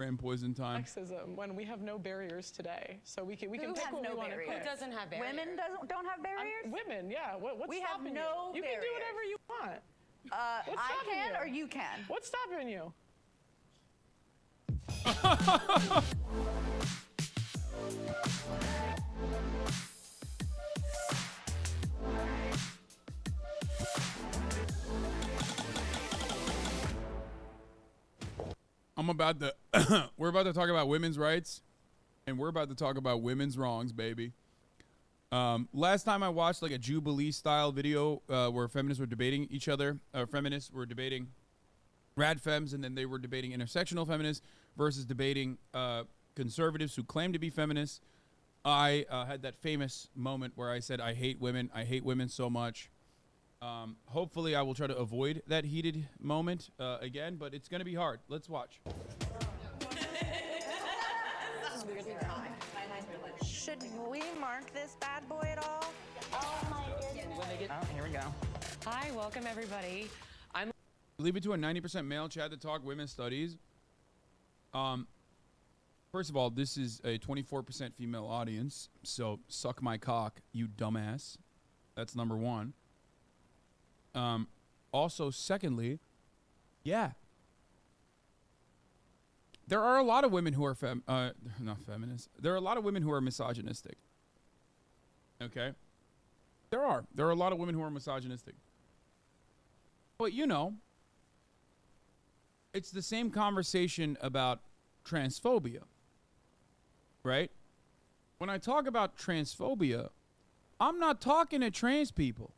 brain poison time. Sexism when we have no barriers today, so we can pick what we want to pick. Who doesn't have barriers? Women don't have barriers? Women, yeah. What's We have stopping no you? You can do barriers. whatever you want. I can or you can? What's stopping you? We're about to talk about women's rights, and we're about to talk about women's wrongs, baby. Last time I watched like a Jubilee style video where feminists were debating each other. Feminists were debating rad femmes, and then they were debating intersectional feminists versus debating conservatives who claim to be feminists. I had that famous moment where I said, I hate women so much. Hopefully I will try to avoid that heated moment again, but it's going to be hard. Let's watch. Should we mark this bad boy at all? Oh my goodness. Oh, here we go. Hi, welcome everybody. Leave it to a 90% male chat to talk women's studies. First of all, this is a 24% female audience, so suck my cock, you dumbass. That's number one. Also, secondly, yeah. There are a lot of women who are not feminists. There are a lot of women who are misogynistic. Okay? There are a lot of women who are misogynistic. But you know, it's the same conversation about transphobia. Right? When I talk about transphobia, I'm not talking to trans people.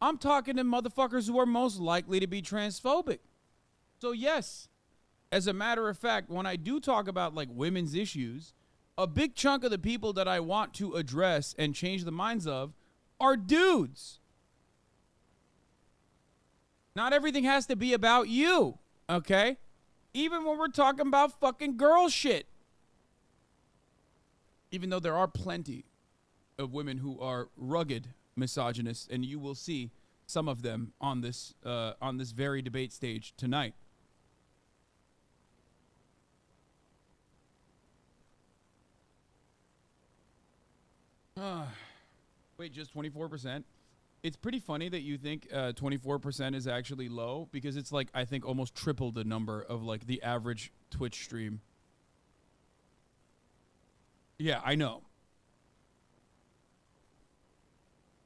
I'm talking to motherfuckers who are most likely to be transphobic. So yes, as a matter of fact, when I do talk about like women's issues, a big chunk of the people that I want to address and change the minds of are dudes. Not everything has to be about you, okay? Even when we're talking about fucking girl shit. Even though there are plenty of women who are rugged misogynists, and you will see some of them on this very debate stage tonight. Wait, just 24%? It's pretty funny that you think 24% is actually low, because it's like, I think, almost triple the number of like the average Twitch stream. Yeah, I know.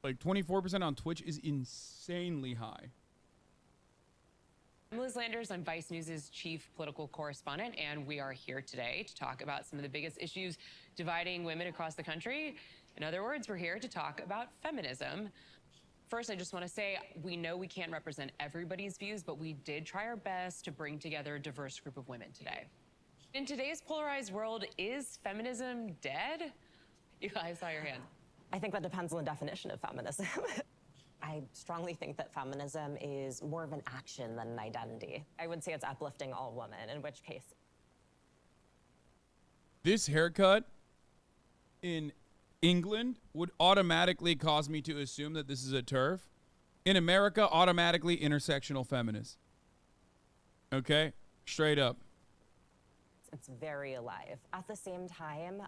Like 24% on Twitch is insanely high. I'm Liz Landers. I'm Vice News' chief political correspondent, and we are here today to talk about some of the biggest issues dividing women across the country. In other words, we're here to talk about feminism. First, I just want to say we know we can't represent everybody's views, but we did try our best to bring together a diverse group of women today. In today's polarized world, is feminism dead? I saw your hand. I think that depends on the definition of feminism. I strongly think that feminism is more of an action than an identity. I would say it's uplifting all women, in which case. This haircut in England would automatically cause me to assume that this is a TERF. In America, automatically intersectional feminist. Okay? Straight up. It's very alive. At the same time,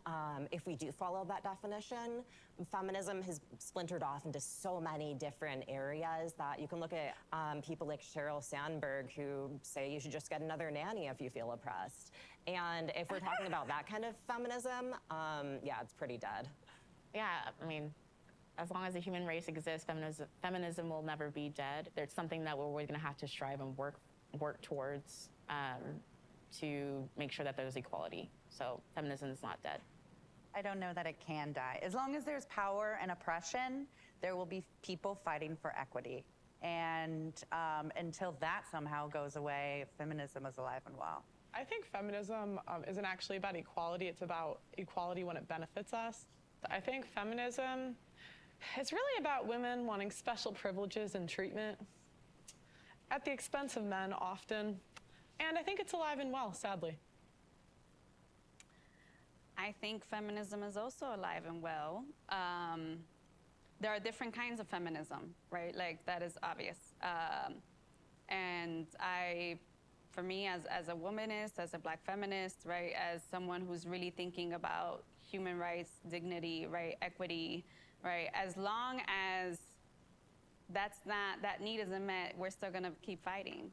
if we do follow that definition, feminism has splintered off into so many different areas that you can look at people like Sheryl Sandberg, who say you should just get another nanny if you feel oppressed. And if we're talking about that kind of feminism, yeah, it's pretty dead. Yeah, I mean, as long as the human race exists, feminism will never be dead. There's something that we're always going to have to strive and work towards to make sure that there's equality. So feminism is not dead. I don't know that it can die. As long as there's power and oppression, there will be people fighting for equity. And until that somehow goes away, feminism is alive and well. I think feminism isn't actually about equality. It's about equality when it benefits us. I think feminism is really about women wanting special privileges and treatment at the expense of men often. And I think it's alive and well, sadly. I think feminism is also alive and well. There are different kinds of feminism, right? Like, that is obvious. And I for me as a womanist, as a black feminist, right, as someone who's really thinking about human rights, dignity, right, equity, right, as long as that need isn't met, we're still gonna keep fighting.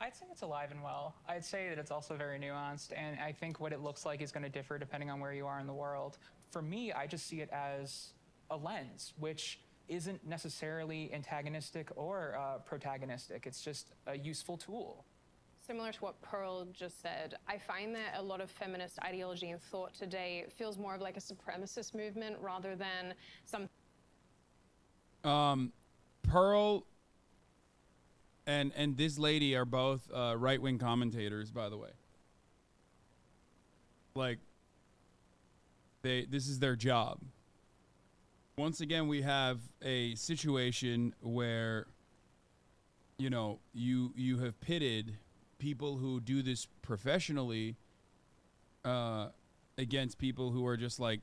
I'd say it's alive and well. I'd say that it's also very nuanced, and I think what it looks like is going to differ depending on where you are in the world. For me, I just see it as a lens, which isn't necessarily antagonistic or protagonistic. It's just a useful tool. Similar to what Pearl just said, I find that a lot of feminist ideology and thought today feels more of like a supremacist movement rather than some. Pearl and this lady are both right-wing commentators, by the way. Like, this is their job. Once again, we have a situation where, you know, you have pitted people who do this professionally against people who are just like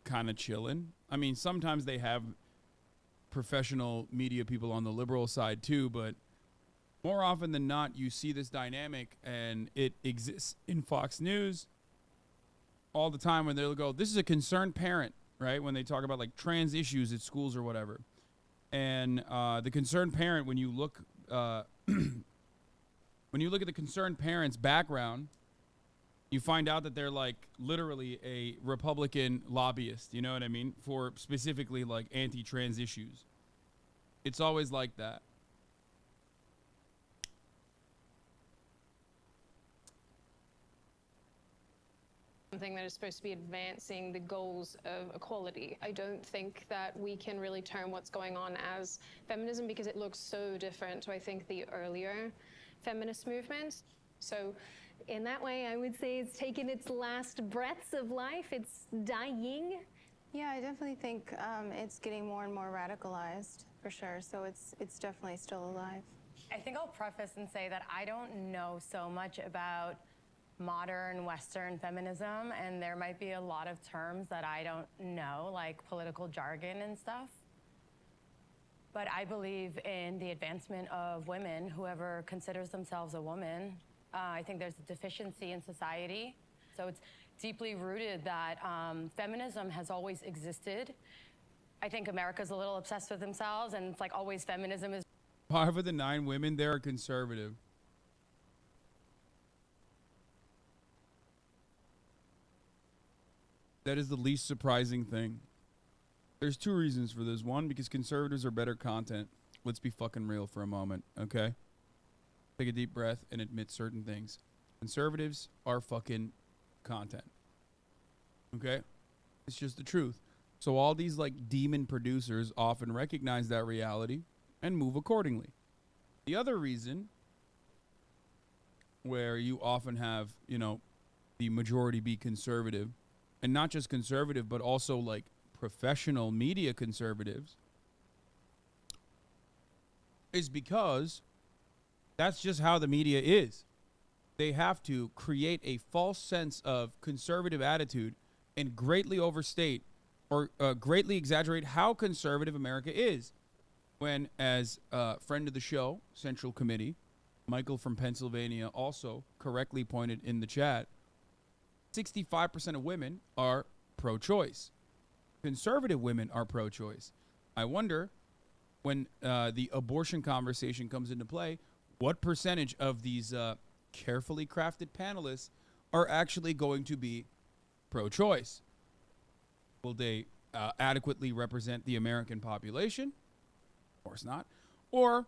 kind of chilling. I mean, sometimes they have professional media people on the liberal side too, but more often than not, you see this dynamic, and it exists in Fox News all the time when they'll go, this is a concerned parent, right? When they talk about like trans issues at schools or whatever. And the concerned parent, when you look at the concerned parent's background, you find out that they're like literally a Republican lobbyist, you know what I mean? For specifically like anti-trans issues. It's always like that. Something that is supposed to be advancing the goals of equality. I don't think that we can really term what's going on as feminism because it looks so different to, I think, the earlier feminist movement. So in that way, I would say it's taken its last breaths of life. It's dying. Yeah, I definitely think it's getting more and more radicalized, for sure. So it's definitely still alive. I think I'll preface and say that I don't know so much about modern Western feminism, and there might be a lot of terms that I don't know, like political jargon and stuff. But I believe in the advancement of women, whoever considers themselves a woman. I think there's a deficiency in society. So it's deeply rooted that feminism has always existed. I think America's a little obsessed with themselves, and it's like always feminism is. 5 of the 9 women there are conservative. That is the least surprising thing. There's 2 reasons for this. One, because conservatives are better content. Let's be fucking real for a moment, okay? Take a deep breath and admit certain things. Conservatives are fucking content. Okay? It's just the truth. So all these like demon producers often recognize that reality and move accordingly. The other reason where you often have, you know, the majority be conservative, and not just conservative, but also like professional media conservatives, is because that's just how the media is. They have to create a false sense of conservative attitude and greatly overstate or greatly exaggerate how conservative America is. When, as a friend of the show, Central Committee, Michael from Pennsylvania also correctly pointed in the chat, 65% of women are pro-choice. Conservative women are pro-choice. I wonder, when the abortion conversation comes into play, what percentage of these carefully crafted panelists are actually going to be pro-choice? Will they adequately represent the American population? Of course not. Or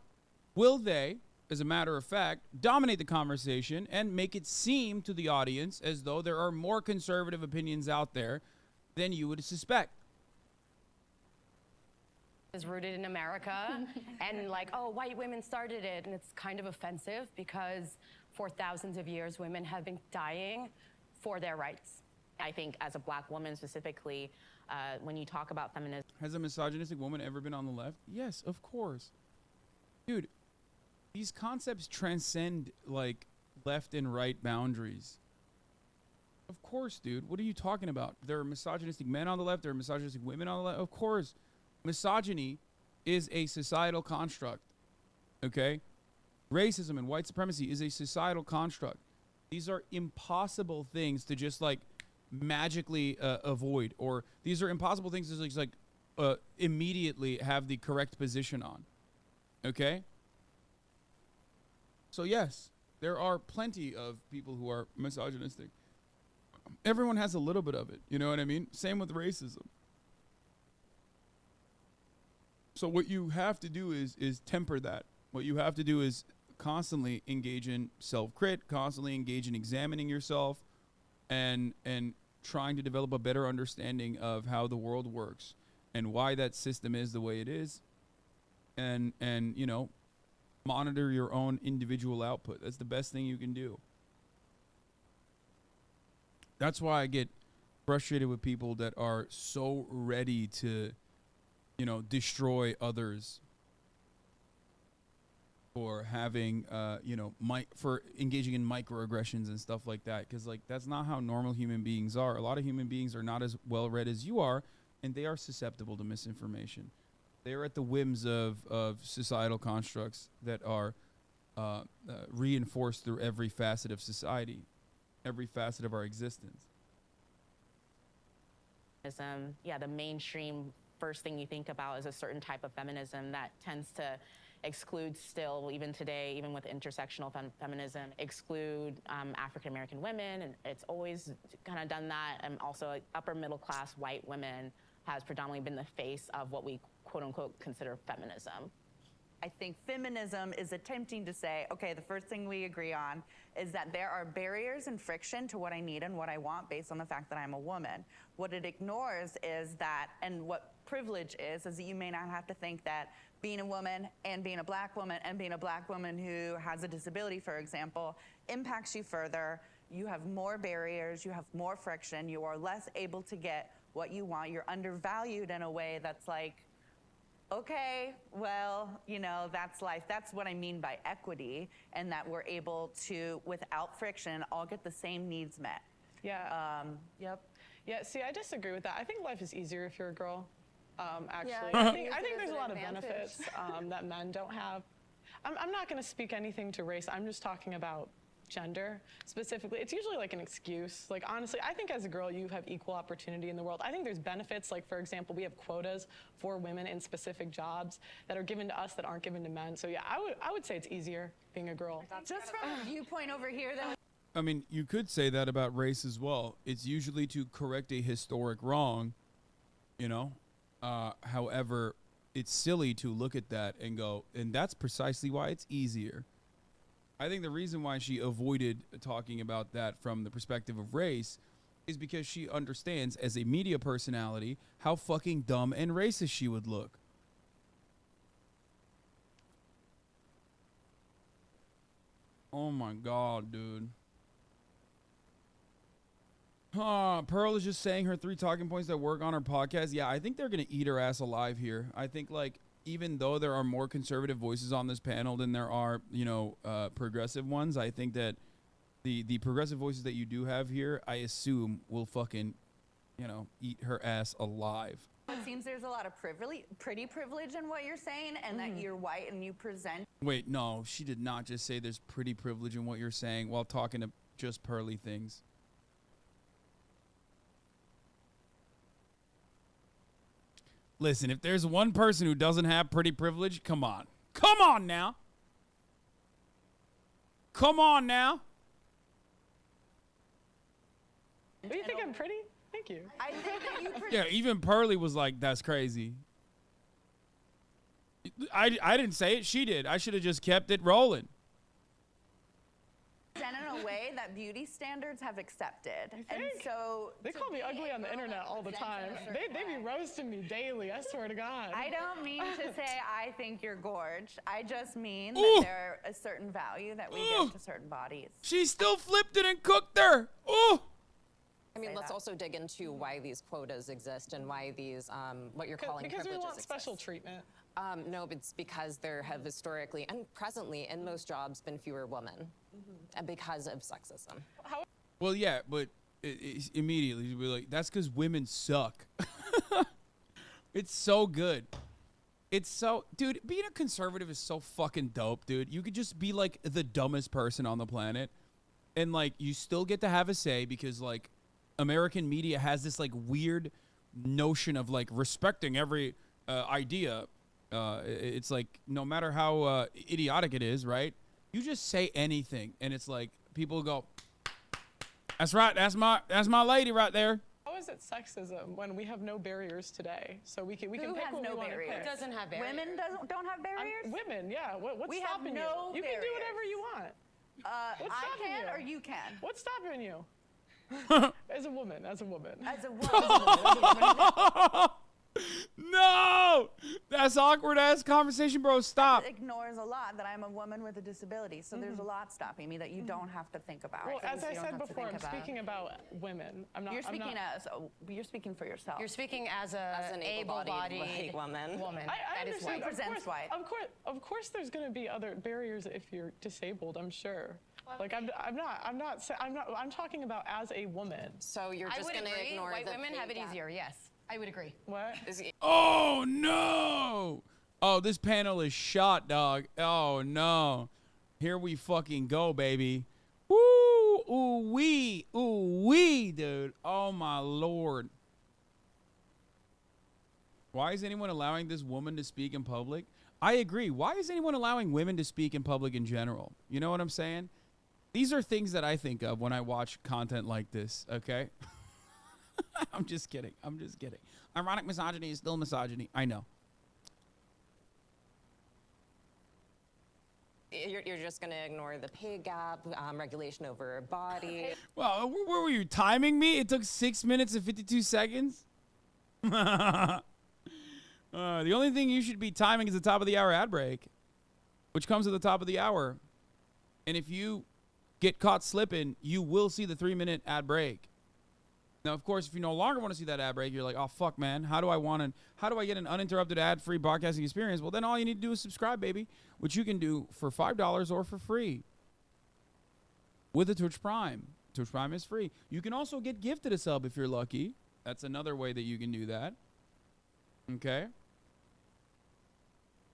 will they, as a matter of fact, dominate the conversation and make it seem to the audience as though there are more conservative opinions out there than you would suspect? Is rooted in America and like, oh, white women started it, and it's kind of offensive because for thousands of years women have been dying for their rights. I think as a black woman specifically, when you talk about feminism. Has a misogynistic woman ever been on the left? Yes, of course. Dude, these concepts transcend like left and right boundaries. Of course, dude. What are you talking about? There are misogynistic men on the left. There are misogynistic women on the left. Of course. Misogyny is a societal construct. Okay? Racism and white supremacy is a societal construct. These are impossible things to just like magically avoid, or these are impossible things to just like immediately have the correct position on. Okay? So yes, there are plenty of people who are misogynistic. Everyone has a little bit of it, you know what I mean? Same with racism. So what you have to do is temper that. What you have to do is constantly engage in self-crit, constantly engage in examining yourself, and trying to develop a better understanding of how the world works and why that system is the way it is, and you know, monitor your own individual output. That's the best thing you can do. That's why I get frustrated with people that are so ready to, you know, destroy others for having, you know, for engaging in microaggressions and stuff like that. Because, like, that's not how normal human beings are. A lot of human beings are not as well read as you are, and they are susceptible to misinformation. They are at the whims of societal constructs that are reinforced through every facet of society, every facet of our existence. Yeah, the mainstream first thing you think about is a certain type of feminism that tends to exclude still, even today, even with intersectional feminism, exclude African American women, and it's always kind of done that. And also, like, upper middle class white women has predominantly been the face of what we quote unquote consider feminism. I think feminism is attempting to say, okay, the first thing we agree on is that there are barriers and friction to what I need and what I want based on the fact that I'm a woman. What it ignores is that, and what privilege is that you may not have to think that being a woman and being a black woman and being a black woman who has a disability, for example, impacts you further. You have more barriers, you have more friction, you are less able to get what you want. You're undervalued in a way that's like, okay, well, you know, that's life. That's what I mean by equity, and that we're able to, without friction, all get the same needs met. Yeah. Yep. Yeah, see, I disagree with that. I think life is easier if you're a girl, actually. Yeah, I think there's a lot of benefits that men don't have. I'm not going to speak anything to race. I'm just talking about gender specifically. It's usually like an excuse. Like, honestly, I think as a girl you have equal opportunity in the world. I think there's benefits, like, for example, we have quotas for women in specific jobs that are given to us that aren't given to men. So yeah, I would say it's easier being a girl. Just from a viewpoint over here that I mean, you could say that about race as well. It's usually to correct a historic wrong, you know? However, it's silly to look at that and go, and that's precisely why it's easier. I think the reason why she avoided talking about that from the perspective of race is because she understands, as a media personality, how fucking dumb and racist she would look. Oh my God, dude. Pearl is just saying her 3 talking points that work on her podcast. Yeah, I think they're going to eat her ass alive here. I think, like, even though there are more conservative voices on this panel than there are, you know, progressive ones, I think that the progressive voices that you do have here, I assume will fucking, you know, eat her ass alive. it seems there's a lot of pretty privilege in what you're saying, and that you're white and you present. Wait, no, she did not just say there's pretty privilege in what you're saying while talking to just pearly things. Listen, if there's one person who doesn't have pretty privilege, come on. Come on now. Come on now. Do you think I'm pretty? Thank you. I think that you Yeah, even Pearly was like, that's crazy. I didn't say it. She did. I should have just kept it rolling. present in a way that beauty standards have accepted. And think? so They call me ugly on the internet all the time. They be roasting me daily, I swear to God. I don't mean to say I think you're gorge. I just mean Ooh. that there are a certain value that we Ooh. give to certain bodies. She still flipped it and cooked her. Oh. I mean, let's also dig into why these quotas exist and why these, what you're calling Because we privileges want special exist. treatment. No, it's because there have historically and presently in most jobs been fewer women, and because of sexism. Well, yeah, but immediately you'd be like, that's because women suck. It's so good. It's so, dude, being a conservative is so fucking dope, dude. You could just be like the dumbest person on the planet and like you still get to have a say because like American media has this like weird notion of like respecting every idea. It's like no matter how idiotic it is, right? You just say anything and it's like people go, that's right, that's my lady right there. How is it sexism when we have no barriers today? So we can pick has what no we want to barriers? pick. It doesn't have barriers. Women don't have barriers? Women, yeah. What's We have stopping no you? You can do barriers. whatever you want. What's I stopping can you? or you can? What's stopping you? As a woman. As a woman. No! That's awkward ass conversation, bro. Stop. It ignores a lot that I'm a woman with a disability. So there's a lot stopping me that you don't have to think about. Well, as I You don't said have to before, I'm think about. speaking about women. I'm not. You're I'm speaking not, you're speaking for yourself. You're speaking as an able-bodied white woman. I That is understand. white. Represents white. Of course, there's going to be other barriers if you're disabled. I'm sure. Like I'm talking about as a woman. So you're I just would going to agree. ignore White the women pay have it gap. easier. Yes, I would agree. What? Oh no! Oh, this panel is shot, dog. Oh no! Here we fucking go, baby. Woo! Ooh wee, dude. Oh my lord. Why is anyone allowing this woman to speak in public? I agree. Why is anyone allowing women to speak in public in general? You know what I'm saying? These are things that I think of when I watch content like this, okay? I'm just kidding. Ironic misogyny is still misogyny. I know. You're just going to ignore the pay gap, regulation over body. Well, where were you timing me? It took 6 minutes and 52 seconds? The only thing you should be timing is the top of the hour ad break, which comes at the top of the hour. And if you get caught slipping, you will see the 3-minute ad break. Now, of course, if you no longer want to see that ad break, you're like, oh, fuck, man. How do I get an uninterrupted ad-free broadcasting experience? Well, then all you need to do is subscribe, baby, which you can do for $5 or for free with a Twitch Prime. Twitch Prime is free. You can also get gifted a sub if you're lucky. That's another way that you can do that. Okay?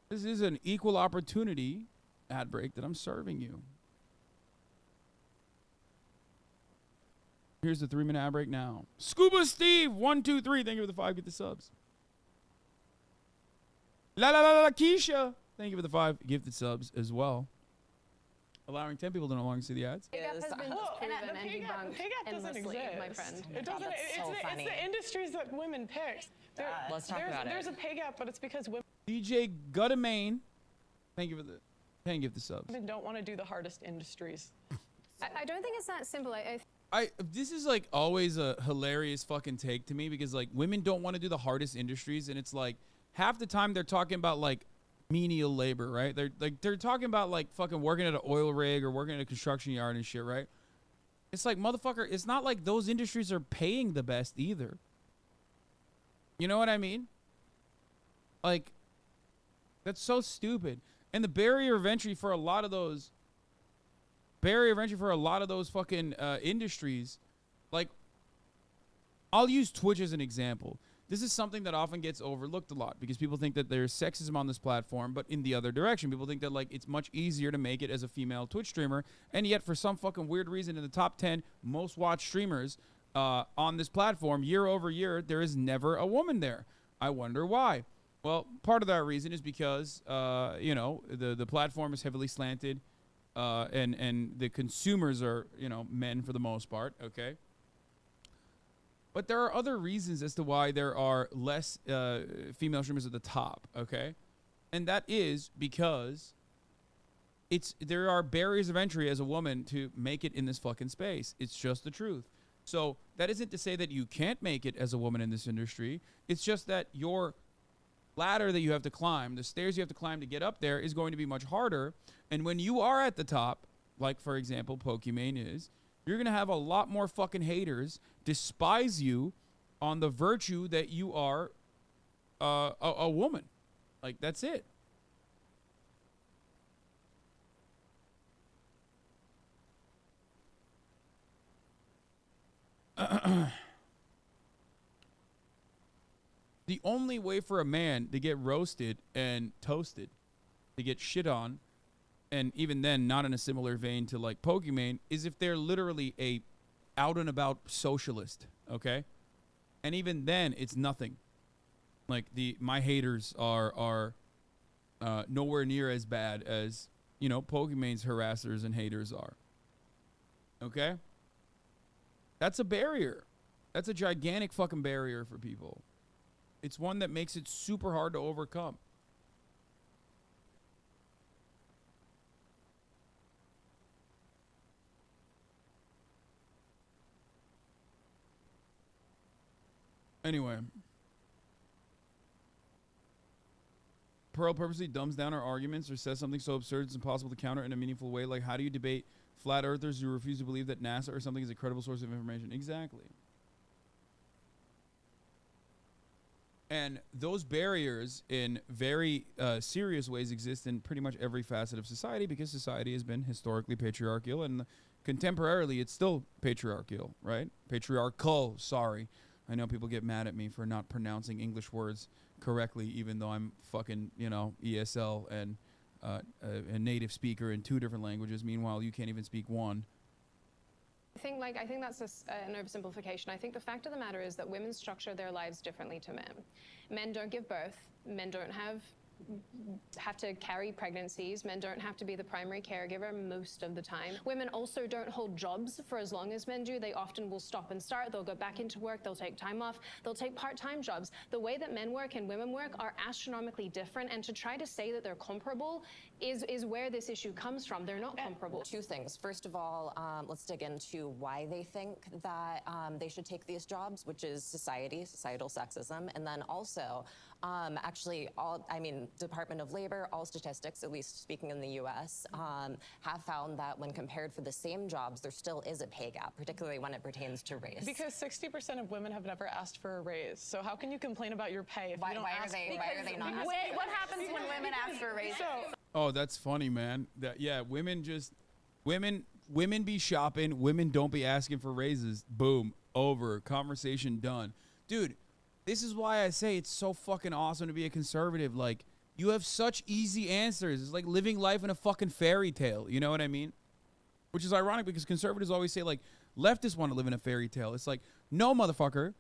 This is an equal opportunity ad break that I'm serving you. Here's the 3-minute ad break now. Scuba Steve, 1, 2, 3. Thank you for the 5. Get the subs. La la la la Keisha. Thank you for the 5 gifted subs as well. Allowing 10 people to no longer see the ads. Pay gap has been disproven and pay gap doesn't endlessly, exist. my friend. It doesn't. It's the industries that women pick. Let's talk about it. There's a pay gap, but it's because DJ Guttermain. Thank you for the 10 gifted subs. women don't want to do the hardest industries. I don't think it's that simple. This is like always a hilarious fucking take to me because like women don't want to do the hardest industries and it's like half the time they're talking about like menial labor, right? They're talking about like fucking working at an oil rig or working at a construction yard and shit, right? It's like, motherfucker, it's not like those industries are paying the best either. You know what I mean? Like, that's so stupid. And the barrier of entry for a lot of those fucking industries, like, I'll use Twitch as an example. This is something that often gets overlooked a lot because people think that there's sexism on this platform, but in the other direction, people think that like it's much easier to make it as a female Twitch streamer, and yet for some fucking weird reason in the top 10 most watched streamers on this platform year over year, there is never a woman there. I wonder why. Well, part of that reason is because you know, the platform is heavily slanted, and the consumers are, you know, men for the most part. Okay. But there are other reasons as to why there are less female streamers at the top, okay? And that is because there are barriers of entry as a woman to make it in this fucking space. It's just the truth. So that isn't to say that you can't make it as a woman in this industry. It's just that your ladder that you have to climb, the stairs you have to climb to get up there is going to be much harder. And when you are at the top, like, for example, Pokimane is, you're going to have a lot more fucking haters despise you on the virtue that you are a woman. Like, that's it. The only way for a man to get roasted and toasted, to get shit on, and even then not in a similar vein to like Pokimane, is if they're literally a out and about socialist, okay? And even then it's nothing. Like my haters are nowhere near as bad as, you know, Pokimane's harassers and haters are. Okay? That's a barrier. That's a gigantic fucking barrier for people. It's one that makes it super hard to overcome. Anyway. Pearl purposely dumbs down our arguments or says something so absurd it's impossible to counter in a meaningful way. Like, how do you debate flat earthers who refuse to believe that NASA or something is a credible source of information? Exactly. And those barriers in very serious ways exist in pretty much every facet of society because society has been historically patriarchal and contemporarily it's still patriarchal, right? Patriarchal, sorry. I know people get mad at me for not pronouncing English words correctly, even though I'm fucking, you know, ESL and a native speaker in 2 different languages. Meanwhile, you can't even speak one. I think that's an oversimplification. I think the fact of the matter is that women structure their lives differently to men. Men don't give birth. Men don't have to carry pregnancies. Men don't have to be the primary caregiver most of the time. Women also don't hold jobs for as long as men do. They often will stop and start. They'll go back into work. They'll take time off. They'll take part-time jobs. The way that men work and women work are astronomically different. And to try to say that they're comparable is where this issue comes from. They're not comparable. 2 things. First of all, let's dig into why they think that they should take these jobs, which is societal sexism. And then also, Department of Labor, all statistics, at least speaking in the U.S., have found that when compared for the same jobs, there still is a pay gap, particularly when it pertains to race. Because 60% of women have never asked for a raise. So how can you complain about your pay if you don't ask? Why are they not asking? Wait, what happens when women ask for a raise? Oh, that's funny, man. Women be shopping. Women don't be asking for raises. Boom. Over. Conversation done. Dude, this is why I say it's so fucking awesome to be a conservative. Like, you have such easy answers. It's like living life in a fucking fairy tale. You know what I mean? Which is ironic because conservatives always say, like, leftists want to live in a fairy tale. It's like, no, motherfucker.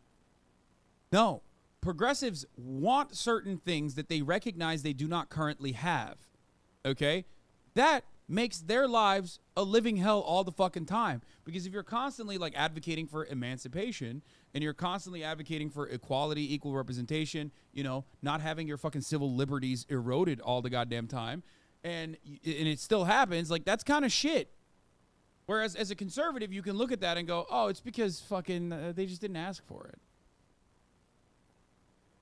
No. Progressives want certain things that they recognize they do not currently have. Okay? That makes their lives a living hell all the fucking time. Because if you're constantly, like, advocating for emancipation and you're constantly advocating for equality, equal representation, you know, not having your fucking civil liberties eroded all the goddamn time, and it still happens, like, that's kind of shit. Whereas as a conservative, you can look at that and go, oh, it's because fucking they just didn't ask for it.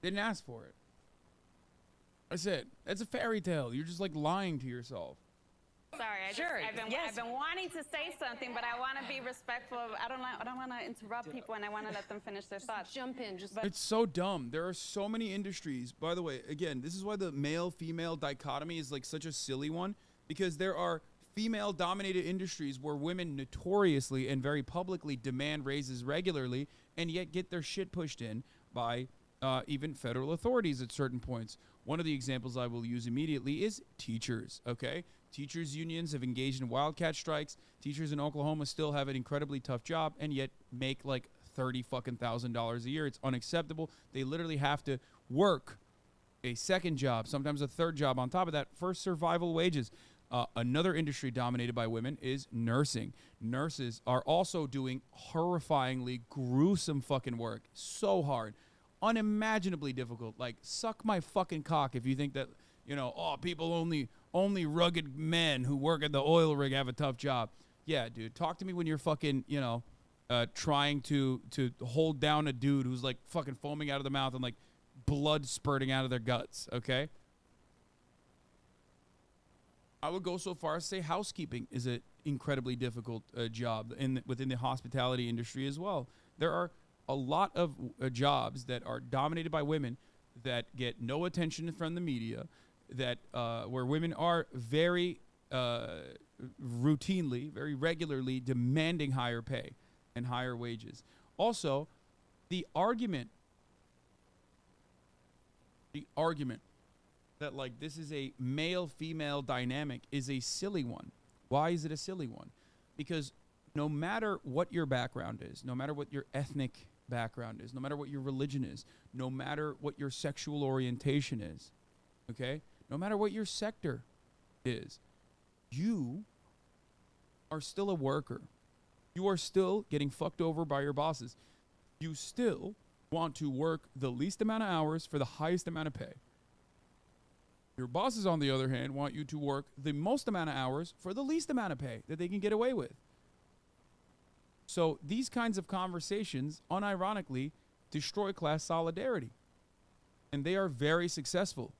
Didn't ask for it. That's it. That's a fairy tale. You're just, like, lying to yourself. Sorry, I've been wanting to say something, but I want to be respectful. I don't want to interrupt people, and I want to let them finish their thoughts. Jump in. It's so dumb. There are so many industries. By the way, again, this is why the male-female dichotomy is like such a silly one, because there are female-dominated industries where women notoriously and very publicly demand raises regularly, and yet get their shit pushed in by even federal authorities at certain points. One of the examples I will use immediately is teachers, okay? Teachers unions have engaged in wildcat strikes. Teachers in Oklahoma still have an incredibly tough job and yet make like $30,000 a year. It's unacceptable. They literally have to work a second job, sometimes a third job on top of that for survival wages. Another industry dominated by women is nursing. Nurses are also doing horrifyingly gruesome fucking work. So hard. Unimaginably difficult. Like, suck my fucking cock if you think that, you know, oh, people only rugged men who work at the oil rig have a tough job. Yeah, dude, talk to me when you're fucking, you know, trying to hold down a dude who's like fucking foaming out of the mouth and like blood spurting out of their guts, okay? I would go so far as to say housekeeping is an incredibly difficult job within the hospitality industry as well. There are a lot of jobs that are dominated by women that get no attention from the media, that where women are very routinely, very regularly demanding higher pay and higher wages. Also, the argument the argument that like this is a male-female dynamic is a silly one. Why is it a silly one? Because no matter what your background is, no matter what your ethnic background is, no matter what your religion is, no matter what your sexual orientation is, okay? No matter what your sector is, you are still a worker. You are still getting fucked over by your bosses. You still want to work the least amount of hours for the highest amount of pay. Your bosses, on the other hand, want you to work the most amount of hours for the least amount of pay that they can get away with. So these kinds of conversations, unironically, destroy class solidarity. And they are very successful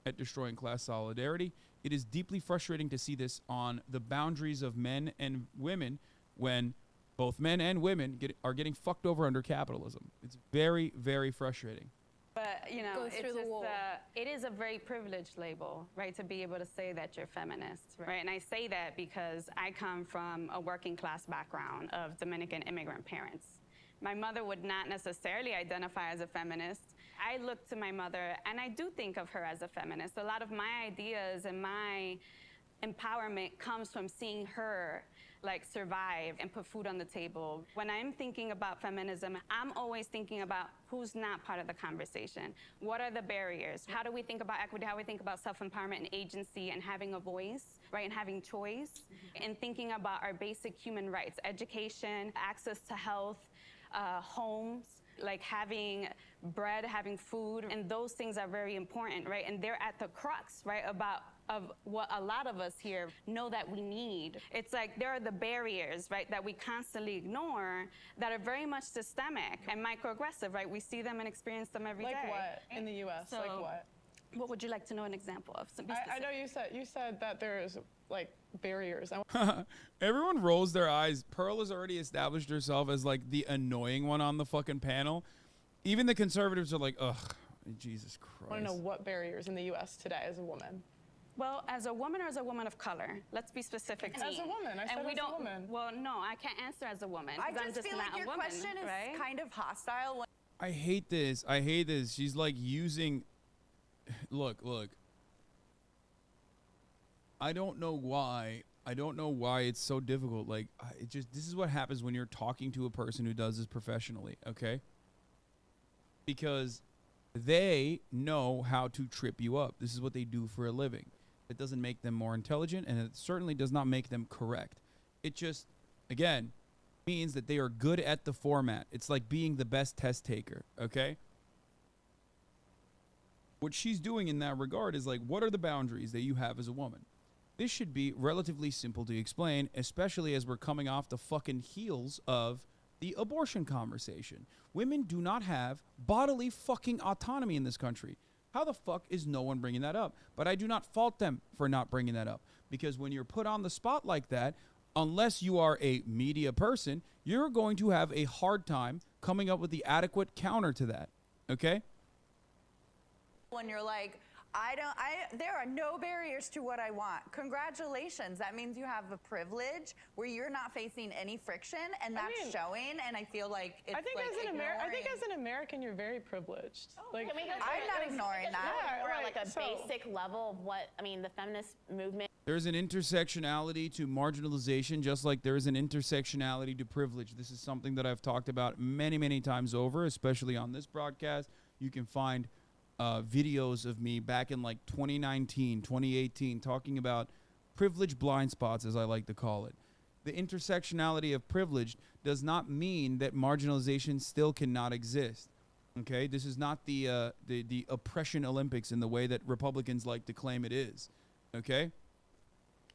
at destroying class solidarity. It is deeply frustrating to see this on the boundaries of men and women when both men and women are getting fucked over under capitalism. It's very, very frustrating. But, you know, Go it's through the just, wall. it is a very privileged label, right, to be able to say that you're feminist, right? And I say that because I come from a working class background of Dominican immigrant parents. My mother would not necessarily identify as a feminist. I look to my mother, and I do think of her as a feminist. A lot of my ideas and my empowerment comes from seeing her like survive and put food on the table. When I'm thinking about feminism, I'm always thinking about who's not part of the conversation. What are the barriers? How do we think about equity? How do we think about self-empowerment and agency and having a voice, right? And having choice, and thinking about our basic human rights, education, access to health, homes, like having bread, having food, and those things are very important, right? And they're at the crux, right, of what a lot of us here know that we need. It's like there are the barriers, right, that we constantly ignore that are very much systemic and microaggressive, right? We see them and experience them every day. Like what in the U.S.? So, Like what? What would you like to know an example of? I know you said that there's like barriers. Everyone rolls their eyes. Pearl has already established herself as like the annoying one on the fucking panel. Even the conservatives are like, ugh, Jesus Christ. I want to know what barriers in the U.S. today as a woman. Well, as a woman or as a woman of color? Let's be specific. As a woman. I said as a woman. Well, no, I can't answer as a woman. I 'cause I'm just feel not like a your woman, question is right? kind of hostile. I hate this. I hate this. She's like using. Look. I don't know why. I don't know why it's so difficult. Like, this is what happens when you're talking to a person who does this professionally, okay? Because they know how to trip you up. This is what they do for a living. It doesn't make them more intelligent, and it certainly does not make them correct. It just, again, means that they are good at the format. It's like being the best test taker, okay? What she's doing in that regard is like, what are the boundaries that you have as a woman? This should be relatively simple to explain, especially as we're coming off the fucking heels of the abortion conversation. Women do not have bodily fucking autonomy in this country. How the fuck is no one bringing that up? But I do not fault them for not bringing that up. Because when you're put on the spot like that, unless you are a media person, you're going to have a hard time coming up with the adequate counter to that. Okay? When you're like, there are no barriers to what I want. Congratulations. That means you have a privilege where you're not facing any friction, and that's showing. And I feel like it's I think like I think as an American, you're very privileged. Like, Can we go I'm not ignoring that. We're at like a basic level of what, I mean, the feminist movement. There's an intersectionality to marginalization, just like there is an intersectionality to privilege. This is something that I've talked about many, many times over, especially on this broadcast. You can find videos of me back in like 2019, 2018, talking about privilege blind spots, as I like to call it. The intersectionality of privilege does not mean that marginalization still cannot exist. Okay, this is not the oppression Olympics in the way that Republicans like to claim it is. Okay,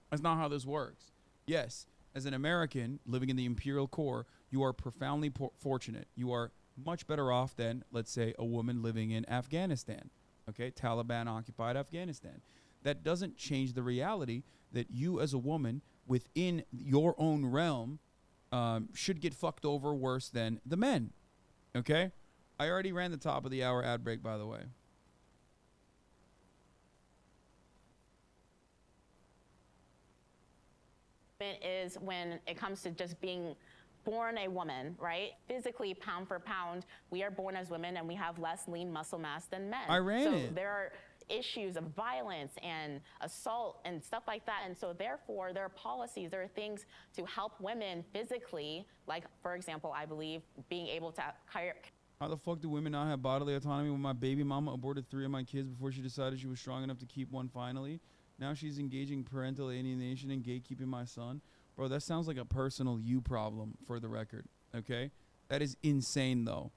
that's not how this works. Yes, as an American living in the imperial core, you are profoundly fortunate. You are much better off than, let's say, a woman living in Afghanistan, okay, Taliban-occupied Afghanistan. That doesn't change the reality that you as a woman within your own realm should get fucked over worse than the men, okay? I already ran the top of the hour ad break, by the way. Is when it comes to just being born a woman, right? Physically, pound for pound, we are born as women and we have less lean muscle mass than men. I ran so it. there are issues of violence and assault and stuff like that. And so therefore, there are policies, there are things to help women physically, like, for example, I believe being able to hire. How the fuck do women not have bodily autonomy when my baby mama aborted 3 of my kids before she decided she was strong enough to keep one finally? Now she's engaging parental alienation and gatekeeping my son. Bro, that sounds like a personal you problem, for the record, okay? That is insane, though.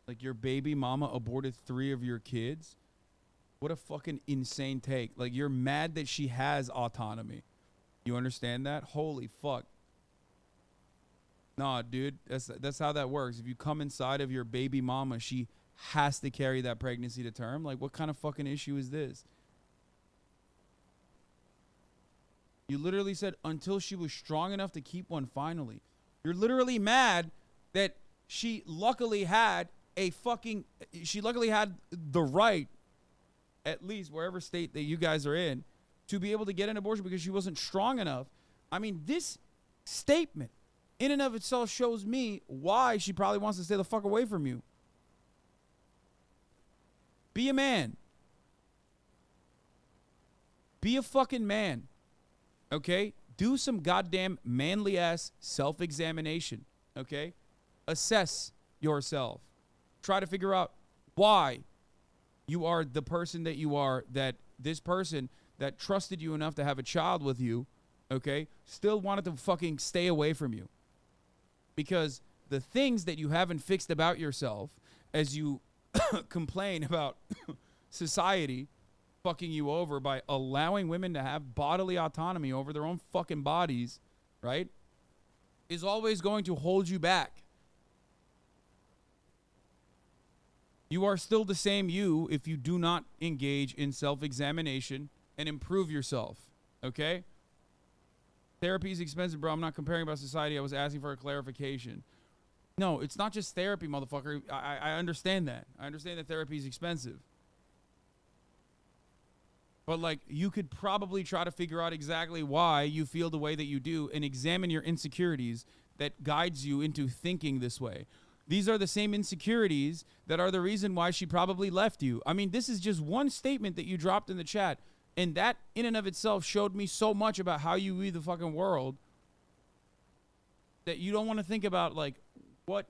Like, your baby mama aborted 3 of your kids? What a fucking insane take. Like, you're mad that she has autonomy. You understand that? Holy fuck. Nah, dude, that's how that works. If you come inside of your baby mama, she has to carry that pregnancy to term. Like, what kind of fucking issue is this? You literally said until she was strong enough to keep one finally. You're literally mad that she luckily had the right, at least wherever state that you guys are in, to be able to get an abortion because she wasn't strong enough. I mean, this statement in and of itself shows me why she probably wants to stay the fuck away from you. Be a man. Be a fucking man. Okay? Do some goddamn manly ass self-examination. Okay? Assess yourself. Try to figure out why you are the person that you are, that this person that trusted you enough to have a child with you, okay, still wanted to fucking stay away from you. Because the things that you haven't fixed about yourself, as you complain about society fucking you over by allowing women to have bodily autonomy over their own fucking bodies, right, is always going to hold you back. You are still the same you if you do not engage in self-examination and improve yourself, okay? Therapy is expensive, bro. I'm not comparing about society. I was asking for a clarification. No, it's not just therapy, motherfucker. I understand that. I understand that therapy is expensive. But, like, you could probably try to figure out exactly why you feel the way that you do and examine your insecurities that guides you into thinking this way. These are the same insecurities that are the reason why she probably left you. I mean, this is just one statement that you dropped in the chat, and that in and of itself showed me so much about how you view the fucking world that you don't want to think about, like, what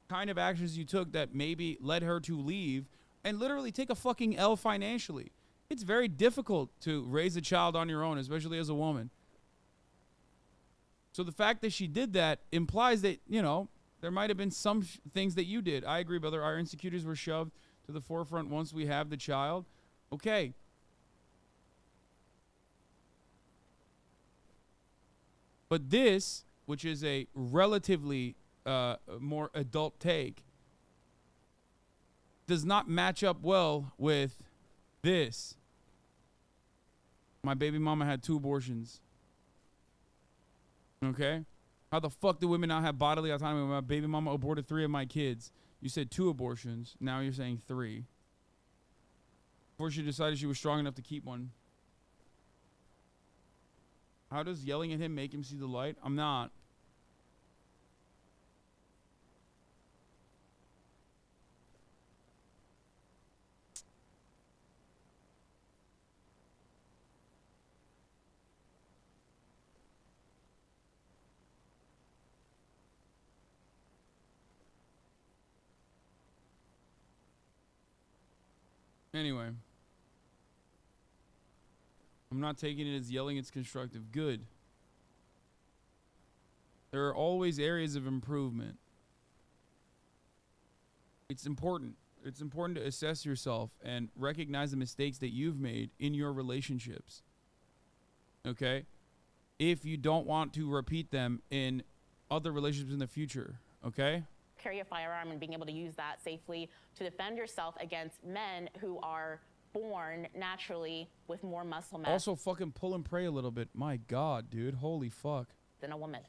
kind of actions you took that maybe led her to leave and literally take a fucking L financially. It's very difficult to raise a child on your own, especially as a woman. So the fact that she did that implies that, you know, there might have been some things that you did. I agree, brother. Our insecurities were shoved to the forefront once we have the child. Okay. But this, which is a relatively more adult take, does not match up well with this. My baby mama had 2 abortions. Okay? How the fuck do women not have bodily autonomy when my baby mama aborted 3 of my kids? You said 2 abortions. Now you're saying 3. Before she decided she was strong enough to keep one. How does yelling at him make him see the light? I'm not. Anyway. I'm not taking it as yelling, it's constructive. Good. There are always areas of improvement. It's important. It's important to assess yourself and recognize the mistakes that you've made in your relationships. Okay? If you don't want to repeat them in other relationships in the future. Okay? Carry a firearm and being able to use that safely to defend yourself against men who are born naturally with more muscle mass. Also, fucking pull and pray a little bit. My God, dude. Holy fuck. Than a woman.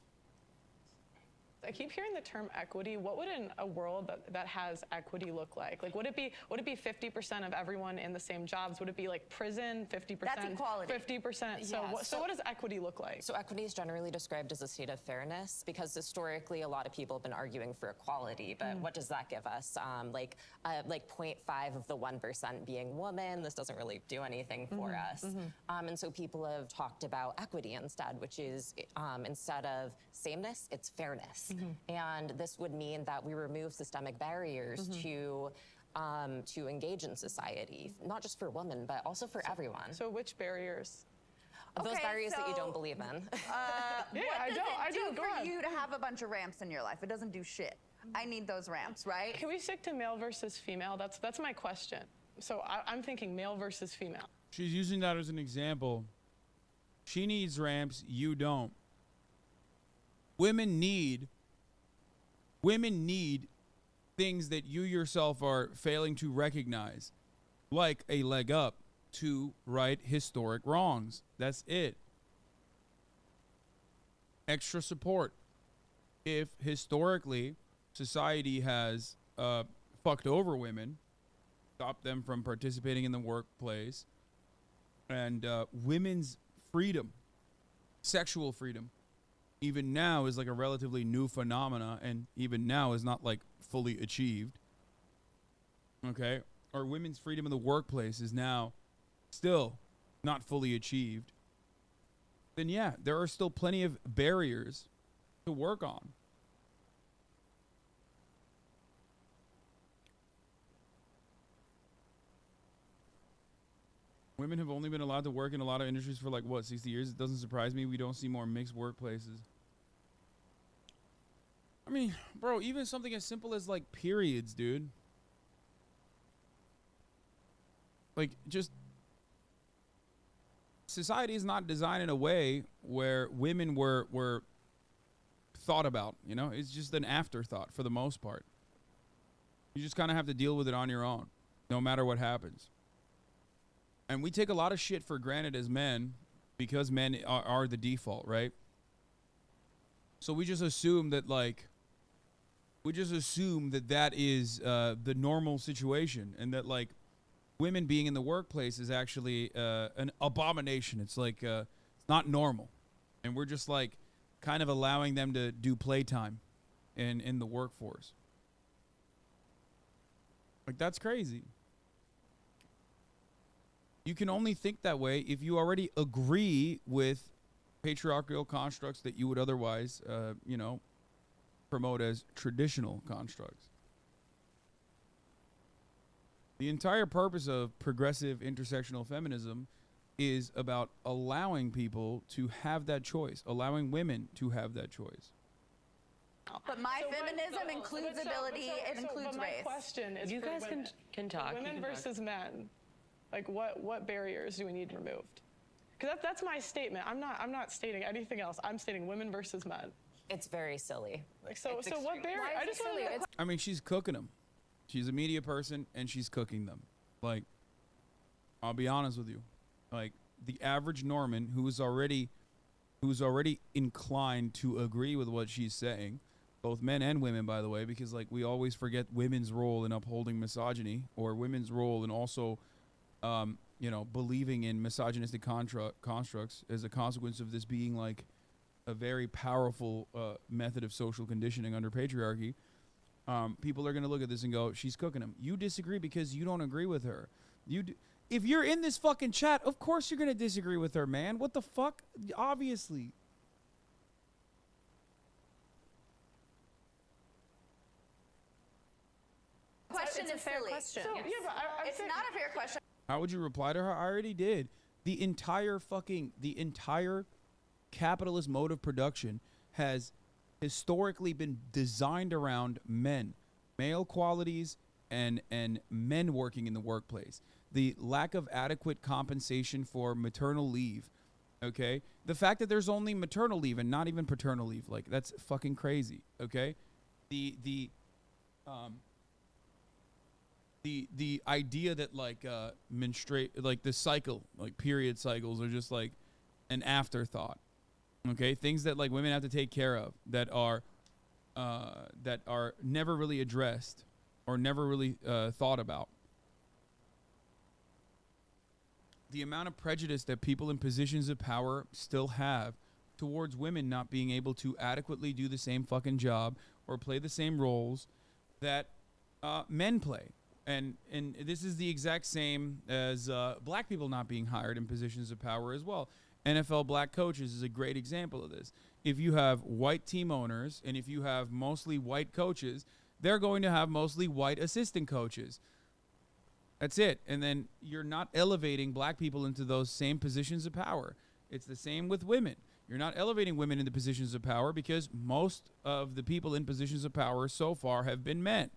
I keep hearing the term equity. What would a world that has equity look like? Like, would it be 50% of everyone in the same jobs? Would it be like prison, 50%? That's equality. 50%. So, Yeah, so what does equity look like? So equity is generally described as a state of fairness because historically a lot of people have been arguing for equality, but what does that give us? Like 0.5 of the 1% being women, this doesn't really do anything for us. And so people have talked about equity instead, which is instead of sameness, it's fairness. And this would mean that we remove systemic barriers to engage in society, not just for women, but also for everyone. So which barriers? Those barriers that you don't believe in. Yeah, I don't. Go for you to have a bunch of ramps in your life? It doesn't do shit. I need those ramps, right? Can we stick to male versus female? That's my question. So I'm thinking male versus female. She's using that as an example. She needs ramps, you don't. Women need things that you yourself are failing to recognize, like a leg up to right historic wrongs. That's it. Extra support. If historically society has fucked over women, stopped them from participating in the workplace, and women's freedom, sexual freedom, even now is like a relatively new phenomena, and even now is not like fully achieved. Okay? Or women's freedom in the workplace is now still not fully achieved. Then yeah, there are still plenty of barriers to work on. Women have only been allowed to work in a lot of industries for like, what, 60 years? It doesn't surprise me we don't see more mixed workplaces. I mean, bro, even something as simple as like periods, dude. Like, just society is not designed in a way where women were thought about, you know? It's just an afterthought for the most part. You just kind of have to deal with it on your own, no matter what happens. And we take a lot of shit for granted as men because men are the default, right? So we just assume that, like, that is the normal situation, and that, like, women being in the workplace is actually an abomination. It's like, it's not normal. And we're just, like, kind of allowing them to do playtime in the workforce. Like, that's crazy. You can only think that way if you already agree with patriarchal constructs that you would otherwise, you know, promote as traditional constructs. The entire purpose of progressive intersectional feminism is about allowing people to have that choice, allowing women to have that choice. But feminism includes ability, it includes but my race. question is, You for guys women, can talk. women versus men. Like, what barriers do we need removed? Because that's my statement. I'm not stating anything else. I'm stating women versus men. It's very silly. Like, so what barrier? I just want to. I mean, she's cooking them. She's a media person, and she's cooking them. Like, I'll be honest with you. Like, the average Norman who's already inclined to agree with what she's saying, both men and women, by the way, because, like, we always forget women's role in upholding misogyny, or women's role in also, you know, believing in misogynistic constructs as a consequence of this being, like, a very powerful method of social conditioning under patriarchy. People are going to look at this and go, she's cooking them. You disagree because you don't agree with her. If you're in this fucking chat, of course you're going to disagree with her, man. What the fuck? Obviously. Question It's a is fair silly. question. So, yeah, but It's not a fair question. How would you reply to her? I already did. The entire capitalist mode of production has historically been designed around men, male qualities, and men working in the workplace. The lack of adequate compensation for maternal leave, okay? The fact that there's only maternal leave and not even paternal leave, like, that's fucking crazy, okay? The idea that, like, the cycle, like period cycles, are just like an afterthought. Okay, things that, like, women have to take care of that are that are never really addressed or never really thought about. The amount of prejudice that people in positions of power still have towards women not being able to adequately do the same fucking job or play the same roles that men play. And this is the exact same as black people not being hired in positions of power as well. NFL black coaches is a great example of this. If you have white team owners and if you have mostly white coaches, they're going to have mostly white assistant coaches. That's it. And then you're not elevating black people into those same positions of power. It's the same with women. You're not elevating women into positions of power because most of the people in positions of power so far have been men.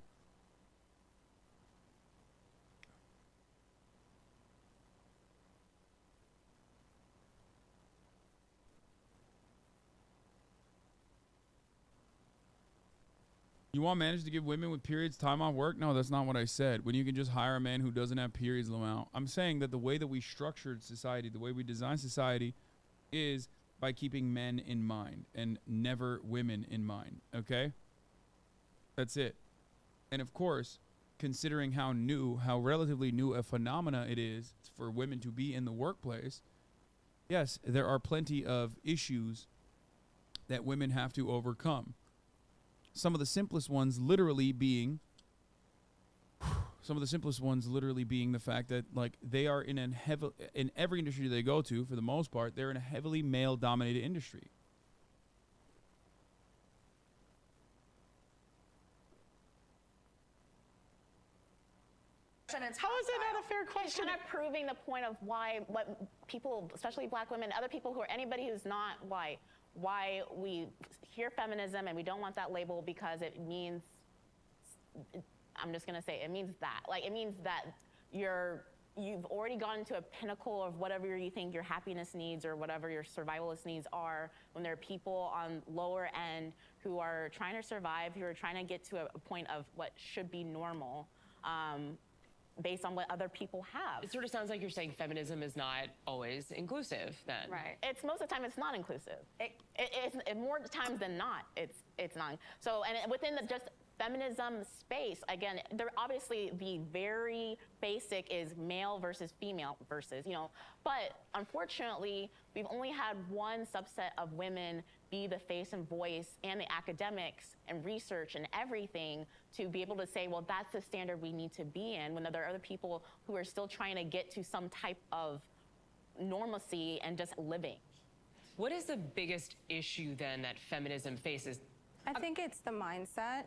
You want managers to give women with periods time off work? No, that's not what I said. When you can just hire a man who doesn't have periods amount. I'm saying that the way that we structured society, the way we design society is by keeping men in mind and never women in mind, okay? That's it. And of course, considering how relatively new a phenomena it is for women to be in the workplace, yes, there are plenty of issues that women have to overcome. Some of the simplest ones literally being the fact that like they are in every industry they go to, for the most part, they're in a heavily male dominated industry. How is it not a fair question? Kind of proving the point of what people, especially black women, other people who are anybody who's not white, why we hear feminism and we don't want that label because it means, I'm just going to say, it means that. Like, it means that you've already gone to a pinnacle of whatever you think your happiness needs or whatever your survivalist needs are, when there are people on lower end who are trying to survive, who are trying to get to a point of what should be normal. Based on what other people have. It sort of sounds like you're saying feminism is not always inclusive then. Right. It's most of the time it's not inclusive. It's more times than not, it's not. So, and within the just feminism space, again, there obviously the very basic is male versus female versus, but unfortunately, we've only had one subset of women be the face and voice and the academics and research and everything to be able to say, well, that's the standard we need to be in, when there are other people who are still trying to get to some type of normalcy and just living. What is the biggest issue then that feminism faces? I think it's the mindset.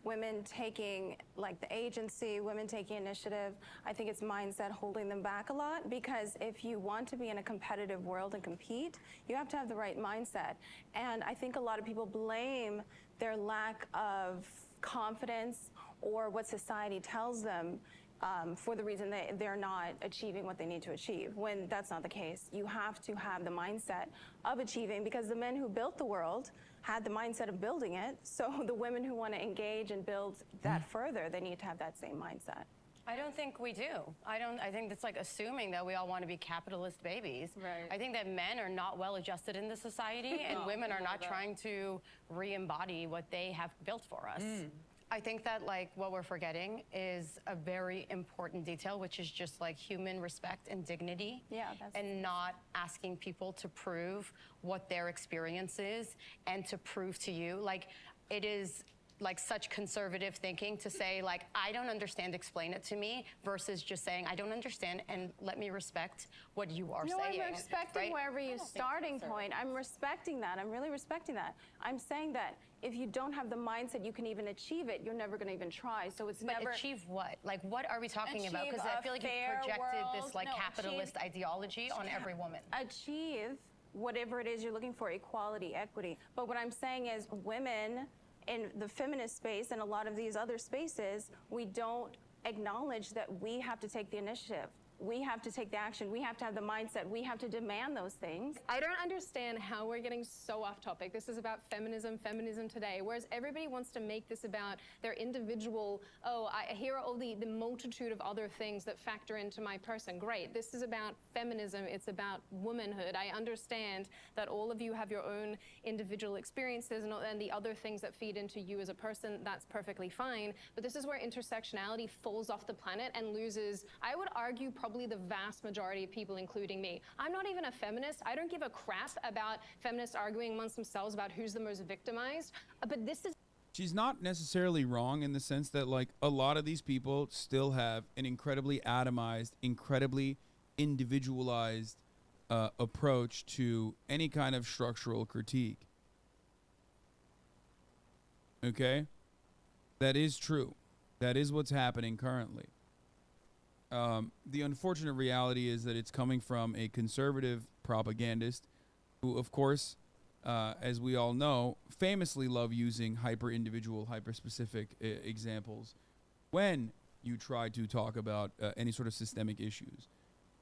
Women taking like the agency, women taking initiative. I think it's mindset holding them back a lot, because if you want to be in a competitive world and compete, you have to have the right mindset. And I think a lot of people blame their lack of confidence or what society tells them for the reason they're not achieving what they need to achieve, when that's not the case. You have to have the mindset of achieving, because the men who built the world had the mindset of building it. So the women who want to engage and build that further, they need to have that same mindset. I don't think we do. I think that's like assuming that we all want to be capitalist babies. Right. I think that men are not well adjusted in the society and women are not trying to re-embody what they have built for us. I think that like what we're forgetting is a very important detail, which is just like human respect and dignity. Yeah, and not asking people to prove what their experience is and to prove to you. Like, it is like such conservative thinking to say like, I don't understand, explain it to me, versus just saying, I don't understand and let me respect what you are saying. I'm respecting right? wherever your starting point. I'm respecting that. I'm really respecting that. I'm saying that if you don't have the mindset you can even achieve it, you're never going to even try. So it's But never achieve what? Like, what are we talking about? Achieve Because I feel like you've a fair projected this world. like No, capitalist ideology on every woman. achieve whatever it is you're looking for, equality, equity. But what I'm saying is women in the feminist space and a lot of these other spaces, we don't acknowledge that we have to take the initiative. we have to take the action. We have to have the mindset. We have to demand those things. I don't understand how we're getting so off topic. This is about feminism today, whereas everybody wants to make this about their individual, here are all the multitude of other things that factor into my person. Great, this is about feminism, it's about womanhood. I understand that all of you have your own individual experiences and the other things that feed into you as a person. That's perfectly fine, but this is where intersectionality falls off the planet and loses, I would argue, probably the vast majority of people, including me. I'm not even a feminist. I don't give a crap about feminists arguing amongst themselves about who's the most victimized, but this is... She's not necessarily wrong in the sense that, like, a lot of these people still have an incredibly atomized, incredibly individualized approach to any kind of structural critique. Okay? That is true. That is what's happening currently. The unfortunate reality is that it's coming from a conservative propagandist who, of course, as we all know, famously love using hyper-individual, hyper-specific examples when you try to talk about any sort of systemic issues.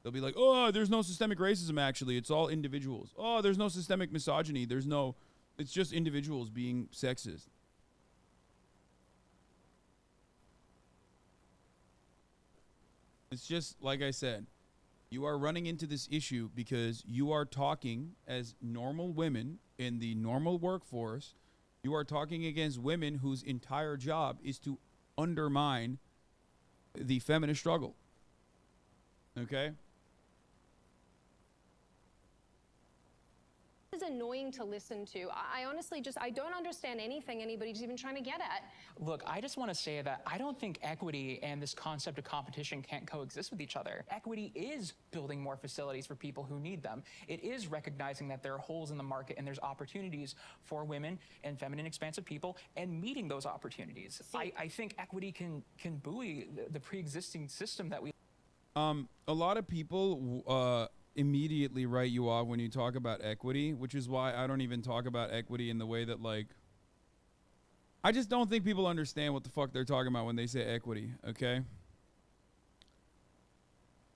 They'll be like, oh, there's no systemic racism, actually. It's all individuals. Oh, there's no systemic misogyny. It's just individuals being sexist. It's just, like I said, you are running into this issue because you are talking as normal women in the normal workforce. You are talking against women whose entire job is to undermine the feminist struggle. Okay? Is annoying to listen to. I honestly I don't understand anything anybody's even trying to get at. Look, I just want to say that I don't think equity and this concept of competition can't coexist with each other. Equity is building more facilities for people who need them. It is recognizing that there are holes in the market and there's opportunities for women and feminine expansive people and meeting those opportunities. I think equity can buoy the pre-existing system that we... A lot of people immediately write you off when you talk about equity, which is why I don't even talk about equity in the way that, like, I just don't think people understand what the fuck they're talking about when they say equity, okay?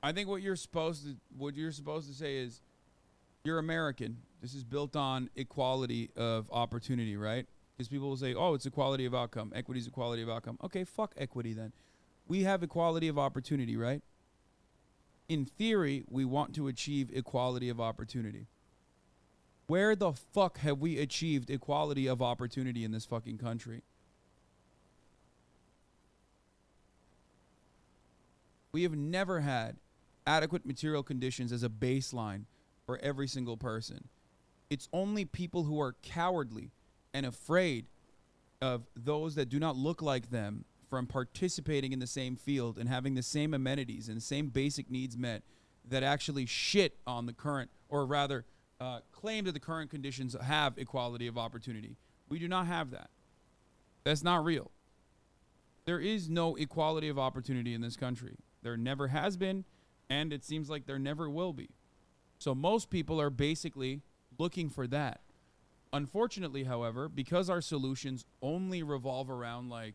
I think what you're supposed to say is, you're American. This is built on equality of opportunity, right? Because people will say, oh, it's equality of outcome. Equity is equality of outcome. Okay, fuck equity then. We have equality of opportunity, right? In theory, we want to achieve equality of opportunity. Where the fuck have we achieved equality of opportunity in this fucking country? We have never had adequate material conditions as a baseline for every single person. It's only people who are cowardly and afraid of those that do not look like them from participating in the same field and having the same amenities and the same basic needs met that actually shit on the current, or rather claim that the current conditions have equality of opportunity. We do not have that. That's not real. There is no equality of opportunity in this country. There never has been, and it seems like there never will be. So most people are basically looking for that. Unfortunately, however, because our solutions only revolve around, like,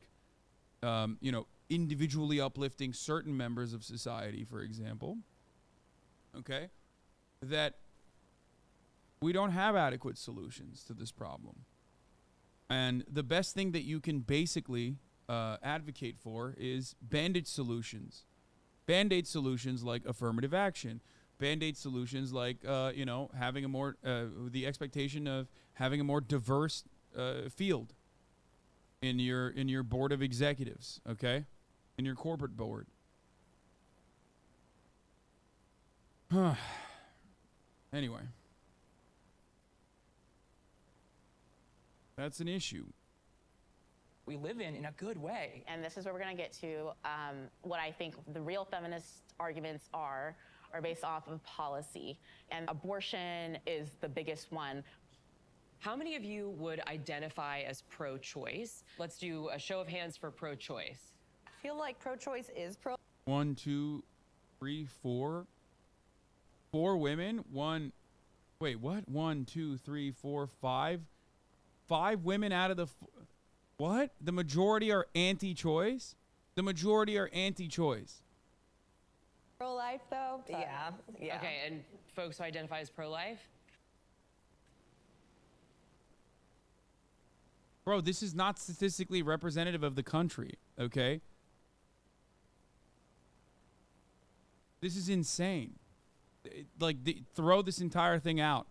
individually uplifting certain members of society, for example, okay, that we don't have adequate solutions to this problem. And the best thing that you can basically advocate for is Band-Aid solutions. Band-Aid solutions like affirmative action. Band-Aid solutions like, having a more, the expectation of having a more diverse field in your board of executives, okay? In your corporate board. Anyway. That's an issue. We live in a good way. And this is where we're going to get to what I think the real feminist arguments are based off of policy. And abortion is the biggest one. How many of you would identify as pro-choice? Let's do a show of hands for pro-choice. I feel like pro-choice is pro. 1, 2, 3, 4. 4 women. Wait, what? 1, 2, 3, 4, 5. 5 women out of the... What? The majority are anti-choice? The majority are anti-choice. Pro-life, though. But Yeah. Okay, and folks who identify as pro-life? Bro, this is not statistically representative of the country, okay? This is insane. Throw this entire thing out.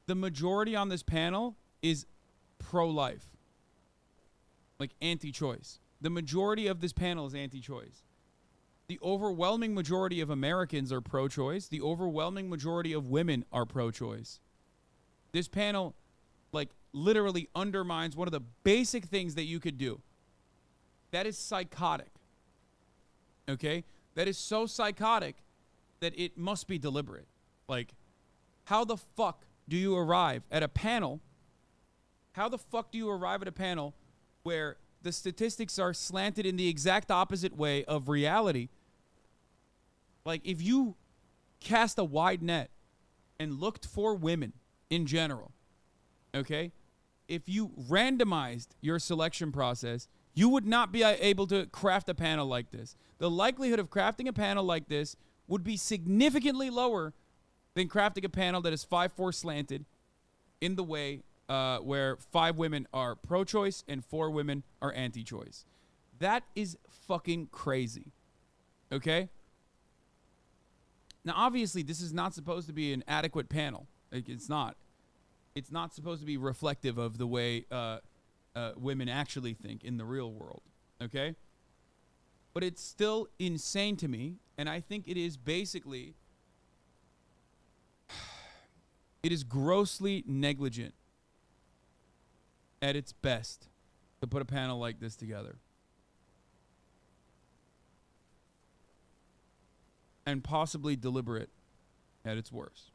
The majority on this panel is pro-life. Like anti-choice. The majority of this panel is anti-choice. The overwhelming majority of Americans are pro-choice. The overwhelming majority of women are pro-choice. This panel, like, literally undermines one of the basic things that you could do. That is psychotic. Okay? That is so psychotic that it must be deliberate. Like, how the fuck do you arrive at a panel? How the fuck do you arrive at a panel where the statistics are slanted in the exact opposite way of reality? Like, if you cast a wide net and looked for women in general, okay? If you randomized your selection process, you would not be able to craft a panel like this. The likelihood of crafting a panel like this would be significantly lower than crafting a panel that is 5-4 slanted in the way where 5 women are pro-choice and 4 women are anti-choice. That is fucking crazy. Okay? Now, obviously, this is not supposed to be an adequate panel. Like, it's not. It's not supposed to be reflective of the way women actually think in the real world. Okay? But it's still insane to me, and I think it is basically... It is grossly negligent at its best to put a panel like this together. And possibly deliberate at its worst.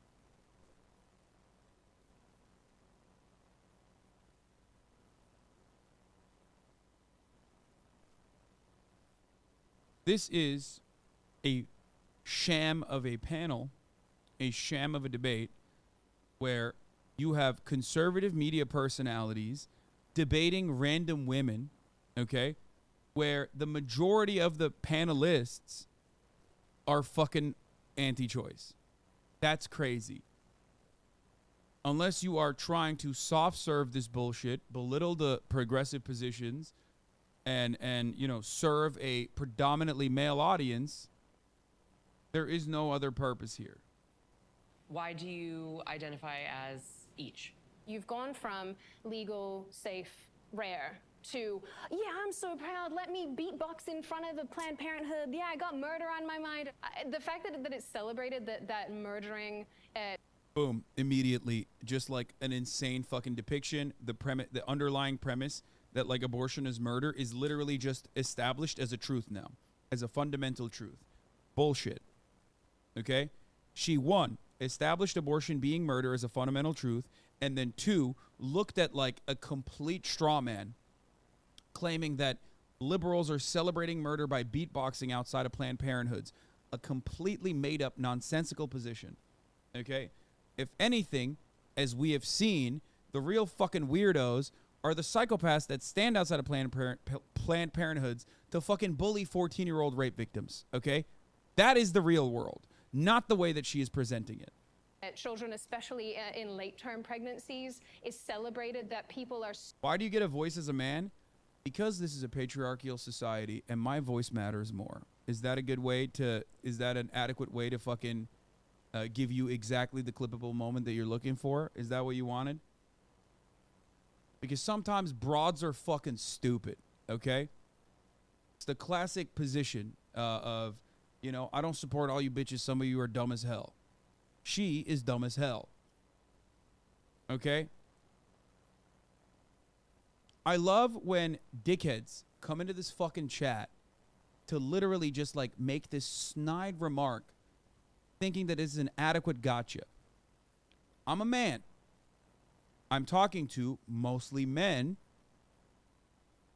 This is a sham of a panel, a sham of a debate, where you have conservative media personalities debating random women, okay, where the majority of the panelists are fucking anti-choice. That's crazy. Unless you are trying to soft serve this bullshit, belittle the progressive positions, and you know, serve a predominantly male audience, there is no other purpose here. Why do you identify as each? You've gone from legal, safe, rare to, yeah, I'm so proud, let me beatbox in front of the Planned Parenthood, yeah, I got murder on my mind. The fact that it's celebrated that murdering... Boom, immediately, just like an insane fucking depiction, the underlying premise that like abortion is murder is literally just established as a truth now, as a fundamental truth. Bullshit. Okay? She, 1, established abortion being murder as a fundamental truth, and then 2, looked at like a complete straw man, claiming that liberals are celebrating murder by beatboxing outside of Planned Parenthoods. A completely made up, nonsensical position. Okay? If anything, as we have seen, the real fucking weirdos are the psychopaths that stand outside of Planned Parenthoods to fucking bully 14-year-old rape victims. Okay? That is the real world, not the way that she is presenting it. Children, especially in late-term pregnancies, is celebrated that people are... Why do you get a voice as a man? Because this is a patriarchal society and my voice matters more. Is that a good way to... Is that an adequate way to fucking give you exactly the clippable moment that you're looking for? Is that what you wanted? Because sometimes broads are fucking stupid, okay? It's the classic position of, you know, I don't support all you bitches. Some of you are dumb as hell. She is dumb as hell. Okay? I love when dickheads come into this fucking chat to literally just like make this snide remark thinking that it's an adequate gotcha. I'm a man. I'm talking to mostly men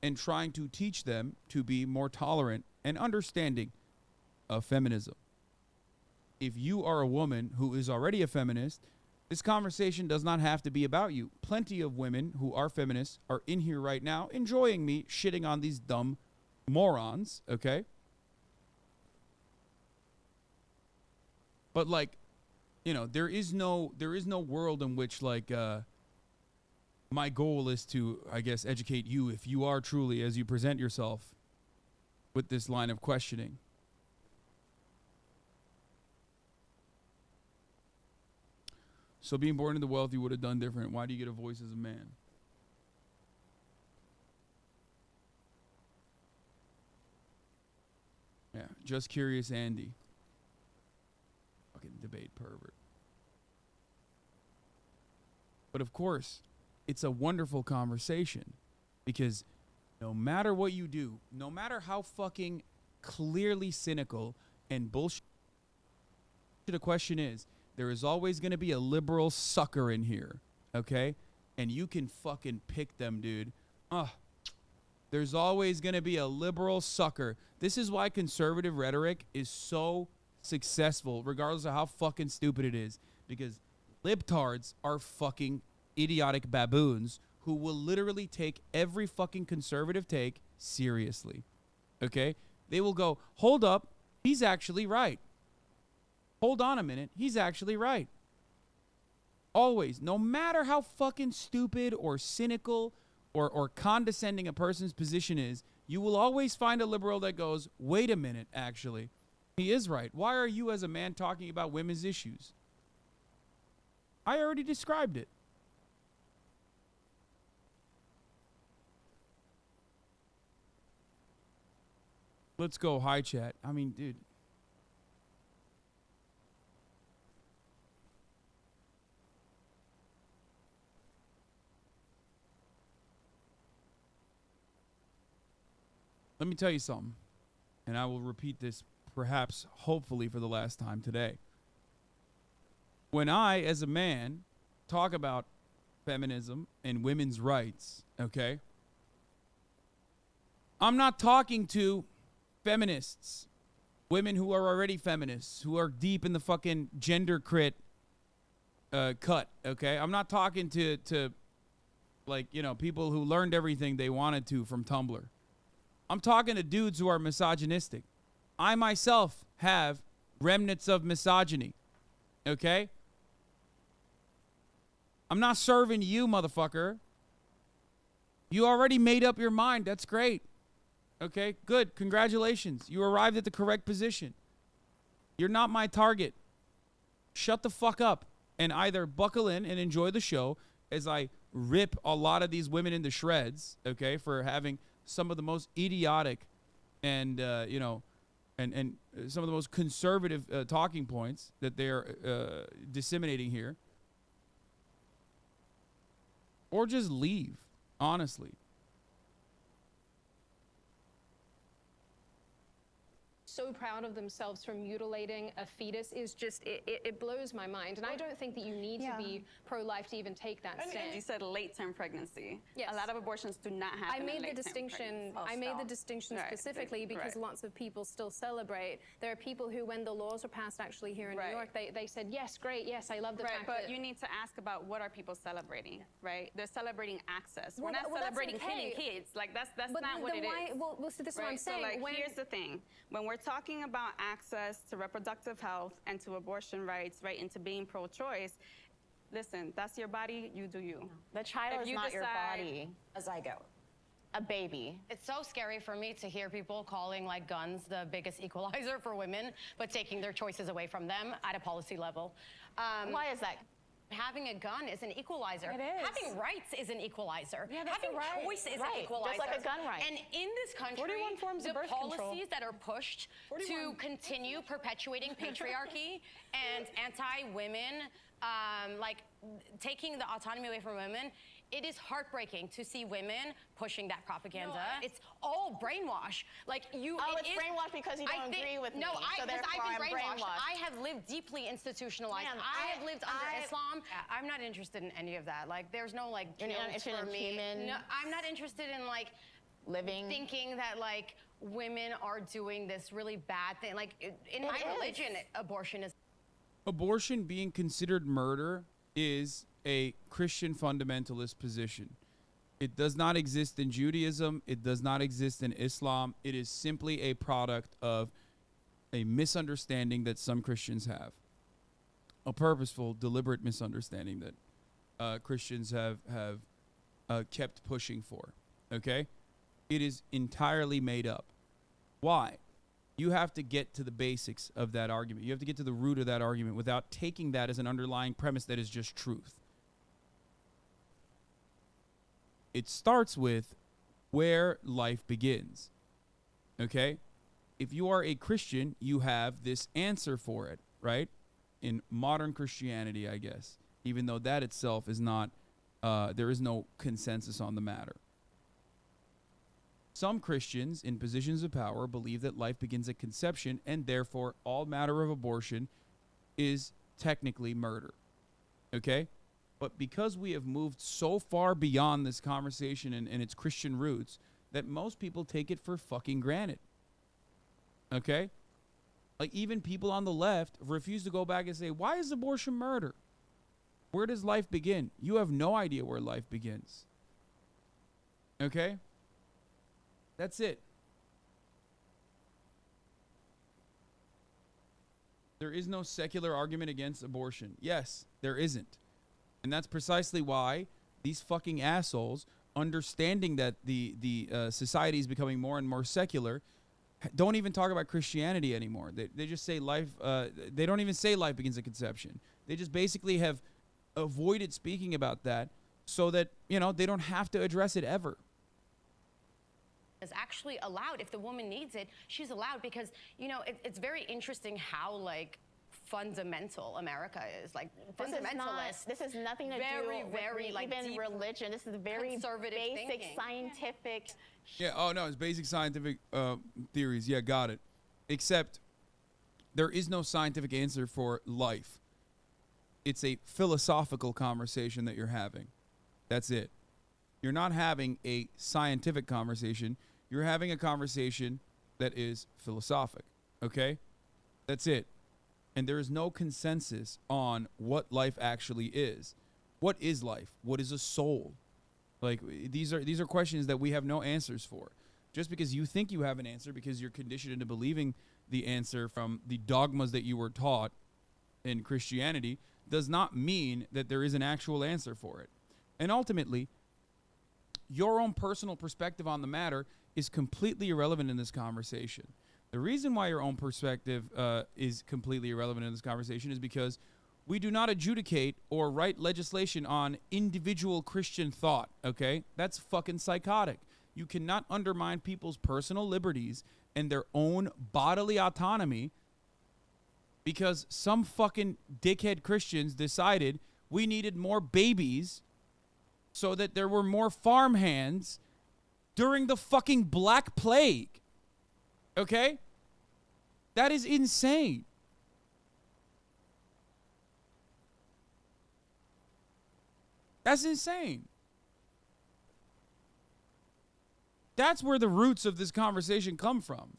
and trying to teach them to be more tolerant and understanding of feminism. If you are a woman who is already a feminist, This conversation does not have to be about you. Plenty of women who are feminists are in here right now enjoying me shitting on these dumb morons, okay? But like, you know, there is no world in which like my goal is to, I guess, educate you if you are truly as you present yourself with this line of questioning. So being born into wealth, you would have done different. Why do you get a voice as a man? Yeah, just curious, Andy. Fucking debate pervert. But of course, it's a wonderful conversation because no matter what you do, no matter how fucking clearly cynical and bullshit the question is, there is always going to be a liberal sucker in here, okay? And you can fucking pick them, dude. There's always going to be a liberal sucker. This is why conservative rhetoric is so successful, regardless of how fucking stupid it is. Because libtards are fucking idiotic baboons who will literally take every fucking conservative take seriously, okay? They will go, hold up, he's actually right. Hold on a minute, he's actually right. Always, no matter how fucking stupid or cynical or condescending a person's position is, you will always find a liberal that goes, wait a minute, actually, he is right. Why are you as a man talking about women's issues? I already described it. Let's go, hi chat. I mean, dude. Let me tell you something, and I will repeat this perhaps, hopefully, for the last time today. When I, as a man, talk about feminism and women's rights, okay, I'm not talking to feminists, women who are already feminists, who are deep in the fucking gender crit cut, okay? I'm not talking to like, you know, people who learned everything they wanted to from Tumblr. I'm talking to dudes who are misogynistic. I myself have remnants of misogyny, okay? I'm not serving you, motherfucker. You already made up your mind. That's great. Okay, good. Congratulations. You arrived at the correct position. You're not my target. Shut the fuck up and either buckle in and enjoy the show as I rip a lot of these women into shreds, okay, for having some of the most idiotic and, you know, and some of the most conservative talking points that they're disseminating here. Or just leave, honestly. So proud of themselves for mutilating a fetus is just, it blows my mind. And I don't think that you need to be pro-life to even take that stand. And you said late-term pregnancy. Yes. A lot of abortions do not happen. I made the distinction. I made the distinction specifically because lots of people still celebrate. There are people who, when the laws were passed actually here in New York, they said, yes, great, yes, I love the fact but that... you need to ask about what are people celebrating, right? They're celebrating access. We're not celebrating killing kids. Like, that's not what it is. Well, so this is what I'm saying. So, like, here's the thing. When we're talking about access to reproductive health and to abortion rights, right, and to being pro-choice, listen, that's your body, you do you. The child is not your body. As I go. A baby. It's so scary for me to hear people calling like guns the biggest equalizer for women, but taking their choices away from them at a policy level. Why is that? Having a gun is an equalizer. It is. Having rights is an equalizer. Yeah, that's Having right. choice is Right. an equalizer. Just like a gun right. And in this country, 41 forms the of birth policies control. that are pushed to continue perpetuating patriarchy and anti-women, like taking the autonomy away from women, it is heartbreaking to see women pushing that propaganda. It's all brainwash. Like you. Oh, it's brainwash because you don't agree with me. No, so I've therefore been I'm brainwashed. I have lived deeply institutionalized. Ma'am, I have lived under Islam. I'm not interested in any of that. Like, there's no like You're not guilt interested for in me. human No, I'm not interested in like living. thinking that like women are doing this really bad thing. Like in my religion, abortion is. Abortion being considered murder is a Christian fundamentalist position. It does not exist in Judaism. It does not exist in Islam. It is simply a product of a misunderstanding that some Christians have. A purposeful, deliberate misunderstanding that Christians have kept pushing for. Okay? It is entirely made up. Why? You have to get to the basics of that argument. You have to get to the root of that argument without taking that as an underlying premise that is just truth. It starts with where life begins. Okay? If you are a Christian, you have this answer for it, right? In modern Christianity, I guess, even though that itself is not, there is no consensus on the matter. Some Christians in positions of power believe that life begins at conception, and therefore all matter of abortion is technically murder. Okay? But because we have moved so far beyond this conversation and its Christian roots, that most people take it for fucking granted. Okay? Like, even people on the left refuse to go back and say, why is abortion murder? Where does life begin? You have no idea where life begins. Okay? That's it. There is no secular argument against abortion. Yes, there isn't. And that's precisely why these fucking assholes, understanding that the society is becoming more and more secular, don't even talk about Christianity anymore. They just say life, they don't even say life begins at conception. They just basically have avoided speaking about that so that, you know, they don't have to address it ever. Is actually allowed. If the woman needs it, she's allowed, because, you know, it's very interesting how, like, fundamental America is. Like, fundamentalist. This is nothing to do with like, even religion. This is very conservative basic thinking. scientific. Yeah, oh no, it's basic scientific theories. Yeah, got it. Except there is no scientific answer for life. It's a philosophical conversation that you're having. That's it. You're not having a scientific conversation. You're having a conversation that is philosophic. Okay? That's it. And there is no consensus on what life actually is. What is life? What is a soul? Like, these are questions that we have no answers for. Just because you think you have an answer because you're conditioned into believing the answer from the dogmas that you were taught in Christianity does not mean that there is an actual answer for it. And ultimately, your own personal perspective on the matter is completely irrelevant in this conversation. The reason why your own perspective is completely irrelevant in this conversation is because we do not adjudicate or write legislation on individual Christian thought, okay? That's fucking psychotic. You cannot undermine people's personal liberties and their own bodily autonomy because some fucking dickhead Christians decided we needed more babies so that there were more farmhands during the fucking Black Plague. Okay? That is insane. That's insane. That's where the roots of this conversation come from.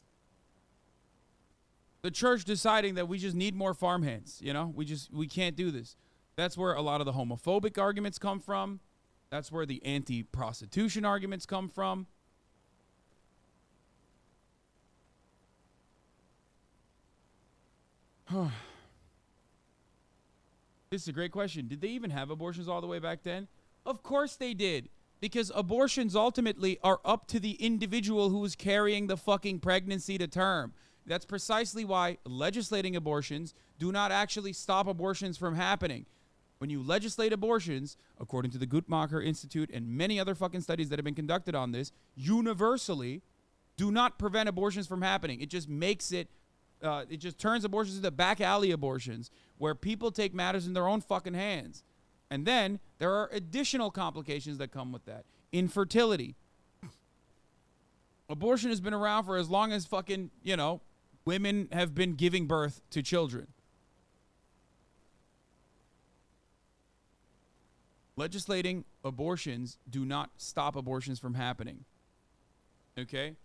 The church deciding that we just need more farmhands, you know? We can't do this. That's where a lot of the homophobic arguments come from. That's where the anti-prostitution arguments come from. This is a great question. Did they even have abortions all the way back then? Of course they did. Because abortions ultimately are up to the individual who is carrying the fucking pregnancy to term. That's precisely why legislating abortions do not actually stop abortions from happening. When you legislate abortions, according to the Guttmacher Institute and many other fucking studies that have been conducted on this, universally do not prevent abortions from happening. It just makes it just turns abortions into back alley abortions where people take matters in their own fucking hands. And then there are additional complications that come with that. Infertility. Abortion has been around for as long as fucking, you know, women have been giving birth to children. Legislating abortions do not stop abortions from happening. Okay?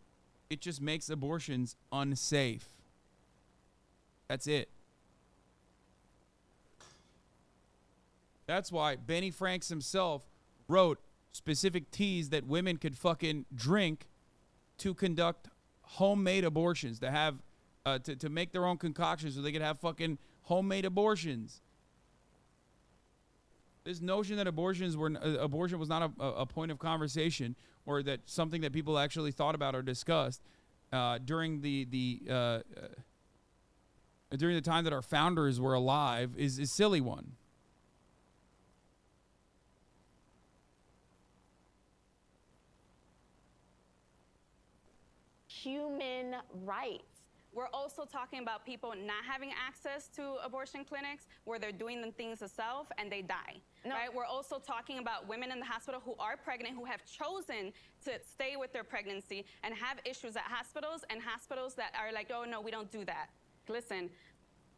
It just makes abortions unsafe. That's it. That's why Benny Franks himself wrote specific teas that women could fucking drink to conduct homemade abortions, to have to make their own concoctions so they could have fucking homemade abortions. This notion that abortion was not a point of conversation, or that something that people actually thought about or discussed during the time that our founders were alive is a silly one. Human rights. We're also talking about people not having access to abortion clinics where they're doing the things themselves and they die, right? We're also talking about women in the hospital who are pregnant, who have chosen to stay with their pregnancy and have issues at hospitals, and hospitals that are like, oh, no, we don't do that. Listen,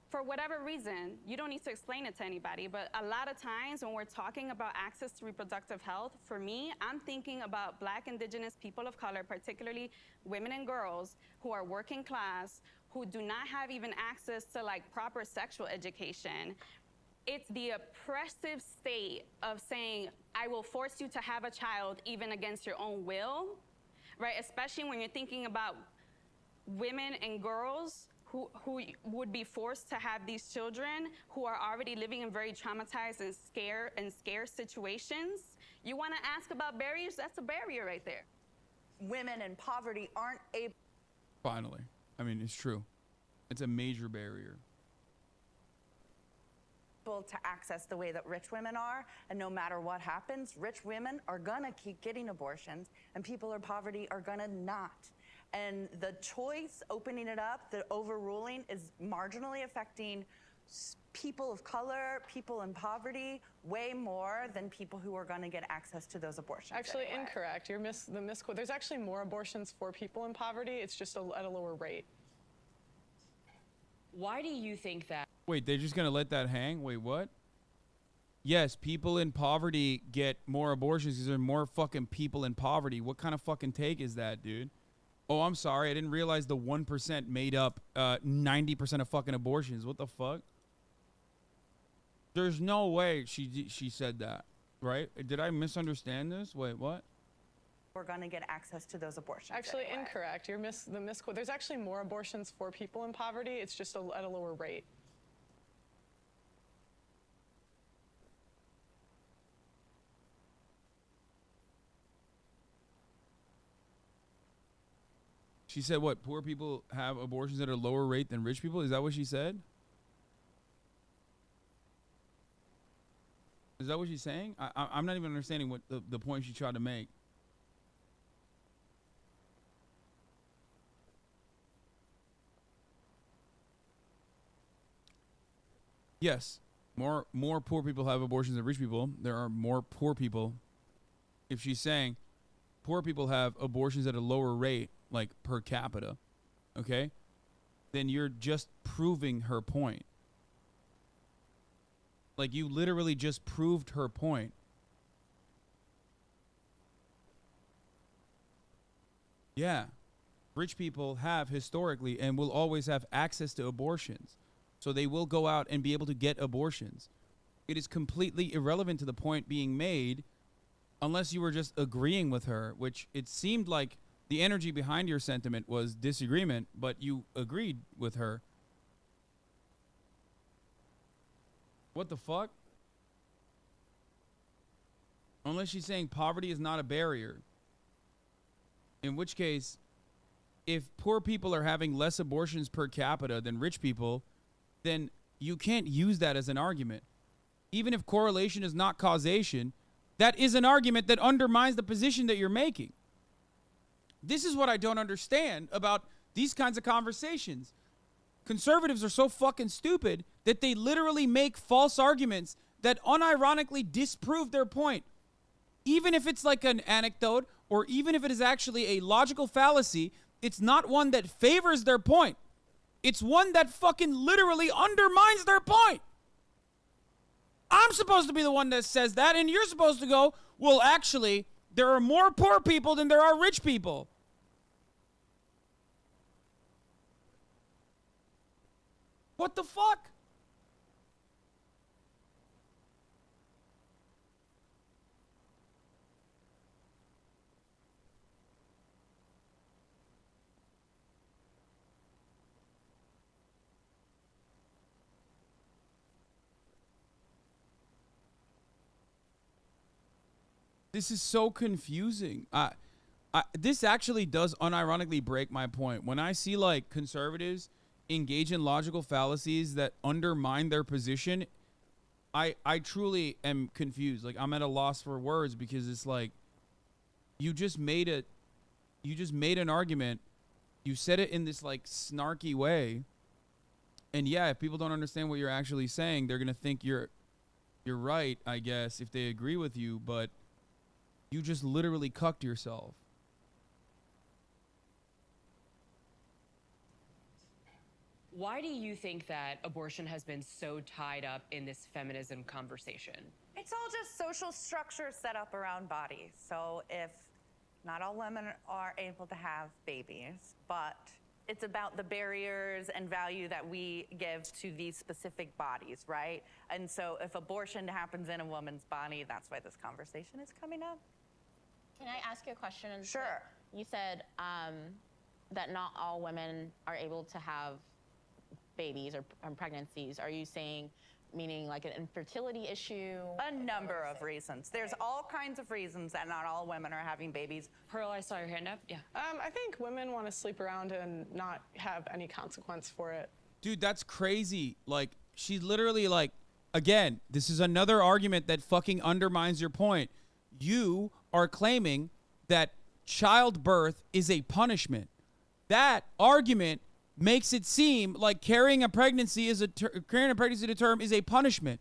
for whatever reason, you don't need to explain it to anybody, but a lot of times when we're talking about access to reproductive health, for me, I'm thinking about Black, Indigenous, people of color, particularly women and girls who are working class, who do not have even access to like proper sexual education. It's the oppressive state of saying, I will force you to have a child even against your own will, right? Especially when you're thinking about women and girls who would be forced to have these children, who are already living in very traumatized and scarce situations. You want to ask about barriers? That's a barrier right there. Women in poverty aren't able. Finally. I mean, it's true. It's a major barrier. To access the way that rich women are, and no matter what happens, rich women are gonna keep getting abortions, and people in poverty are gonna not. And the choice, opening it up, the overruling, is marginally affecting people of color, people in poverty, way more than people who are going to get access to those abortions. Actually, anyway. incorrect. You're the misquote. There's actually more abortions for people in poverty. It's just at a lower rate. Why do you think that? Wait, they're just going to let that hang? Wait, what? Yes, people in poverty get more abortions because there are more fucking people in poverty. What kind of fucking take is that, dude? Oh, I'm sorry. I didn't realize the 1% made up 90% of fucking abortions. What the fuck? There's no way she said that, right? Did I misunderstand this? Wait, what? We're going to get access to those abortions. Actually, anyway. incorrect. You're the misquote. There's actually more abortions for people in poverty. It's just at a lower rate. She said what? Poor people have abortions at a lower rate than rich people? Is that what she said? Is that what she's saying? I'm not even understanding what the point she tried to make. Yes, more poor people have abortions than rich people. There are more poor people. If she's saying poor people have abortions at a lower rate, like per capita, okay, then you're just proving her point. Like, you literally just proved her point. Yeah, rich people have historically and will always have access to abortions. So they will go out and be able to get abortions. It is completely irrelevant to the point being made unless you were just agreeing with her, which it seemed like the energy behind your sentiment was disagreement, but you agreed with her. What the fuck? Unless she's saying poverty is not a barrier. In which case, if poor people are having less abortions per capita than rich people, then you can't use that as an argument. Even if correlation is not causation, that is an argument that undermines the position that you're making. This is what I don't understand about these kinds of conversations. Conservatives are so fucking stupid that they literally make false arguments that unironically disprove their point. Even if it's like an anecdote, or even if it is actually a logical fallacy, it's not one that favors their point. It's one that fucking literally undermines their point. I'm supposed to be the one that says that, and you're supposed to go, well, actually, there are more poor people than there are rich people. What the fuck? This is so confusing. This actually does unironically break my point. When I see like conservatives engage in logical fallacies that undermine their position, I truly am confused. Like, I'm at a loss for words, because it's like, you just made an argument. You said it in this like snarky way. And yeah, if people don't understand what you're actually saying, they're going to think you're right, I guess, if they agree with you, but you just literally cucked yourself. Why do you think that abortion has been so tied up in this feminism conversation? It's all just social structure set up around bodies. So if not all women are able to have babies, but it's about the barriers and value that we give to these specific bodies, right? And so if abortion happens in a woman's body, that's why this conversation is coming up. Can I ask you a question? Sure. You said that not all women are able to have babies or pregnancies. Are you saying, meaning like an infertility issue? A number of reasons. There's all kinds of reasons that not all women are having babies. Pearl, I saw your hand up. Yeah. I think women want to sleep around and not have any consequence for it. Dude, that's crazy. Like, she literally, like, again, this is another argument that fucking undermines your point. You are claiming that childbirth is a punishment. That argument makes it seem like carrying a pregnancy to term is a punishment.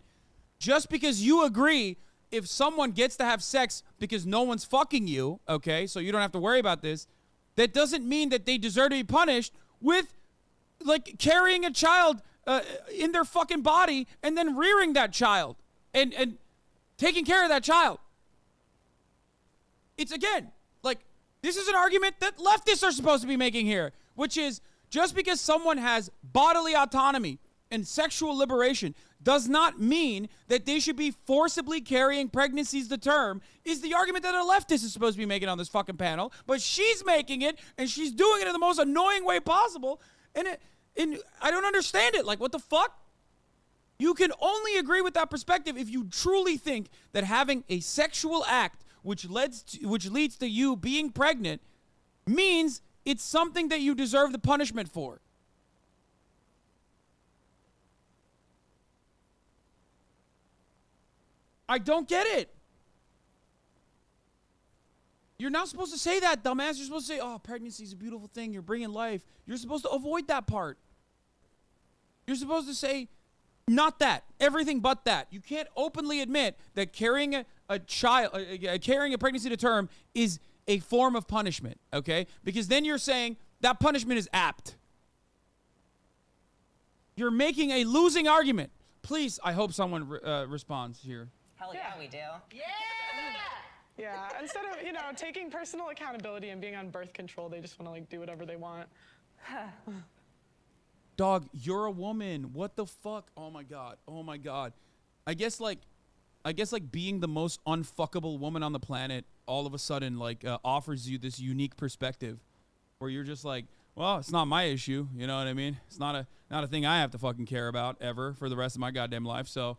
Just because you agree, if someone gets to have sex because no one's fucking you, okay, so you don't have to worry about this, that doesn't mean that they deserve to be punished with, like, carrying a child in their fucking body and then rearing that child and taking care of that child. It's, again, like, this is an argument that leftists are supposed to be making here, which is, just because someone has bodily autonomy and sexual liberation does not mean that they should be forcibly carrying pregnancies to term, is the argument that a leftist is supposed to be making on this fucking panel. But she's making it, and she's doing it in the most annoying way possible. And I don't understand it. Like, what the fuck? You can only agree with that perspective if you truly think that having a sexual act which leads to you being pregnant means it's something that you deserve the punishment for. I don't get it. You're not supposed to say that, dumbass. You're supposed to say, oh, pregnancy is a beautiful thing. You're bringing life. You're supposed to avoid that part. You're supposed to say, not that. Everything but that. You can't openly admit that carrying carrying a pregnancy to term is a form of punishment, okay? Because then you're saying that punishment is apt. You're making a losing argument. Please, I hope someone responds here. Hell yeah, we do. Yeah, instead of, taking personal accountability and being on birth control, they just want to, like, do whatever they want. Dog, you're a woman. What the fuck? Oh my god. Oh my god. I guess like being the most unfuckable woman on the planet all of a sudden offers you this unique perspective where you're just like, well, it's not my issue, you know what I mean? It's not a thing I have to fucking care about ever for the rest of my goddamn life. So,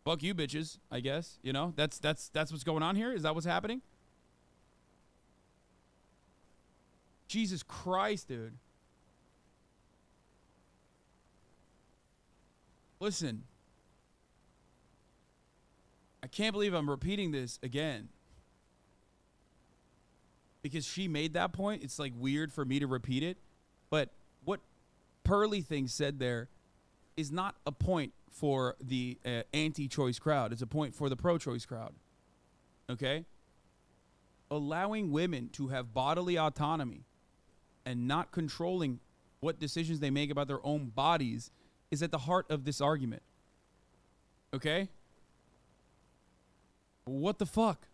fuck you bitches, I guess. That's what's going on here. Is that what's happening? Jesus Christ, dude. Listen, I can't believe I'm repeating this again. Because she made that point, it's like weird for me to repeat it. But what Pearly thing said there is not a point for the anti-choice crowd. It's a point for the pro-choice crowd. Okay? Allowing women to have bodily autonomy and not controlling what decisions they make about their own bodies is at the heart of this argument. Okay? What the fuck?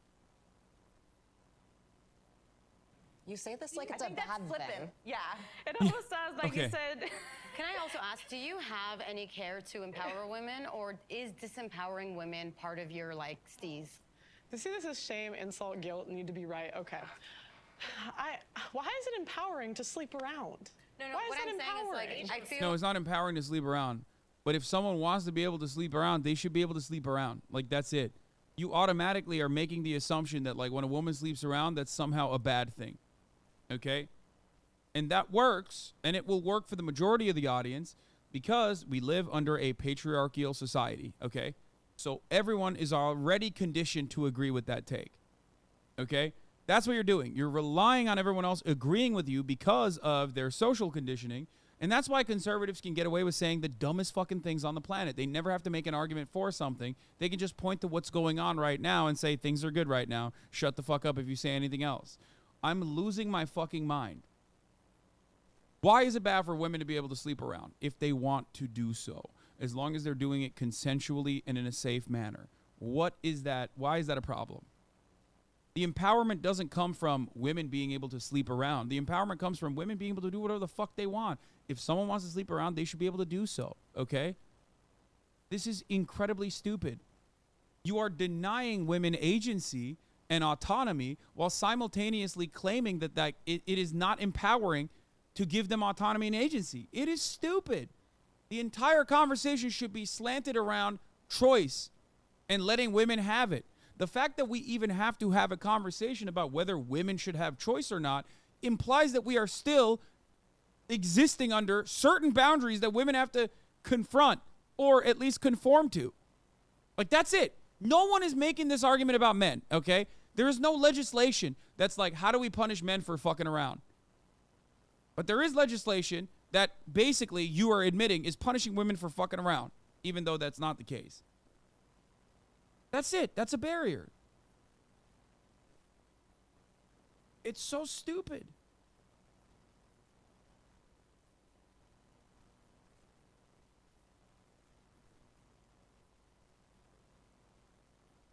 You say this like it's a bad thing. Yeah. It almost sounds like you said. Can I also ask, do you have any care to empower women, or is disempowering women part of your, steez? To see this as shame, insult, guilt, need to be right. Okay. Why is it empowering to sleep around? No, Why what is I'm it saying empowering? is, I feel... No, it's not empowering to sleep around. But if someone wants to be able to sleep around, they should be able to sleep around. Like, that's it. you automatically are making the assumption that, like, when a woman sleeps around, that's somehow a bad thing. Okay? And that works, and it will work for the majority of the audience because we live under a patriarchal society. Okay? So everyone is already conditioned to agree with that take. Okay? That's what you're doing. You're relying on everyone else agreeing with you because of their social conditioning. And that's why conservatives can get away with saying the dumbest fucking things on the planet. They never have to make an argument for something. They can just point to what's going on right now and say things are good right now. Shut the fuck up if you say anything else. I'm losing my fucking mind. Why is it bad for women to be able to sleep around if they want to do so, as long as they're doing it consensually and in a safe manner? What is that? Why is that a problem? The empowerment doesn't come from women being able to sleep around. The empowerment comes from women being able to do whatever the fuck they want. If someone wants to sleep around, they should be able to do so, okay? This is incredibly stupid. You are denying women agency and autonomy while simultaneously claiming that it is not empowering to give them autonomy and agency. It is stupid. The entire conversation should be slanted around choice and letting women have it. The fact that we even have to have a conversation about whether women should have choice or not implies that we are still existing under certain boundaries that women have to confront or at least conform to. Like, that's it. No one is making this argument about men, okay? There is no legislation that's like, how do we punish men for fucking around? But there is legislation that basically you are admitting is punishing women for fucking around, even though that's not the case. That's it. That's a barrier. It's so stupid.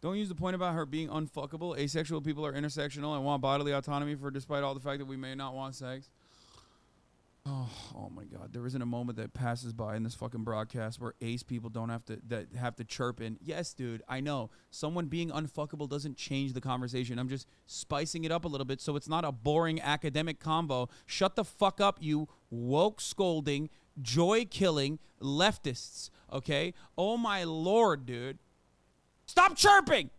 Don't use the point about her being unfuckable. Asexual people are intersectional and want bodily autonomy despite all the fact that we may not want sex. Oh my God. There isn't a moment that passes by in this fucking broadcast where ace people don't have to chirp in. Yes, dude, I know. Someone being unfuckable doesn't change the conversation. I'm just spicing it up a little bit so it's not a boring academic combo. Shut the fuck up, you woke scolding, joy killing leftists, okay? Oh my Lord, dude. Stop chirping!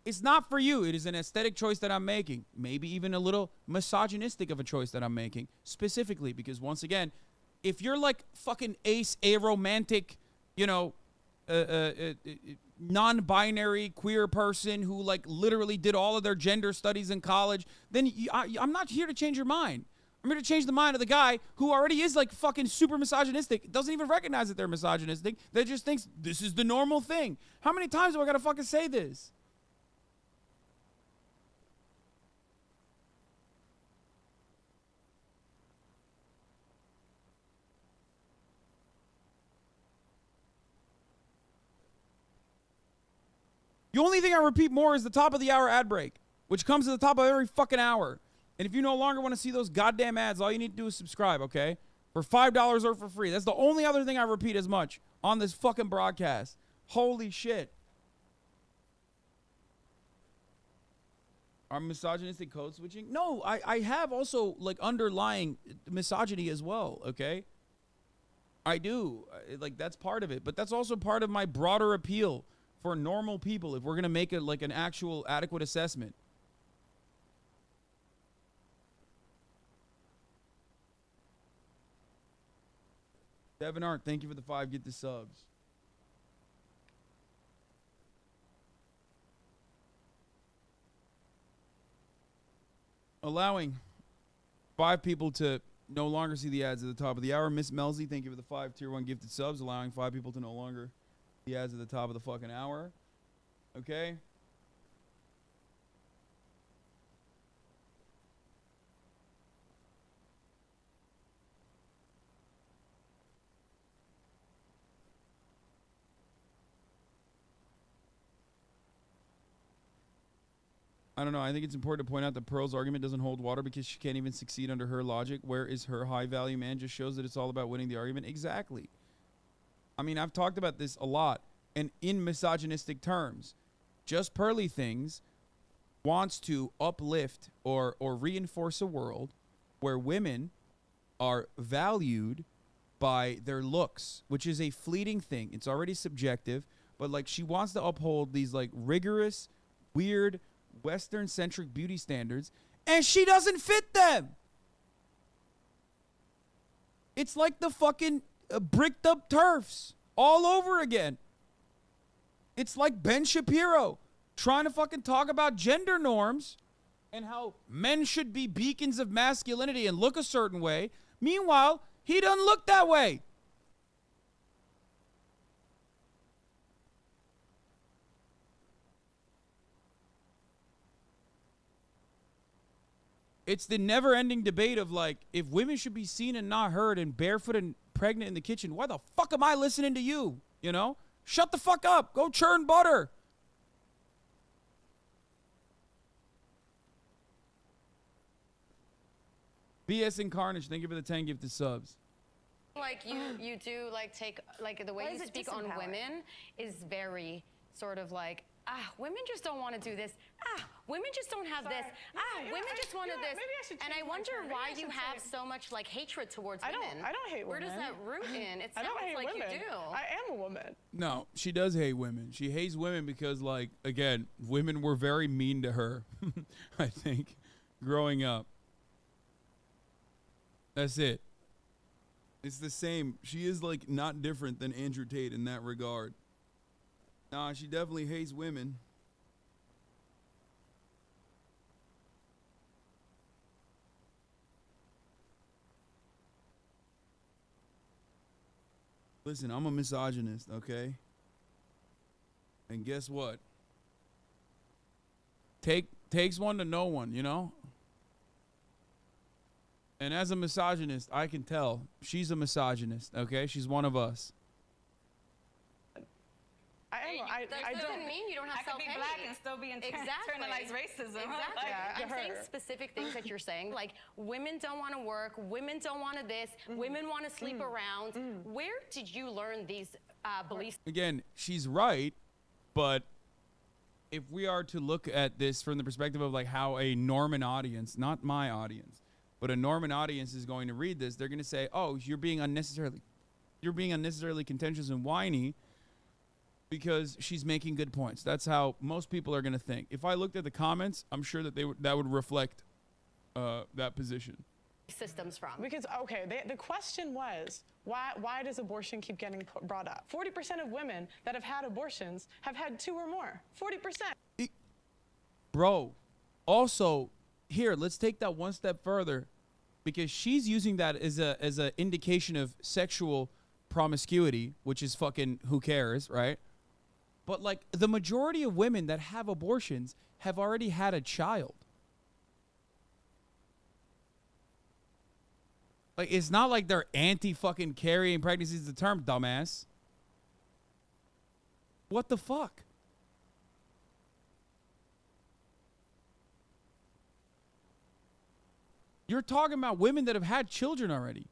It's not for you. It is an aesthetic choice that I'm making. Maybe even a little misogynistic of a choice that I'm making. Specifically, because once again, if you're like fucking ace, aromantic, non-binary queer person who like literally did all of their gender studies in college, then I'm not here to change your mind. I'm here to change the mind of the guy who already is like fucking super misogynistic, doesn't even recognize that they're misogynistic, that just thinks this is the normal thing. How many times do I gotta fucking say this? The only thing I repeat more is the top of the hour ad break, which comes at the top of every fucking hour. And if you no longer want to see those goddamn ads, all you need to do is subscribe, okay? For $5 or for free. That's the only other thing I repeat as much on this fucking broadcast. Holy shit. Are misogynistic code switching? No, I have also like underlying misogyny as well, okay? I do. Like, that's part of it. But that's also part of my broader appeal for normal people if we're going to make it like an actual adequate assessment. Devin Art, thank you for the 5. Get the subs. Allowing 5 people to no longer see the ads at the top of the hour. Miss Melzy, thank you for the 5 tier 1 gifted subs, allowing 5 people to no longer the ads at the top of the fucking hour. Okay? I don't know. I think it's important to point out that Pearl's argument doesn't hold water because she can't even succeed under her logic. Where is her high value man? Just shows that it's all about winning the argument. Exactly. I mean, I've talked about this a lot and in misogynistic terms. Just Pearly Things wants to uplift or reinforce a world where women are valued by their looks, which is a fleeting thing. It's already subjective. but like she wants to uphold these like rigorous, weird, Western-centric beauty standards, and she doesn't fit them. It's like the fucking bricked up turfs all over again. It's like Ben Shapiro trying to fucking talk about gender norms and how men should be beacons of masculinity and look a certain way. Meanwhile, he doesn't look that way. It's the never-ending debate of like, if women should be seen and not heard and barefoot and pregnant in the kitchen, why the fuck am I listening to you? You know? Shut the fuck up. Go churn butter. BS and Carnage, thank you for the 10 gifted subs. Like you do like take like the way you speak on women is very sort of like, women just don't want to do this. Women just don't have this. Women just want to this. Maybe I should and I change my wonder term. why Maybe I you should have say- so much like hatred towards women. I don't hate Where women. does that root in? It I sounds don't hate like women. you do. I am a woman. No, she does hate women. She hates women because, like, again, women were very mean to her, I think, growing up. That's it. It's the same. She is, like, not different than Andrew Tate in that regard. Nah, she definitely hates women. Listen, I'm a misogynist, okay? And guess what? Takes one to know one, you know? And as a misogynist, I can tell she's a misogynist, okay? She's one of us. That doesn't mean you don't have I could be self-hate. black and still be internalized racism. Exactly. Like, I'm saying specific things that you're saying. Like, women don't want to work. Women don't want to this. Women want to sleep around. Where did you learn these beliefs? Again, she's right, but if we are to look at this from the perspective of like how a Norman audience, not my audience, but a Norman audience is going to read this, they're going to say, "Oh, you're being unnecessarily contentious and whiny because she's making good points." That's how most people are going to think. If I looked at the comments, I'm sure that that would reflect that position. Systems from? Because, okay, the question was, why does abortion keep getting brought up? 40% of women that have had abortions have had 2 or more. 40%. Bro, also, here, let's take that one step further, because she's using that as a indication of sexual promiscuity, which is fucking who cares, right? But like the majority of women that have abortions have already had a child. Like, it's not like they're anti-fucking carrying pregnancy is the term, dumbass. What the fuck? You're talking about women that have had children already.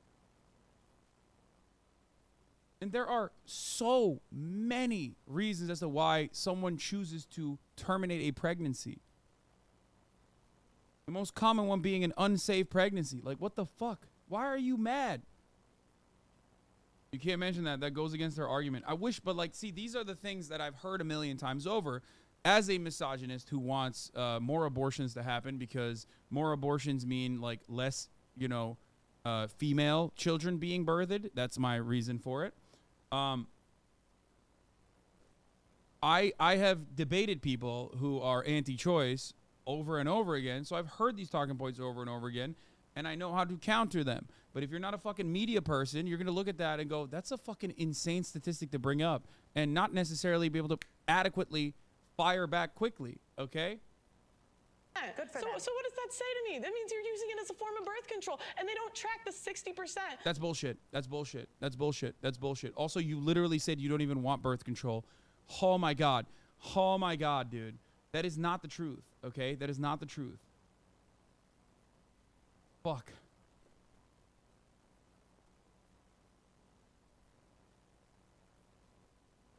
And there are so many reasons as to why someone chooses to terminate a pregnancy. The most common one being an unsafe pregnancy. Like, what the fuck? Why are you mad? You can't mention that. That goes against their argument. I wish, but like, see, these are the things that I've heard a million times over as a misogynist who wants more abortions to happen, because more abortions mean like less, you know, female children being birthed. That's my reason for it. I have debated people who are anti-choice over and over again, so I've heard these talking points over and over again, and I know how to counter them. But if you're not a fucking media person, you're going to look at that and go, that's a fucking insane statistic to bring up, and not necessarily be able to adequately fire back quickly, okay? Good for them. So what does that say to me? That means you're using it as a form of birth control, and they don't track the 60%. That's bullshit. That's bullshit. That's bullshit. That's bullshit. Also, you literally said you don't even want birth control. Oh my God. Oh my God, dude. That is not the truth, okay? That is not the truth. Fuck.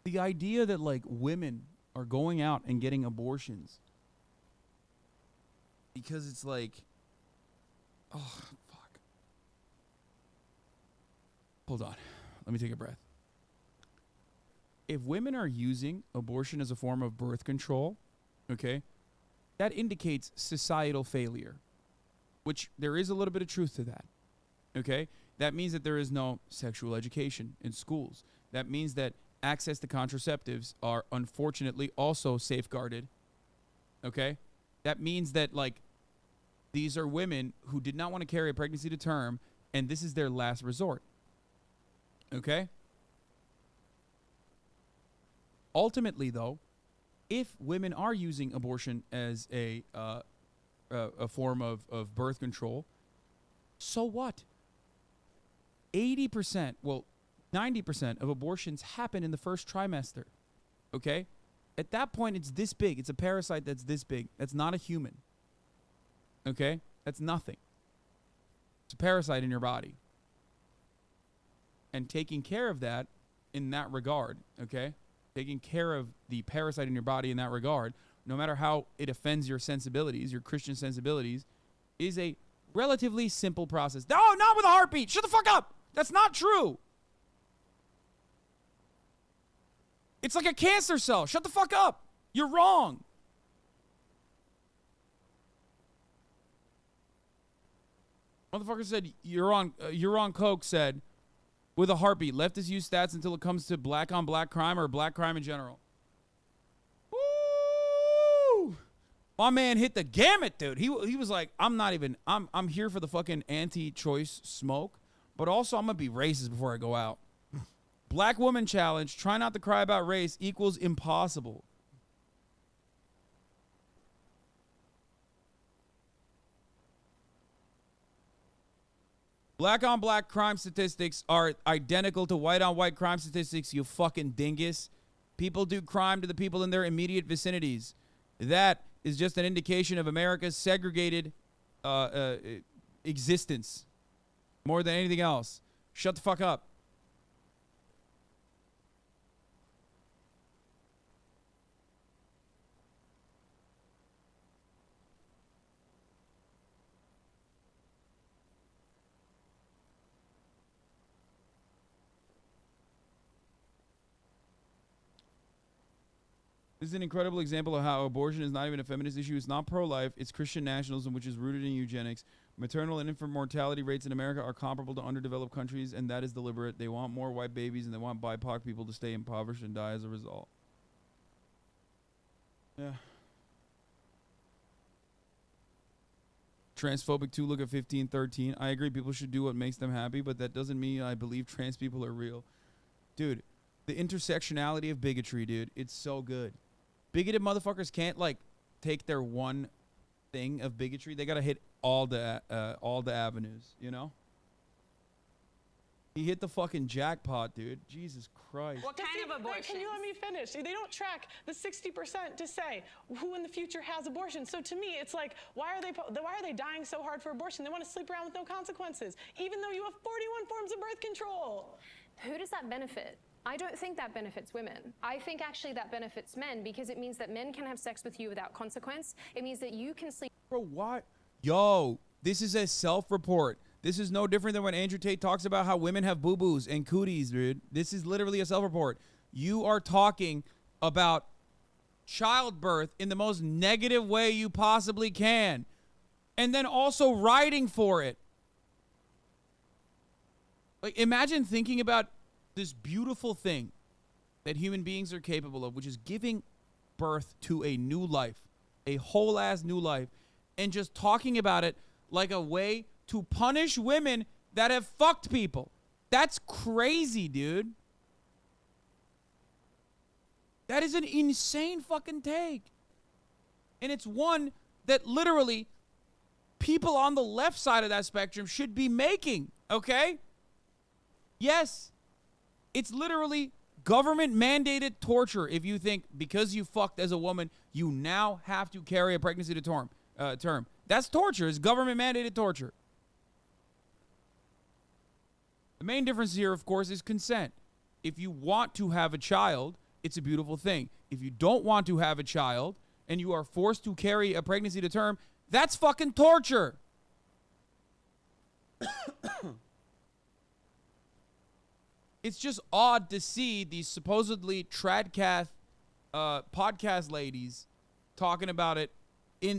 The idea that like women are going out and getting abortions because it's like, oh, fuck. Hold on. Let me take a breath. if women are using abortion as a form of birth control, okay, that indicates societal failure, which there is a little bit of truth to that, okay? That means that there is no sexual education in schools. That means that access to contraceptives are unfortunately also safeguarded, okay? That means that, like, these are women who did not want to carry a pregnancy to term, and this is their last resort, okay? Ultimately, though, if women are using abortion as a form of birth control, so what? 80%, well, 90% of abortions happen in the first trimester, okay? At that point, it's this big. It's a parasite that's this big. That's not a human, okay? That's nothing. It's a parasite in your body. And taking care of that in that regard, okay? Taking care of the parasite in your body in that regard, no matter how it offends your sensibilities, your Christian sensibilities, is a relatively simple process. No, not with a heartbeat. Shut the fuck up. That's not true. It's like a cancer cell. Shut the fuck up. You're wrong. Motherfucker said, you're on coke, said, with a heartbeat. Leftists use stats until it comes to black on black crime or black crime in general. Woo! My man hit the gamut, dude. He was like, I'm here for the fucking anti-choice smoke, but also I'm going to be racist before I go out. Black woman challenge, try not to cry about race equals impossible. Black on black crime statistics are identical to white on white crime statistics, you fucking dingus. People do crime to the people in their immediate vicinities. That is just an indication of America's segregated existence more than anything else. Shut the fuck up. This is an incredible example of how abortion is not even a feminist issue. It's not pro-life. It's Christian nationalism, which is rooted in eugenics. Maternal and infant mortality rates in America are comparable to underdeveloped countries, and that is deliberate. They want more white babies, and they want BIPOC people to stay impoverished and die as a result. Yeah. Transphobic too, look at 1513. I agree people should do what makes them happy, but that doesn't mean I believe trans people are real. Dude, the intersectionality of bigotry, dude, it's so good. Bigoted motherfuckers can't, like, take their one thing of bigotry. They gotta hit all the avenues, you know? He hit the fucking jackpot, dude. Jesus Christ. What kind of abortion? Can you let me finish? They don't track the 60% to say who in the future has abortion. So to me, it's like, why are they dying so hard for abortion? They want to sleep around with no consequences, even though you have 41 forms of birth control. Who does that benefit? I don't think that benefits women. I think actually that benefits men because it means that men can have sex with you without consequence. It means that you can sleep. Bro, what? Yo, this is a self-report. This is no different than when Andrew Tate talks about how women have boo-boos and cooties, dude. This is literally a self-report. You are talking about childbirth in the most negative way you possibly can. And then also writing for it. Like, imagine thinking about this beautiful thing that human beings are capable of, which is giving birth to a new life, a whole ass new life, and just talking about it like a way to punish women that have fucked people. That's crazy, dude. That is an insane fucking take. And it's one that literally people on the left side of that spectrum should be making, okay? Yes. It's literally government mandated torture if you think because you fucked as a woman, you now have to carry a pregnancy to term. That's torture. It's government mandated torture. The main difference here, of course, is consent. If you want to have a child, it's a beautiful thing. If you don't want to have a child and you are forced to carry a pregnancy to term, that's fucking torture. it's just odd to see these supposedly tradcath podcast ladies talking about it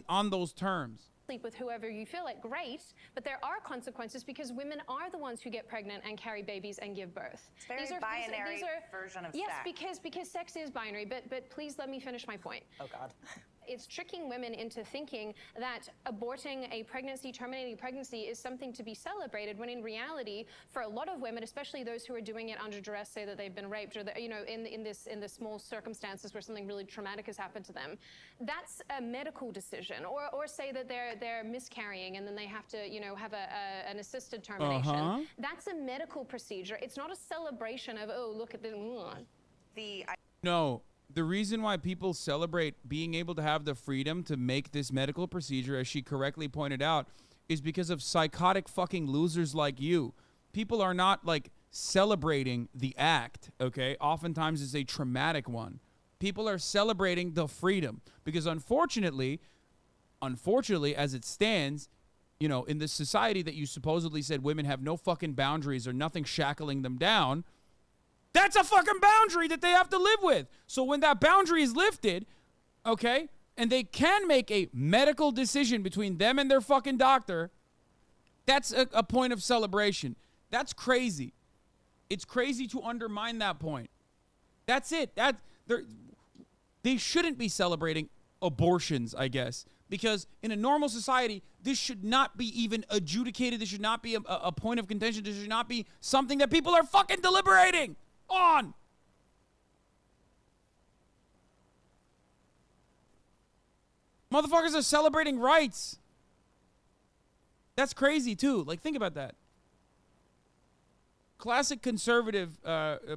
on those terms. Sleep with whoever you feel like, great, but there are consequences because women are the ones who get pregnant and carry babies and give birth. It's very binary version of yes, sex. because sex is binary, but please let me finish my point. Oh God. It's tricking women into thinking that aborting a pregnancy, terminating a pregnancy is something to be celebrated, when in reality, for a lot of women, especially those who are doing it under duress, say that they've been raped, or that, you know, in the small circumstances where something really traumatic has happened to them, that's a medical decision. Or say that they're miscarrying and then they have to, you know, have an assisted termination. That's a medical procedure. It's not a celebration of, oh, look at the. No. The reason why people celebrate being able to have the freedom to make this medical procedure, as she correctly pointed out, is because of psychotic fucking losers like you. People are not, like, celebrating the act, okay? Oftentimes it's a traumatic one. People are celebrating the freedom because unfortunately, as it stands, you know, in this society that you supposedly said women have no fucking boundaries or nothing shackling them down, that's a fucking boundary that they have to live with. So when that boundary is lifted, okay, and they can make a medical decision between them and their fucking doctor, that's a point of celebration. That's crazy. It's crazy to undermine that point. That's it. They shouldn't be celebrating abortions, I guess, because in a normal society, this should not be even adjudicated. This should not be a point of contention. This should not be something that people are fucking deliberating on. Motherfuckers are celebrating rights. That's crazy too. Like, think about that. Classic conservative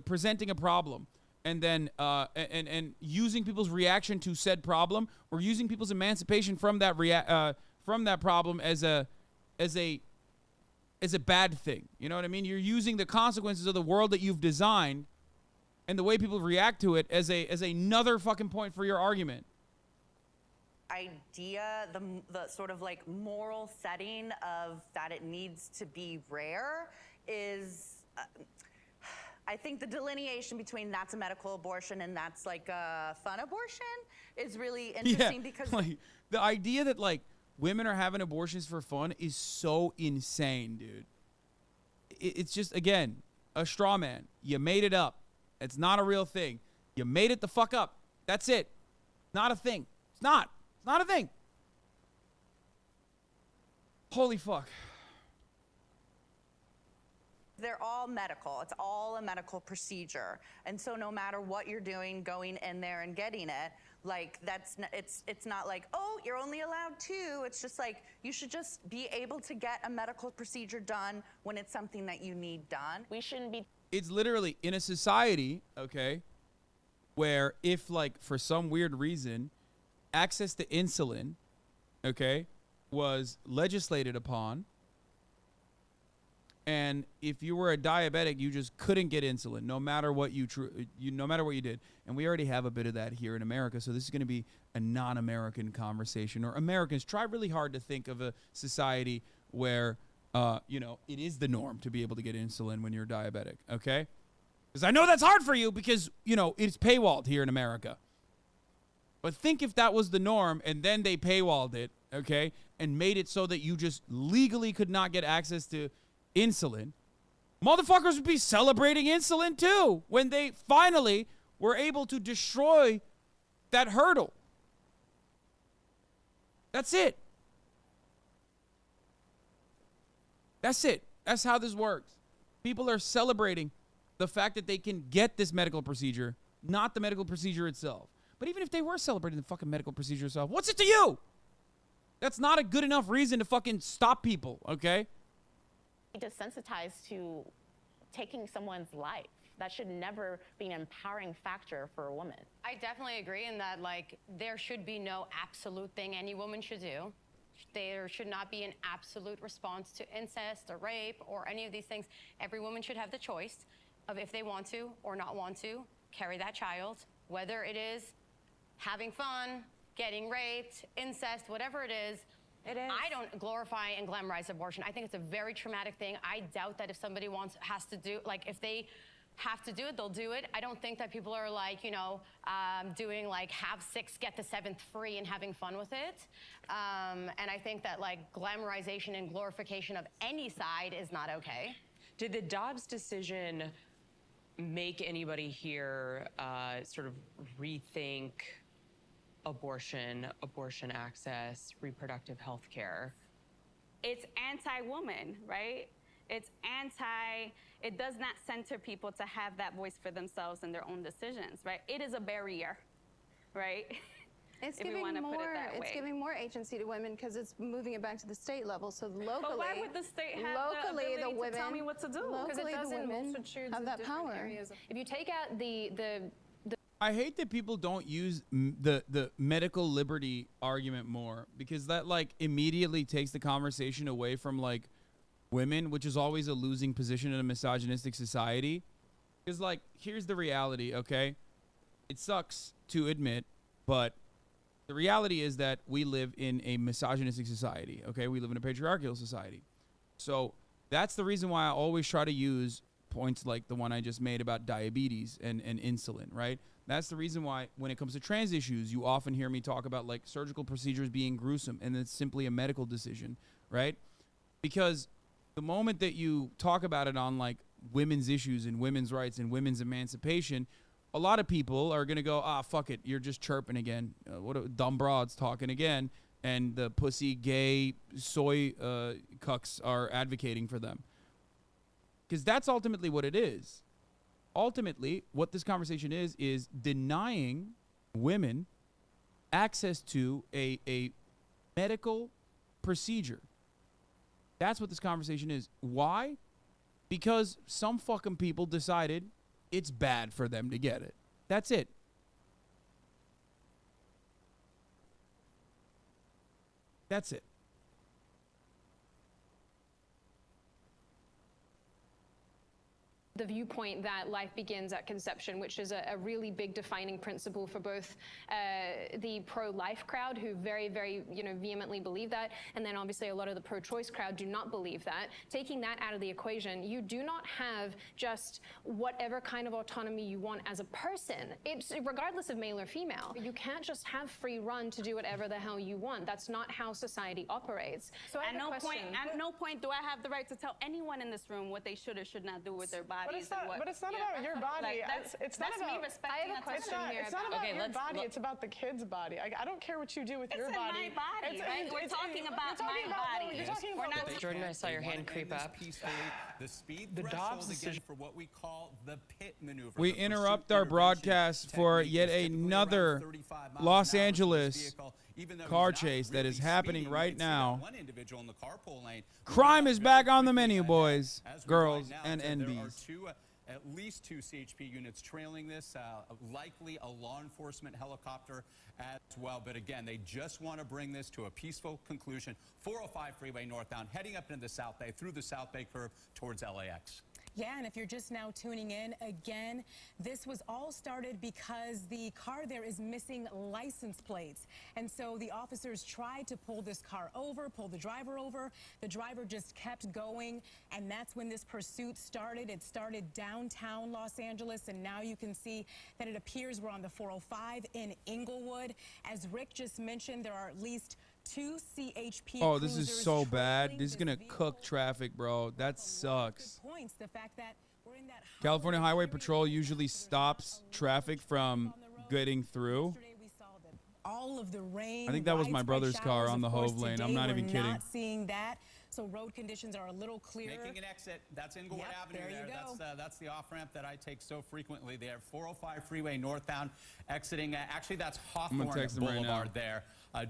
presenting a problem and then and using people's reaction to said problem, or using people's emancipation from that problem as a bad thing. You know what I mean? You're using the consequences of the world that you've designed and the way people react to it as another fucking point for your argument. Idea, the sort of like moral setting of that it needs to be rare is, I think the delineation between that's a medical abortion and that's like a fun abortion is really interesting, because like the idea that like women are having abortions for fun is so insane, dude. It's just, again, a straw man. You made it up. It's not a real thing. You made it the fuck up. That's it. Not a thing. It's not. It's not a thing. Holy fuck. they're all medical. It's all a medical procedure. And so no matter what you're doing, going in there and getting it, like it's not like, oh, you're only allowed 2. It's just like, you should just be able to get a medical procedure done when it's something that you need done. We shouldn't be. It's literally in a society, okay, where if like for some weird reason, access to insulin, okay, was legislated upon, and if you were a diabetic, you just couldn't get insulin, no matter what no matter what you did. And we already have a bit of that here in America, so this is going to be a non-American conversation. Or Americans, try really hard to think of a society where, it is the norm to be able to get insulin when you're diabetic, okay? Because I know that's hard for you because, it's paywalled here in America. But think if that was the norm and then they paywalled it, okay, and made it so that you just legally could not get access to insulin, motherfuckers would be celebrating insulin too when they finally were able to destroy that hurdle. That's it. That's it. That's how this works. People are celebrating the fact that they can get this medical procedure, not the medical procedure itself. But even if they were celebrating the fucking medical procedure itself, what's it to you? That's not a good enough reason to fucking stop people, okay? Desensitized to taking someone's life. That should never be an empowering factor for a woman. I definitely agree in that, there should be no absolute thing any woman should do. There should not be an absolute response to incest or rape or any of these things. Every woman should have the choice of if they want to or not want to carry that child, whether it is having fun, getting raped, incest, whatever it is. It is. I don't glorify and glamorize abortion. I think it's a very traumatic thing. I doubt that if somebody has to do, if they have to do it, they'll do it. I don't think that people are like, you know, doing like have 6, get the 7th free and having fun with it. And I think that like glamorization and glorification of any side is not okay. Did the Dobbs decision make anybody here sort of rethink abortion, abortion access, reproductive health care? It's anti-woman, right? It's it does not center people to have that voice for themselves and their own decisions, right? It is a barrier, right? It's If we giving wanna put it more. that It's way. giving more agency to women because it's moving it back to the state level. So locally, But why would the state have locally, the ability to tell me what to do? Because it Locally, the doesn't women multitudes have of that different power. areas. If you take out the I hate that people don't use the medical liberty argument more, because that like immediately takes the conversation away from like women, which is always a losing position in a misogynistic society. Because like, here's the reality, okay? It sucks to admit, but the reality is that we live in a misogynistic society, okay? We live in a patriarchal society. So that's the reason why I always try to use points like the one I just made about diabetes and insulin, right? That's the reason why when it comes to trans issues, you often hear me talk about like surgical procedures being gruesome and it's simply a medical decision, right? Because the moment that you talk about it on like women's issues and women's rights and women's emancipation, a lot of people are going to go, ah, fuck it, you're just chirping again. What dumb broads talking again. And the pussy, gay, soy cucks are advocating for them. Because that's ultimately what it is. Ultimately, what this conversation is denying women access to a medical procedure. That's what this conversation is. Why? Because some fucking people decided it's bad for them to get it. That's it. That's it. the viewpoint that life begins at conception, which is a really big defining principle for both the pro-life crowd, who very, very, vehemently believe that, and then obviously a lot of the pro-choice crowd do not believe that. Taking that out of the equation, you do not have just whatever kind of autonomy you want as a person. It's regardless of male or female. You can't just have free run to do whatever the hell you want. That's not how society operates. So At no point do I have the right to tell anyone in this room what they should or should not do with their bodies. But it's not about your body. It's not about me respecting I have a question here. It's not about your body. It's about the kid's body. I don't care what you do with your body. It's my body, right? We're talking about my body. You're talking about Jordan, I saw your hand creep up. The speed The Dobbs threshold decision again for what we call the pit maneuver. We the interrupt pursuit our intervention broadcast for technique yet is typically another around 35 miles Los an hour for this Angeles vehicle. Even though he's car not chase that really is happening speeding, right you can see now. that one individual in the carpool lane Crime moving is up back very on the quickly menu, ahead. boys, As we girls, right now, and there are NBs. at least two CHP units trailing this, likely a law enforcement helicopter as well. But again, they just want to bring this to a peaceful conclusion. 405 freeway northbound, heading up into the South Bay, through the South Bay curve towards LAX. Yeah, and if you're just now tuning in, again, this was all started because the car there is missing license plates. And so the officers tried to pull this car over, pull the driver over. The driver just kept going, and that's when this pursuit started. It started downtown Los Angeles, and now you can see that it appears we're on the 405 in Inglewood. As Rick just mentioned, there are at least 2 CHP Oh, this is so bad. trailing This is going to vehicle. cook traffic, bro. That sucks. Good points. The fact that we're in that California Highway Patrol usually stops traffic from getting through. Yesterday we saw that all of the rain. I think that was my widespread brother's car showers. on the Of course, Hove lane. I'm today not even we're kidding. Not seeing that. So road conditions are a little clearer. Making an exit. That's Inglewood Yep, Avenue there you go. That's the off-ramp that I take so frequently there. 405 freeway northbound exiting. Actually, that's Hawthorne text him right Boulevard now. there.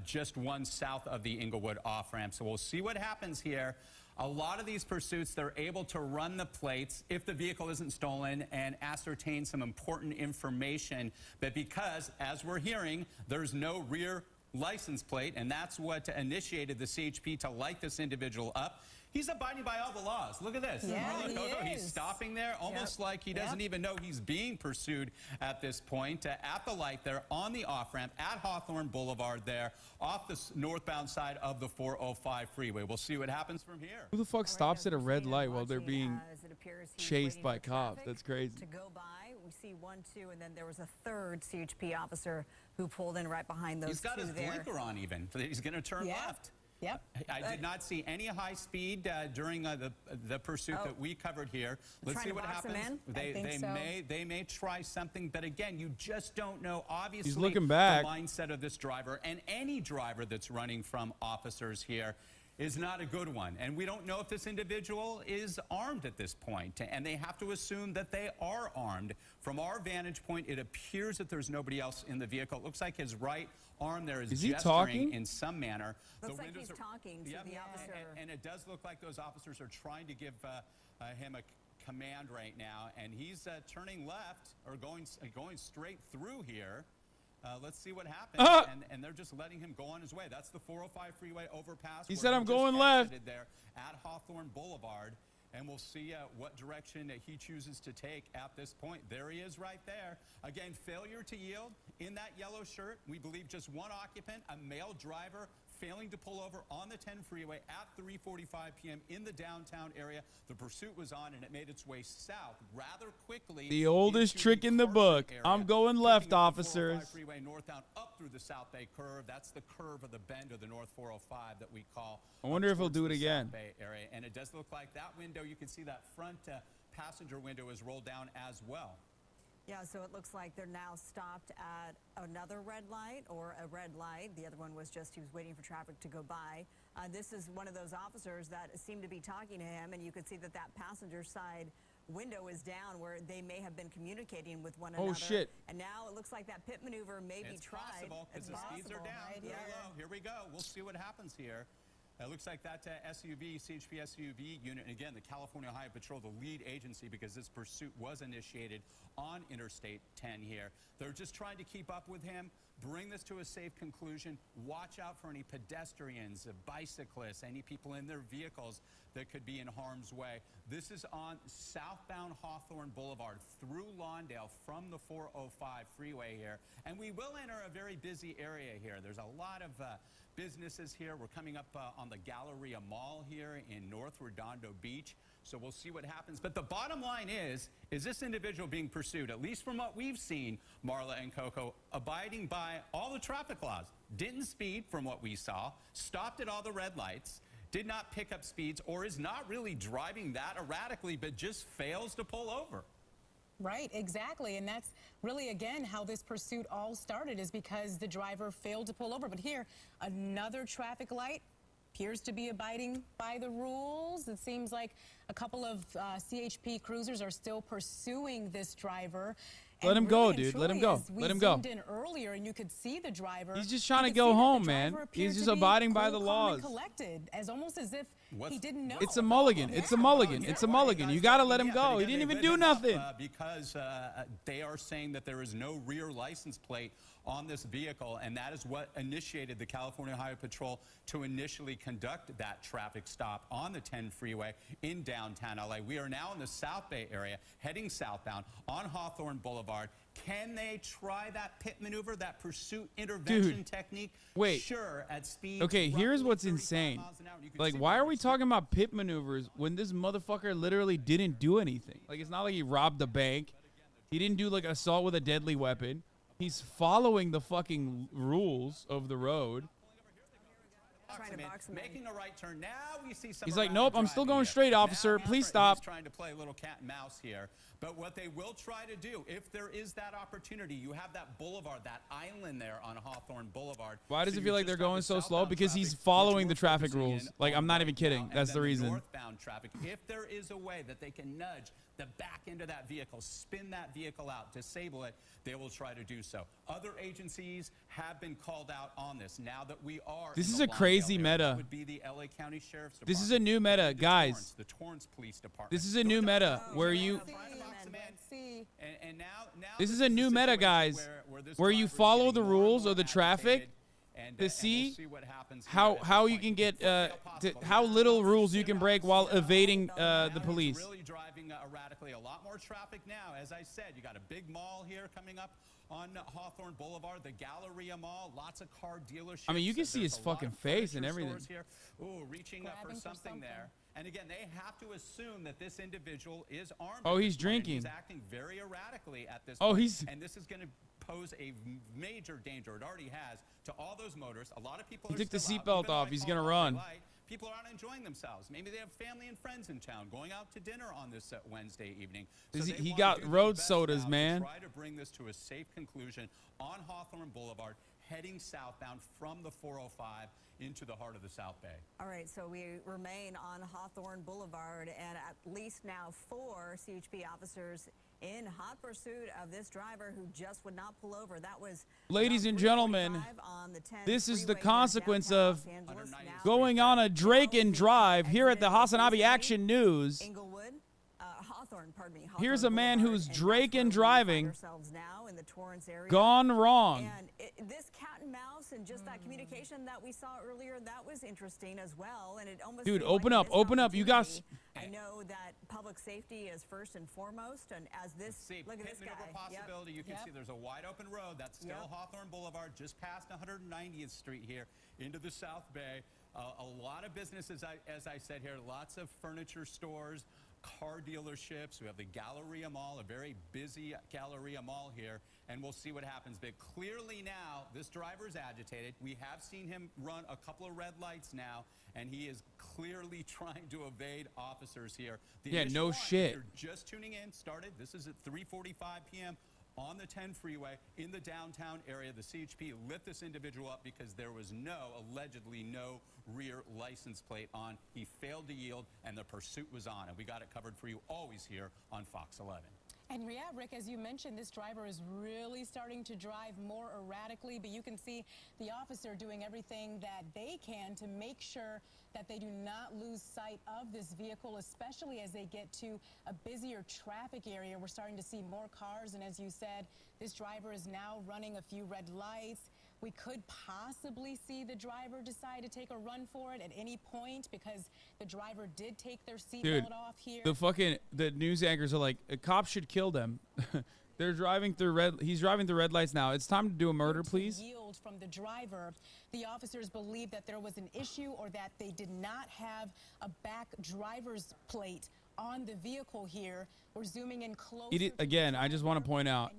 Just one south of the Inglewood off-ramp. So we'll see what happens here. A lot of these pursuits, they're able to run the plates if the vehicle isn't stolen and ascertain some important information. But because, as we're hearing, there's no rear license plate, and that's what initiated the CHP to light this individual up. He's abiding by all the laws. Look at this. Yeah, Marla he Coco, is. he's stopping there almost like he doesn't even know he's being pursued at this point. At the light there on the off-ramp at Hawthorne Boulevard there off the northbound side of the 405 freeway. We'll see what happens from here. Who the fuck stops at a red light while they're being chased by cops? That's crazy. To go by, we see 1, 2, and then there was a third CHP officer who pulled in right behind those He's got his blinker on even. He's going to turn left. Yep. I did not see any high speed during the pursuit that we covered here. Let's see what happens. They may try something, but again, you just don't know. Obviously, he's looking back. The mindset of this driver and any driver that's running from officers here is not a good one. And we don't know if this individual is armed at this point, and they have to assume that they are armed. From our vantage point, it appears that there's nobody else in the vehicle. It looks like his right arm there is he gesturing talking? in some manner. Looks like he's talking to the officer. And it does look like those officers are trying to give him a command right now, and he's turning left or going straight through here. Let's see what happens. And they're just letting him go on his way. That's the 405 freeway overpass. He said, I'm going left. There at Hawthorne Boulevard. And we'll see what direction he chooses to take at this point. There he is right there. Again, failure to yield in that yellow shirt. We believe just one occupant, a male driver, failing to pull over on the 10 freeway at 3:45 p.m. in the downtown area. The pursuit was on, and it made its way south rather quickly. The oldest trick in the book. I'm going left, officers. Freeway northbound up through the South Bay curve. That's the curve of the bend of the North 405 that we call. I wonder if he'll do it again. South Bay area. And it does look like that window, you can see that front passenger window is rolled down as well. Yeah, so it looks like they're now stopped at another red light or a red light. The other one was just he was waiting for traffic to go by. This is one of those officers that seemed to be talking to him, and you could see that that passenger side window is down where they may have been communicating with one another. Oh, shit. And now it looks like that pit maneuver may be tried. Possible, because the speeds are down. Right? Very low. Here we go. We'll see what happens here. It looks like that SUV, CHP SUV unit, and again, the California Highway Patrol, the lead agency, because this pursuit was initiated on Interstate 10 here. They're just trying to keep up with him, bring this to a safe conclusion. Watch out for any pedestrians, bicyclists, any people in their vehicles that could be in harm's way. This is on southbound Hawthorne Boulevard through Lawndale from the 405 freeway here. And we will enter a very busy area here. There's a lot of businesses here. We're coming up on the Galleria Mall here in North Redondo Beach. So we'll see what happens. But the bottom line is this individual being pursued, at least from what we've seen, Marla and Coco, abiding by all the traffic laws. Didn't speed from what we saw, stopped at all the red lights, did not pick up speeds, or is not really driving that erratically, but just fails to pull over. Right, exactly. And that's really, again, how this pursuit all started, is because the driver failed to pull over. But here, another traffic light appears to be abiding by the rules. It seems like a couple of CHP cruisers are still pursuing this driver. Let him go, dude. Let him go. Let him go. We zoomed in earlier, and you could see the driver. He's just trying to go home, man. He's just abiding by the laws. Collected, as almost as if he didn't know. It's a mulligan. It's a mulligan. It's a mulligan. You got to let him go. He didn't even do nothing. Because they are saying that there is no rear license plate on this vehicle, and that is what initiated the California Highway Patrol to initially conduct that traffic stop on the 10 freeway in downtown LA. We are now in the South Bay area, heading southbound on Hawthorne Boulevard. Can they try that pit maneuver, that pursuit intervention technique? Wait. Sure, at speed. Okay, here's what's insane. Like, why are we talking about pit maneuvers when this motherfucker literally didn't do anything? Like, it's not like he robbed a bank. He didn't do, like, assault with a deadly weapon. He's following the fucking rules of the road. Making a right turn. Now we see some. He's like, nope, I'm still going straight, officer. Please stop. He's trying to play a little cat and mouse here. But what they will try to do, if there is that opportunity, you have that boulevard, that island there on Hawthorne Boulevard. Why does it feel like they're going so slow? Because he's following the traffic rules. Like, I'm not even kidding. That's the reason. Northbound traffic. If there is a way that they can nudge the back end of that vehicle, spin that vehicle out, disable it, they will try to do so. Other agencies have been called out on this. Now that we are, this is a crazy meta. Would be the LA County Sheriff's Department. This is a new meta, guys. The Torrance Police Department. This is a new meta where you. And now this is a new meta, guys, where you follow the rules of the traffic, And, to and see, we'll see what happens how you can get how little rules you can break while evading the police. Really driving erratically. A lot more traffic now. As I said, you got a big mall here coming up on Hawthorne Boulevard, the Galleria Mall, lots of car dealerships. I mean, you can see There's his a lot fucking of face and furniture everything. stores here. Ooh, reaching up for something there. And again, they have to assume that this individual is armed. Oh, at he's this point, and drinking. He's acting very erratically at this Oh, point. he's- And this is going to pose a major danger. It already has to all those motorists. A lot of people He are took the still out, seatbelt even though off. I He's call gonna it run. light. People aren't enjoying themselves. Maybe they have family and friends in town going out to dinner on this Wednesday evening. So He- they he wanna got do their road best sodas, now to man. Try to bring this to a safe conclusion on Hawthorne Boulevard, heading southbound from the 405 into the heart of the South Bay. All right, so we remain on Hawthorne Boulevard, and at least now 4 CHP officers in hot pursuit of this driver who just would not pull over. That was Ladies and gentlemen, 345 on the 10 this is the freeway here in consequence downtown of Los Angeles. Now going on a Drake and drive here at the Hasanabi Action News. Inglewood, Hawthorne, pardon me. Here's a Hawthorne man Boulevard, who's and Drake that's and where we find driving, ourselves now in the Torrance area. gone wrong. And this cat and mouse and just that communication that we saw earlier, that was interesting as well. And it almost Dude, seemed like open a up, open up. You guys. I know that public safety is first and foremost, and as this, See, look at pit this guy. maneuver possibility. You can see there's a wide open road. That's still Hawthorne Boulevard, just past 190th Street here into the South Bay. A lot of businesses, as I said here, lots of furniture stores, car dealerships. We have the Galleria Mall, a very busy Galleria Mall here, and we'll see what happens. But clearly now, this driver is agitated. We have seen him run a couple of red lights now, and he is clearly trying to evade officers here. The Yeah, initial no warrant, if shit. you're just tuning in, started. This is at 3:45 p.m. on the 10 freeway in the downtown area. The CHP lit this individual up because there was allegedly no rear license plate on. He failed to yield, and the pursuit was on. And we got it covered for you always here on Fox 11. And yeah, Rick, as you mentioned, this driver is really starting to drive more erratically, but you can see the officer doing everything that they can to make sure that they do not lose sight of this vehicle, especially as they get to a busier traffic area. We're starting to see more cars, and as you said, this driver is now running a few red lights. We could possibly see the driver decide to take a run for it at any point because the driver did take their Dude, seatbelt off here. the news anchors are like, a cop should kill them. They're driving through he's driving through red lights now. It's time to do a murder, please. Yield from the driver. The officers believe that there was an issue or that they did not have a back driver's plate on the vehicle here. We're zooming in closer. Again, I just want to point out,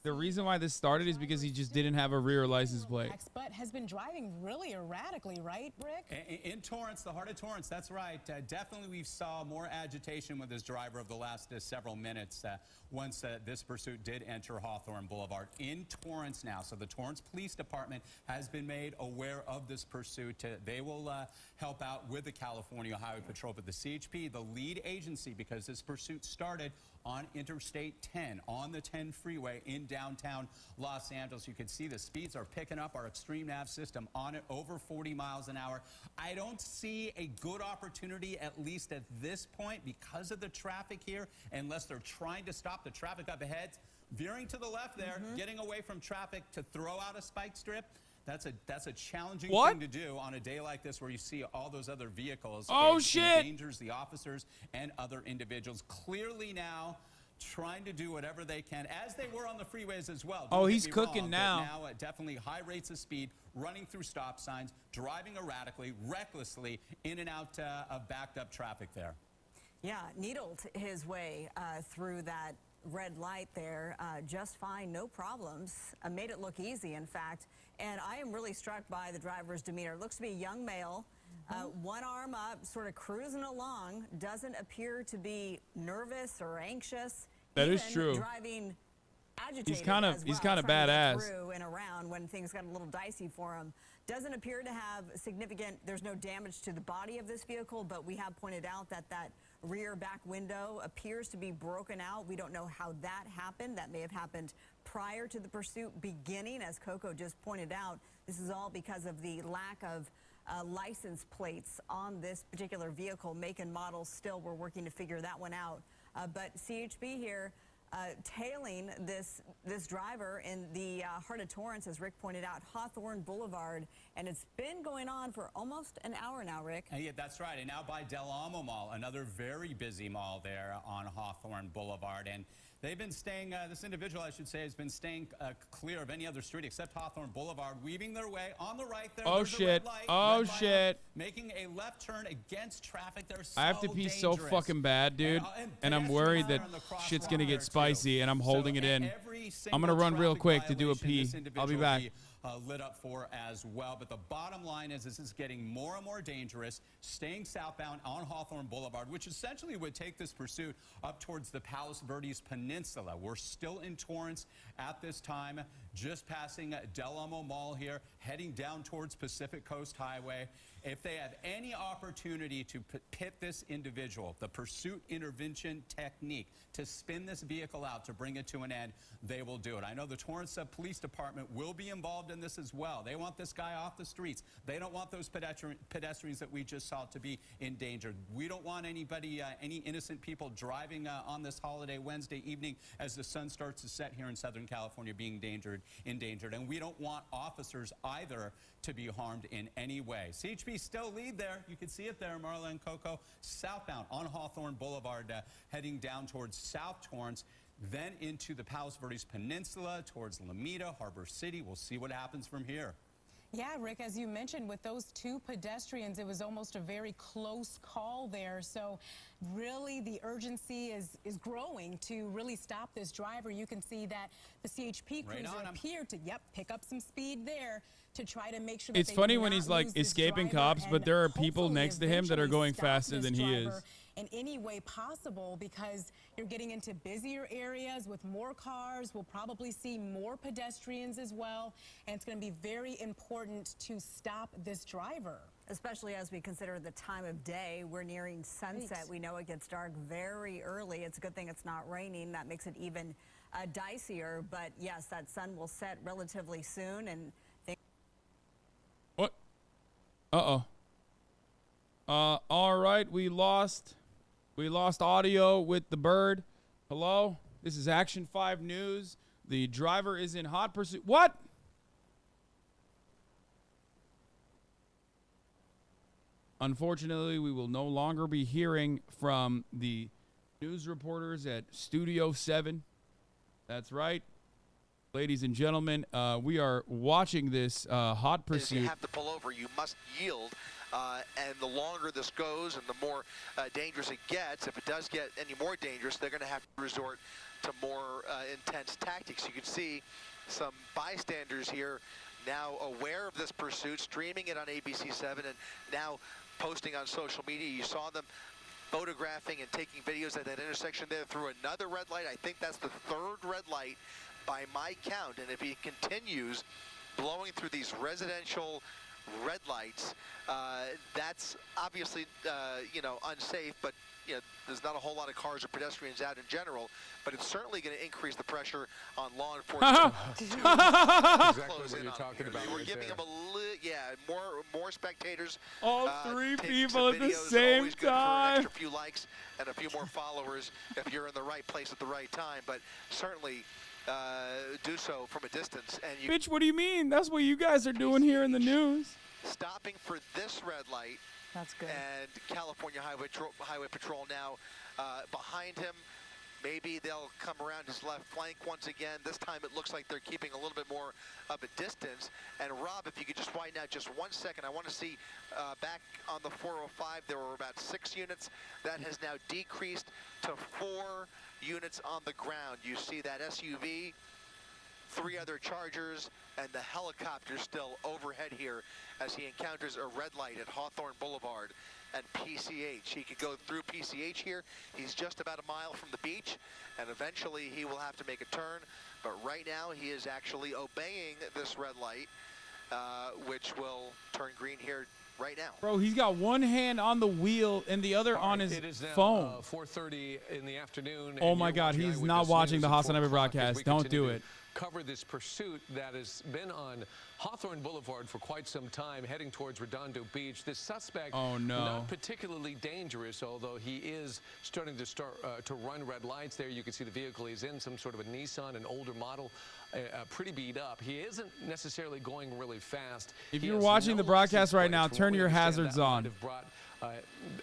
the reason why this started is because he just didn't have a rear license plate. But has been driving really erratically, right, Rick? In Torrance, the heart of Torrance, that's right. Definitely we saw more agitation with this driver of the last several minutes once this pursuit did enter Hawthorne Boulevard in Torrance now. So the Torrance Police Department has been made aware of this pursuit. They will help out with the California Highway Patrol, but the CHP, the lead agency, because this pursuit started on Interstate 10, on the 10 freeway in downtown Los Angeles. You can see the speeds are picking up. Our Extreme Nav system on it, over 40 miles an hour. I don't see a good opportunity, at least at this point, because of the traffic here, unless they're trying to stop the traffic up ahead. Veering to the left there, getting away from traffic to throw out a spike strip. That's a challenging thing to do on a day like this where you see all those other vehicles. Oh, It shit. endangers the officers and other individuals. Clearly now trying to do whatever they can, as they were on the freeways as well. Oh, Don't get he's me cooking wrong, now. But now definitely high rates of speed, running through stop signs, driving erratically, recklessly, in and out of backed up traffic there. Yeah, needled his way through that red light there just fine, no problems. Made it look easy, in fact. And I am really struck by the driver's demeanor. Looks to be a young male, one arm up, sort of cruising along, doesn't appear to be nervous or anxious. That is Even true. Driving agitated He's kind of as well, trying to get badass through and around when things got a little dicey for him. Doesn't appear to have significant, there's no damage to the body of this vehicle, but we have pointed out that that rear back window appears to be broken out. We don't know how that happened. That may have happened prior to the pursuit beginning, as Coco just pointed out. This is all because of the lack of license plates on this particular vehicle. Make and model, still we're working to figure that one out. But CHP here tailing this driver in the heart of Torrance, as Rick pointed out, Hawthorne Boulevard. And it's been going on for almost an hour now, Rick. Yeah, that's right. And now by Del Amo Mall, another very busy mall there on Hawthorne Boulevard. And they've been staying, this individual, I should say, has been staying clear of any other street except Hawthorne Boulevard, weaving their way on the right there. Oh, shit. Oh, shit. Making a left turn against traffic. They're so I have to pee dangerous. so fucking bad, dude. And I'm worried that shit's going to get spicy, and I'm holding it in. I'm going to run real quick to do a pee. I'll be back. Lit up for as well. But the bottom line is this is getting more and more dangerous, staying southbound on Hawthorne Boulevard, which essentially would take this pursuit up towards the Palos Verdes Peninsula. We're still in Torrance at this time, just passing Del Amo Mall here, heading down towards Pacific Coast Highway. If they have any opportunity to pit this individual, the pursuit intervention technique, to spin this vehicle out to bring it to an end, they will do it. I know the Torrance Police Department will be involved in this as well. They want this guy off the streets. They don't want those pedestrians that we just saw to be endangered. We don't want anybody, any innocent people driving on this holiday Wednesday evening as the sun starts to set here in Southern California being endangered. And we don't want officers either to be harmed in any way. CHP still lead there. You can see it there, Marla and Coco. Southbound on Hawthorne Boulevard, heading down towards South Torrance, then into the Palos Verdes Peninsula, towards Lomita, Harbor City. We'll see what happens from here. Yeah, Rick, as you mentioned, with those two pedestrians, it was almost a very close call there. So really the urgency is growing to really stop this driver. You can see that the CHP cruiser appeared to, pick up some speed there to try to make sure that it's funny when he's like escaping cops, but there are people next to him that are going faster than he is. In any way possible, because you're getting into busier areas with more cars. We'll probably see more pedestrians as well, and it's going to be very important to stop this driver. Especially as we consider the time of day. We're nearing sunset. Right. We know it gets dark very early. It's a good thing it's not raining. That makes it even dicier. But yes, that sun will set relatively soon. And what? Uh-oh. All right, we lost audio with the bird. Hello? This is Action 5 News. The driver is in hot pursuit. What? Unfortunately, we will no longer be hearing from the news reporters at Studio 7. That's right. Ladies and gentlemen, we are watching this hot pursuit. You have to pull over. You must yield. And the longer this goes and the more dangerous it gets, if it does get any more dangerous, they're going to have to resort to more intense tactics. You can see some bystanders here now aware of this pursuit, streaming it on ABC7 and now posting on social media. You saw them photographing and taking videos at that intersection there through another red light. I think that's the third red light by my count. And if he continues blowing through these residential red lights, that's obviously unsafe, but there's not a whole lot of cars or pedestrians out in general, but it's certainly going to increase the pressure on law enforcement. Exactly what you're talking about. We're giving them more spectators. All three people at the same always good time. For an extra few likes and a few more followers if you're in the right place at the right time, but certainly do so from a distance. And you Bitch, what do you mean? That's what you guys are doing here in the news. Stopping for this red light. That's good. And California Highway Patrol now behind him. Maybe they'll come around his left flank once again. This time it looks like they're keeping a little bit more of a distance. And Rob, if you could just widen out just 1 second, I want to see back on the 405, there were about 6 units. That has now decreased to 4 units on the ground. You see that SUV, 3 other Chargers, and the helicopter still overhead here as he encounters a red light at Hawthorne Boulevard and PCH. He could go through PCH here. He's just about a mile from the beach, and eventually he will have to make a turn. But right now he is actually obeying this red light, which will turn green here right now. Bro, he's got one hand on the wheel and the other on his it is now, phone. 4:30 in the afternoon. Oh my God, he's not watching the Hassan Ever broadcast. Don't do it. Cover this pursuit that has been on Hawthorne Boulevard for quite some time, heading towards Redondo Beach. This suspect, not particularly dangerous, although he is starting to run red lights there. You can see the vehicle he's in, some sort of a Nissan, an older model. pretty beat up. He isn't necessarily going really fast. If He you're has watching no the broadcast license right plates. now, From turn what we your understand, hazards that might on. have brought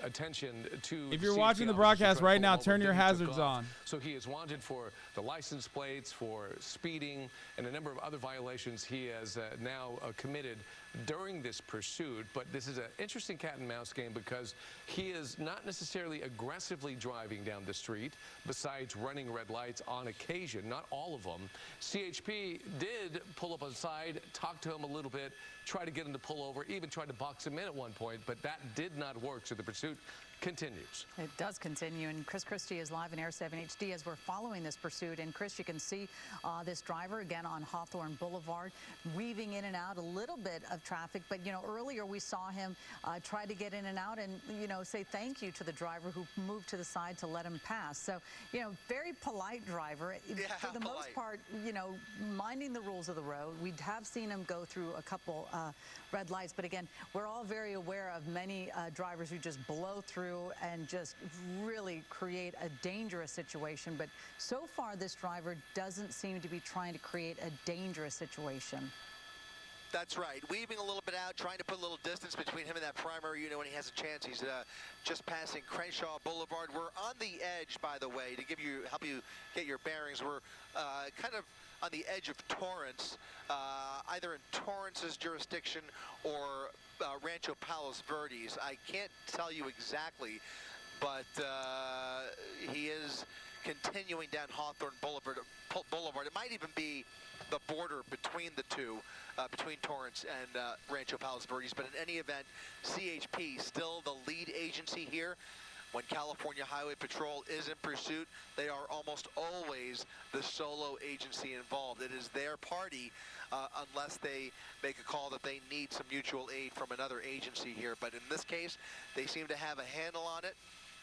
attention to If you're CHP watching the officers broadcast trying to right pull now, him over, turn your then he took hazards off. on. So he is wanted for the license plates, for speeding, and a number of other violations he has now committed during this pursuit. But this is an interesting cat and mouse game because he is not necessarily aggressively driving down the street, besides running red lights on occasion, not all of them. CHP did pull up aside, talk to him a little bit, try to get him to pull over, even tried to box him in at one point, but that did not work, so the pursuit continues. It does continue, and Chris Christie is live in Air 7 HD as we're following this pursuit. And Chris, you can see this driver again on Hawthorne Boulevard, weaving in and out a little bit of traffic. But you know, earlier we saw him try to get in and out, and you know, say thank you to the driver who moved to the side to let him pass. So you know, very polite driver. Yeah, for the most part, you know, minding the rules of the road. We have seen him go through a couple red lights, but again, we're all very aware of many drivers who just blow through and just really create a dangerous situation. But so far, this driver doesn't seem to be trying to create a dangerous situation. That's right. Weaving a little bit out, trying to put a little distance between him and that primary unit when he has a chance. He's just passing Crenshaw Boulevard. We're on the edge, by the way, to help you get your bearings. We're kind of on the edge of Torrance, either in Torrance's jurisdiction or Rancho Palos Verdes. I can't tell you exactly, but he is continuing down Hawthorne Boulevard. It might even be the border between the two, between Torrance and Rancho Palos Verdes. But in any event, CHP still the lead agency here. When California Highway Patrol is in pursuit, they are almost always the solo agency involved. It is their party unless they make a call that they need some mutual aid from another agency here. But in this case, they seem to have a handle on it,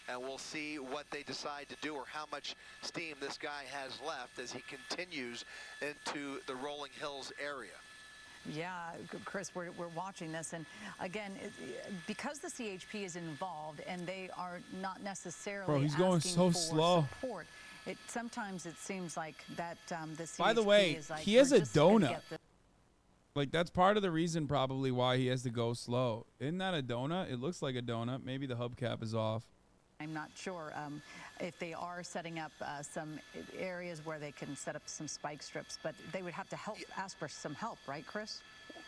and we'll see what they decide to do or how much steam this guy has left as he continues into the Rolling Hills area. Yeah, Chris, we're watching this, and again, because the CHP is involved and they are not necessarily Bro, he's going so slow. Support, sometimes it seems like that the CHP By the way, is like, he has a "We're just gonna donut. get this." Like, that's part of the reason probably why he has to go slow. Isn't that a donut? It looks like a donut. Maybe the hubcap is off. I'm not sure if they are setting up some areas where they can set up some spike strips, but they would have to ask for some help, right, Chris?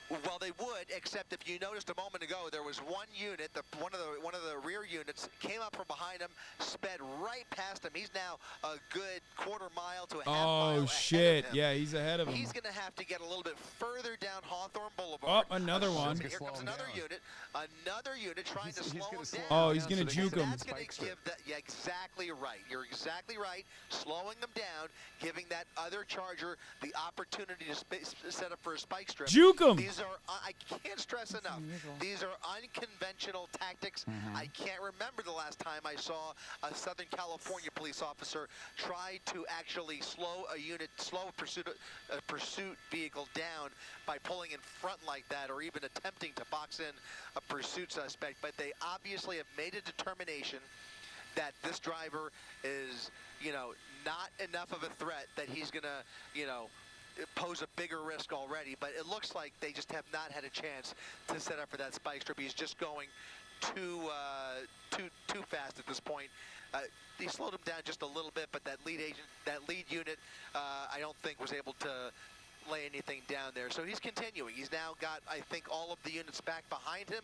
Well, they would, except if you noticed a moment ago, there was one unit, one of the rear units came up from behind him, sped right past him. He's now a good quarter mile to a half mile Oh, shit. Yeah, he's ahead of him. He's going to have to get a little bit further down Hawthorne Boulevard. Oh, another one. Here comes another unit. Another unit trying to slow him down. Oh, he's going to juke him. That's going to give that, yeah, exactly right. You're exactly right. Slowing them down, giving that other charger the opportunity to set up for a spike strip. Juke him. These are, I can't stress enough, these are unconventional tactics. I can't remember the last time I saw a Southern California police officer try to actually slow a pursuit vehicle down by pulling in front like that, or even attempting to box in a pursuit suspect. But they obviously have made a determination that this driver is, you know, not enough of a threat that he's going to, you know, pose a bigger risk already. But it looks like they just have not had a chance to set up for that spike strip. He's just going too fast at this point. He slowed him down just a little bit, but that lead unit, I don't think was able to lay anything down there. So he's continuing. He's now got, I think, all of the units back behind him.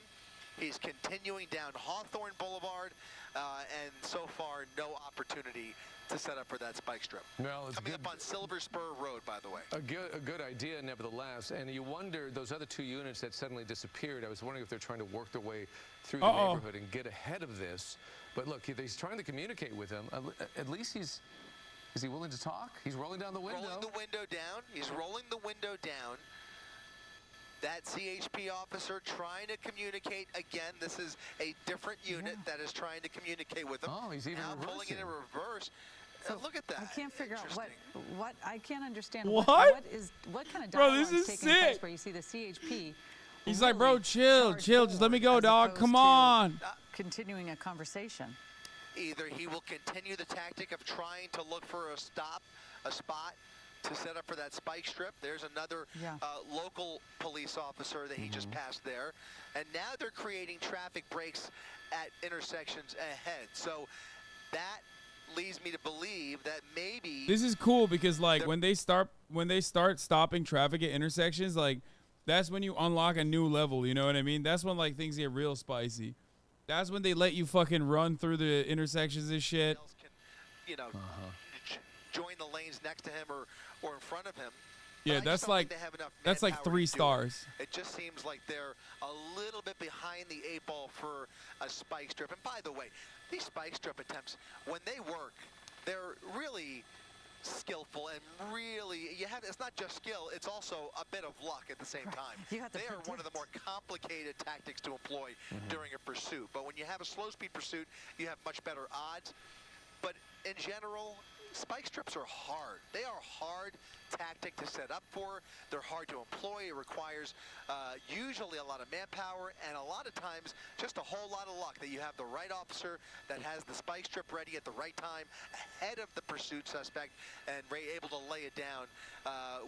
He's continuing down Hawthorne Boulevard, and so far, no opportunity to set up for that spike strip. Well, it's coming up on Silver Spur Road, by the way. A good idea, nevertheless. And you wonder, those other two units that suddenly disappeared, I was wondering if they're trying to work their way through the neighborhood and get ahead of this. But look, he's trying to communicate with them. At least is he willing to talk? He's rolling down the window. Rolling the window down. He's rolling the window down. That CHP officer trying to communicate. Again, this is a different unit that is trying to communicate with him. Oh, he's even now pulling it in reverse. So look at that. I can't figure out what I can't understand. What kind of Bro, dialogue this is taking place sick. where you see the CHP? He's like, bro, chill, just let me go, dog. Come on. Continuing a conversation. Either he will continue the tactic of trying to look for a spot to set up for that spike strip. There's another local police officer that he just passed there. And now they're creating traffic breaks at intersections ahead. So that leads me to believe that maybe This is cool because like when they start stopping traffic at intersections, like that's when you unlock a new level, you know what I mean? That's when like things get real spicy. That's when they let you fucking run through the intersections and shit. you know, join the lanes next to him or in front of him. Yeah, But I just that's don't like think they have enough that's like manpower to 3 do it. stars. It just seems like they're a little bit behind the 8 ball for a spike strip. And by the way, these spike strip attempts, when they work, they're really skillful and really it's not just skill, it's also a bit of luck at the same time. They are one of the more complicated tactics to employ during a pursuit. But when you have a slow speed pursuit, you have much better odds. But in general, spike strips are hard. They are a hard tactic to set up for. They're hard to employ. It requires usually a lot of manpower and a lot of times just a whole lot of luck that you have the right officer that has the spike strip ready at the right time ahead of the pursuit suspect and able to lay it down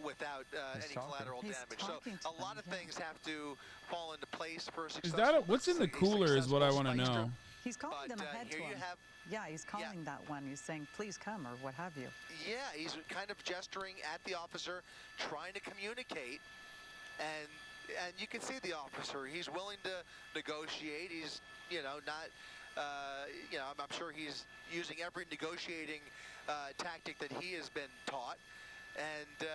without any collateral damage. So a lot of things have to fall into place for a successful. What's in the cooler is what I want to know. He's calling them ahead to here you him. have Yeah, he's calling that one. He's saying, please come, or what have you. Yeah, he's kind of gesturing at the officer, trying to communicate, and you can see the officer. He's willing to negotiate. He's, not, I'm sure he's using every negotiating tactic that he has been taught, and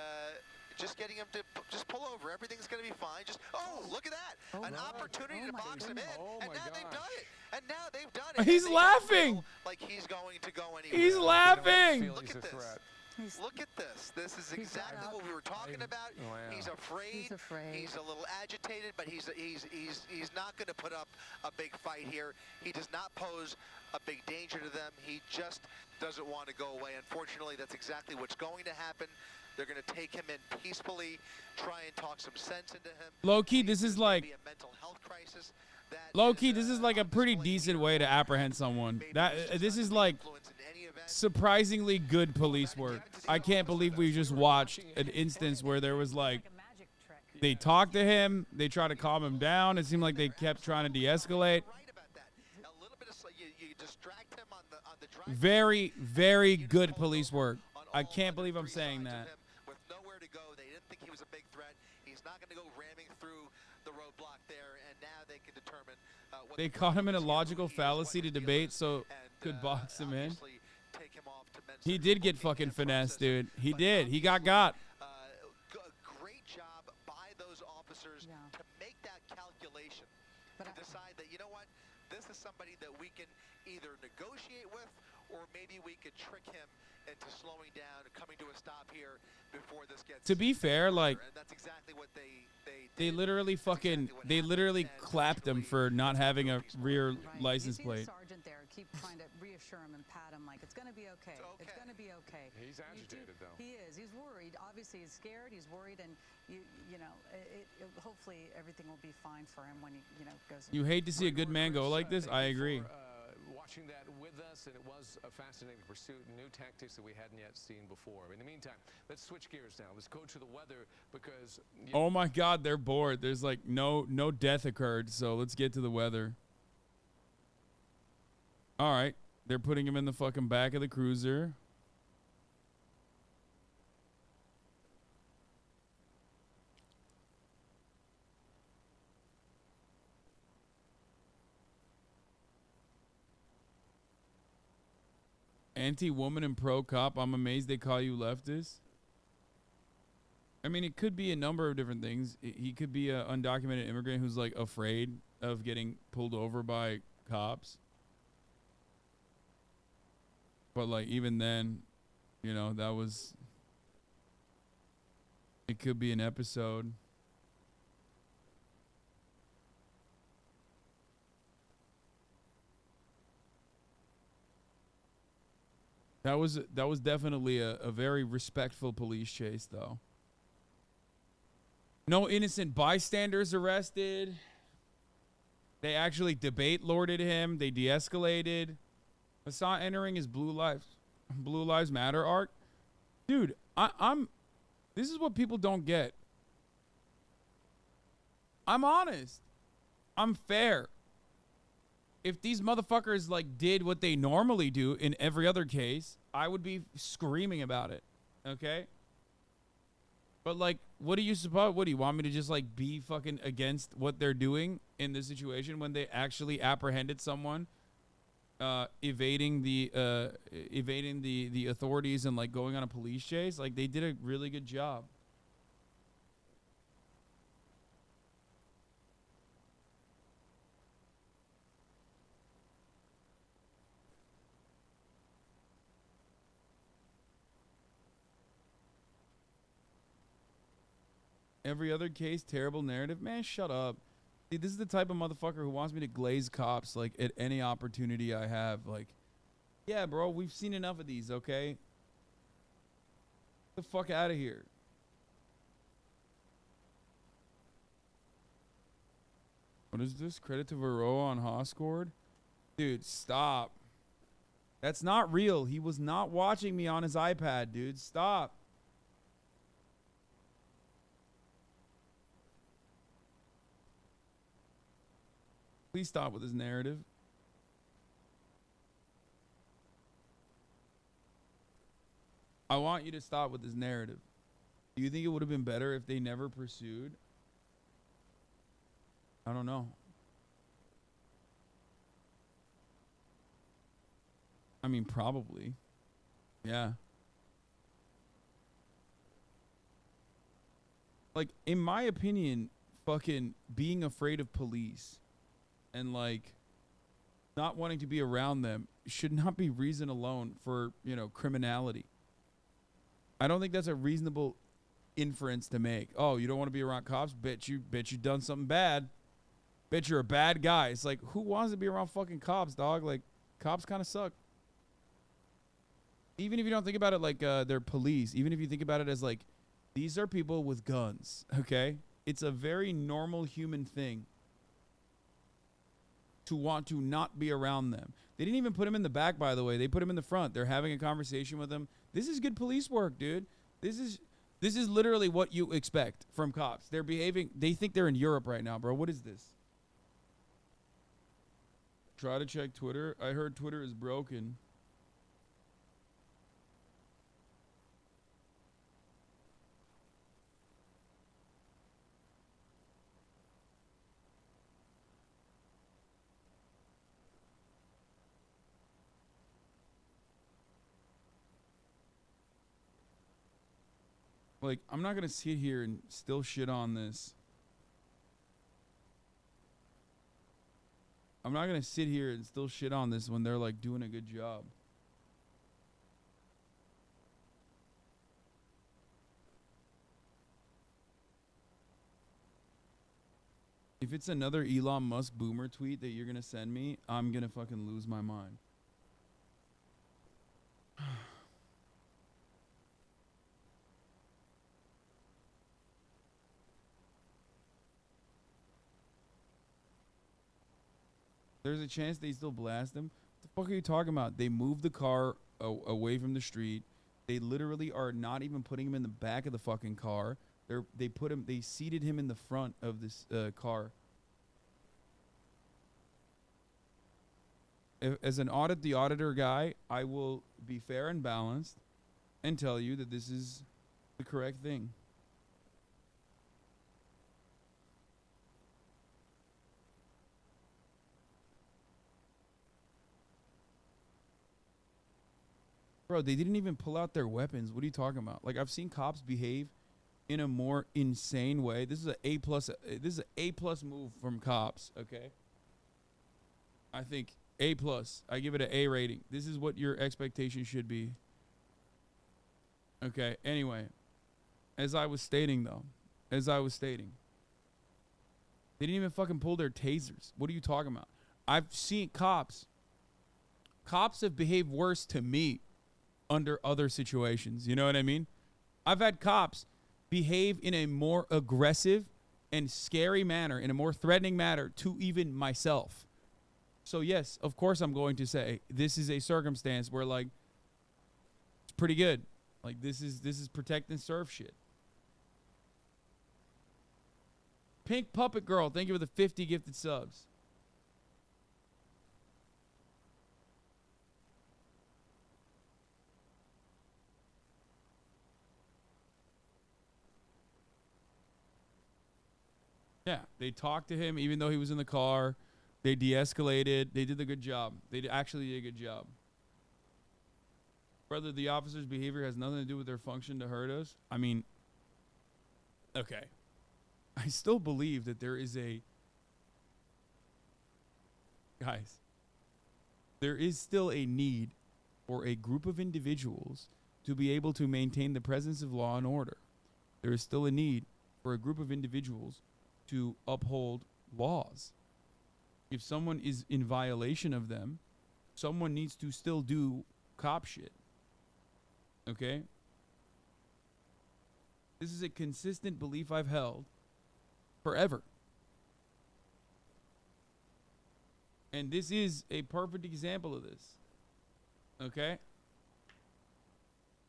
just getting him to just pull over. Everything's going to be fine. Just, look at that. An opportunity to box him in, and now they've done it. And now they've done it. He's laughing. Like he's going to go anywhere. He's laughing. Look at this. Look at this. This is exactly what we were talking about. Wow. He's afraid. He's afraid. He's a little agitated, but he's not going to put up a big fight here. He does not pose a big danger to them. He just doesn't want to go away. Unfortunately, that's exactly what's going to happen. They're going to take him in peacefully, try and talk some sense into him. Low key, this is like Maybe a mental health crisis. low key. This is like a pretty decent way to apprehend someone. This is like surprisingly good police work. I can't believe we just watched an instance where there was like they talked to him, they tried to calm him down. It seemed like they kept trying to de-escalate. Very, very good police work. I can't believe I'm saying that. With nowhere to go, they didn't think he was a big threat. He's not going to go ramming through the roadblock there, and now they can determine what They caught him in a logical fallacy to debate, so could box him in. take him off to men's. He did get fucking finessed, dude. He did. He got. Great job by those officers to make that calculation, to decide that, you know what, this is somebody that we can either negotiate with or maybe we could trick him into slowing down and coming to a stop here before this gets. To be fair, like and that's exactly what they literally clapped him for not having a rear license You see plate. the sergeant there keep trying to reassure him and pat him like it's going to be okay. It's going to be okay. He's agitated, though. He is. He's worried. Obviously, he's scared. He's worried, and hopefully everything will be fine for him when he goes. You hate to see a good man go like this. I agree. Watching that with us, and it was a fascinating pursuit, new tactics that we hadn't yet seen before. In the meantime, let's switch gears now. Let's go to the weather because. Oh my God, they're bored. There's like no death occurred, so let's get to the weather. All right, they're putting him in the fucking back of the cruiser. Anti-woman and pro-cop. I'm amazed they call you leftist. I mean, it could be a number of different things. He could be an undocumented immigrant who's like afraid of getting pulled over by cops. But like even then, that was. It could be an episode. That was definitely a very respectful police chase, though. No innocent bystanders arrested. They actually debate lorded him. They de-escalated. Hassan entering his Blue Lives Matter arc. Dude, I'm This is what people don't get. I'm honest. I'm fair. If these motherfuckers like did what they normally do in every other case, I would be screaming about it. Okay? But like, what do you suppose? What do you want me to just like be fucking against what they're doing in this situation when they actually apprehended someone evading the authorities and like going on a police chase? Like they did a really good job. Every other case, terrible narrative. Man, shut up. See, this is the type of motherfucker who wants me to glaze cops like at any opportunity I have. Like, yeah, bro, we've seen enough of these, okay? Get the fuck out of here. What is this? Credit to Varroa on Hoscord? Dude, stop. That's not real. He was not watching me on his iPad, dude. Stop. Please stop with this narrative. I want you to stop with this narrative. Do you think it would have been better if they never pursued? I don't know. I mean, probably. Yeah. Like, in my opinion, fucking being afraid of police and like not wanting to be around them should not be reason alone for, you know, criminality. I don't think that's a reasonable inference to make. Oh, you don't want to be around cops? Bet you done something bad. Bet you're a bad guy. It's like, who wants to be around fucking cops, dog? Like, cops kind of suck. Even if you don't think about it like they're police, even if you think about it as like, these are people with guns, okay? It's a very normal human thing to want to not be around them. They didn't even put him in the back, by the way. They put him in the front. They're having a conversation with him. This is good police work, dude. This is literally what you expect from cops. They're behaving. They think they're in Europe right now, bro. What is this? Try to check Twitter. I heard Twitter is broken. Like, I'm not going to sit here and still shit on this. I'm not going to sit here and still shit on this when they're, like, doing a good job. If it's another Elon Musk boomer tweet that you're going to send me, I'm going to fucking lose my mind. There's a chance they still blast him. What the fuck are you talking about? They moved the car away from the street. They literally are not even putting him in the back of the fucking car. They seated him in the front of this car. As an audit the auditor guy, I will be fair and balanced and tell you that this is the correct thing. Bro, they didn't even pull out their weapons. What are you talking about? Like, I've seen cops behave in a more insane way. This is an A+. This is an A+ move from cops. Okay. I think A+. I give it an A rating. This is what your expectation should be. Okay. Anyway, as I was stating, they didn't even fucking pull their tasers. What are you talking about? I've seen cops. Cops have behaved worse to me under other situations. You know what I mean? I've had cops behave in a more aggressive and scary manner, in a more threatening manner to even myself. So yes, of course I'm going to say this is a circumstance where like it's pretty good. Like this is protect and serve shit. Pink Puppet Girl, thank you for the 50 gifted subs. Yeah, they talked to him even though he was in the car. They de-escalated. They did a good job. Actually did a good job. Whether the officer's behavior has nothing to do with their function to hurt us. I mean, okay. I still believe that there is guys, there is still a need for a group of individuals to be able to maintain the presence of law and order. There is still a need for a group of individuals to uphold laws. If someone is in violation of them, someone needs to still do cop shit. Okay? This is a consistent belief I've held forever. And this is a perfect example of this. Okay?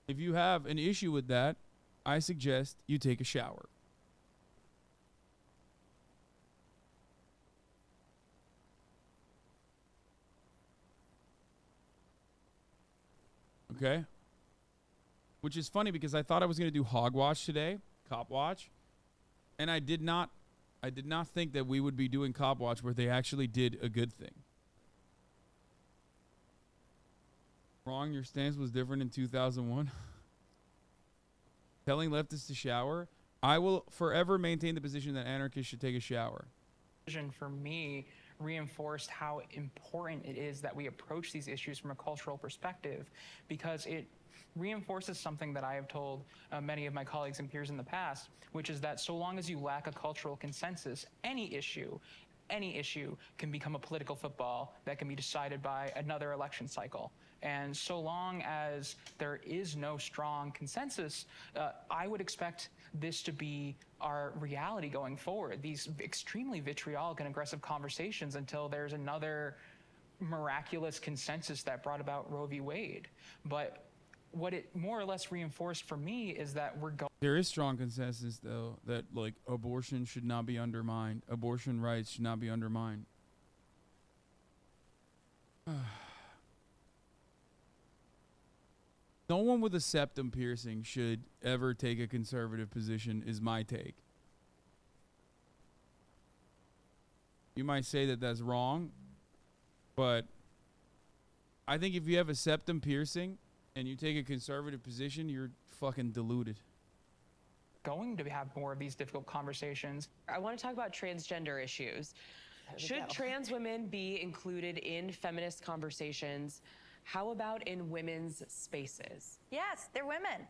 If you have an issue with that, I suggest you take a shower. Okay? Which is funny because I thought I was going to do Hog Watch today, Cop Watch, and I did not think that we would be doing Cop Watch where they actually did a good thing. Wrong, your stance was different in 2001. Telling leftists to shower. I will forever maintain the position that anarchists should take a shower. For me, reinforced how important it is that we approach these issues from a cultural perspective, because it reinforces something that I have told many of my colleagues and peers in the past, which is that so long as you lack a cultural consensus, any issue can become a political football that can be decided by another election cycle. And so long as there is no strong consensus, I would expect this to be our reality going forward, these extremely vitriolic and aggressive conversations until there's another miraculous consensus that brought about Roe v. Wade. But what it more or less reinforced for me is that we're going. There is strong consensus, though, that like abortion should not be undermined. Abortion rights should not be undermined. No one with a septum piercing should ever take a conservative position, is my take. You might say that that's wrong, but I think if you have a septum piercing and you take a conservative position, you're fucking deluded. Going to have more of these difficult conversations. I want to talk about transgender issues. Should trans women be included in feminist conversations? How about in women's spaces? Yes, they're women.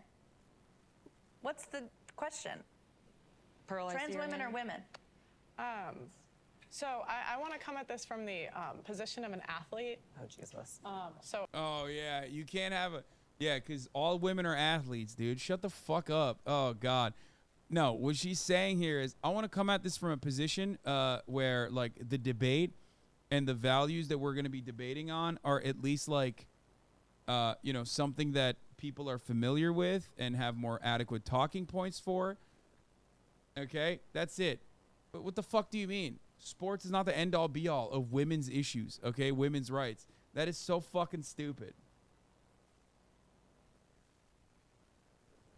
What's the question? Pearl, Trans women are women. So I want to come at this from the position of an athlete. Oh, Jesus. Oh, yeah. You can't have a... Yeah, because all women are athletes, dude. Shut the fuck up. Oh, God. No, what she's saying here is I want to come at this from a position where, like, the debate and the values that we're going to be debating on are at least, like, you know, something that people are familiar with and have more adequate talking points for. Okay? That's it. But what the fuck do you mean? Sports is not the end-all, be-all of women's issues, okay? Women's rights. That is so fucking stupid.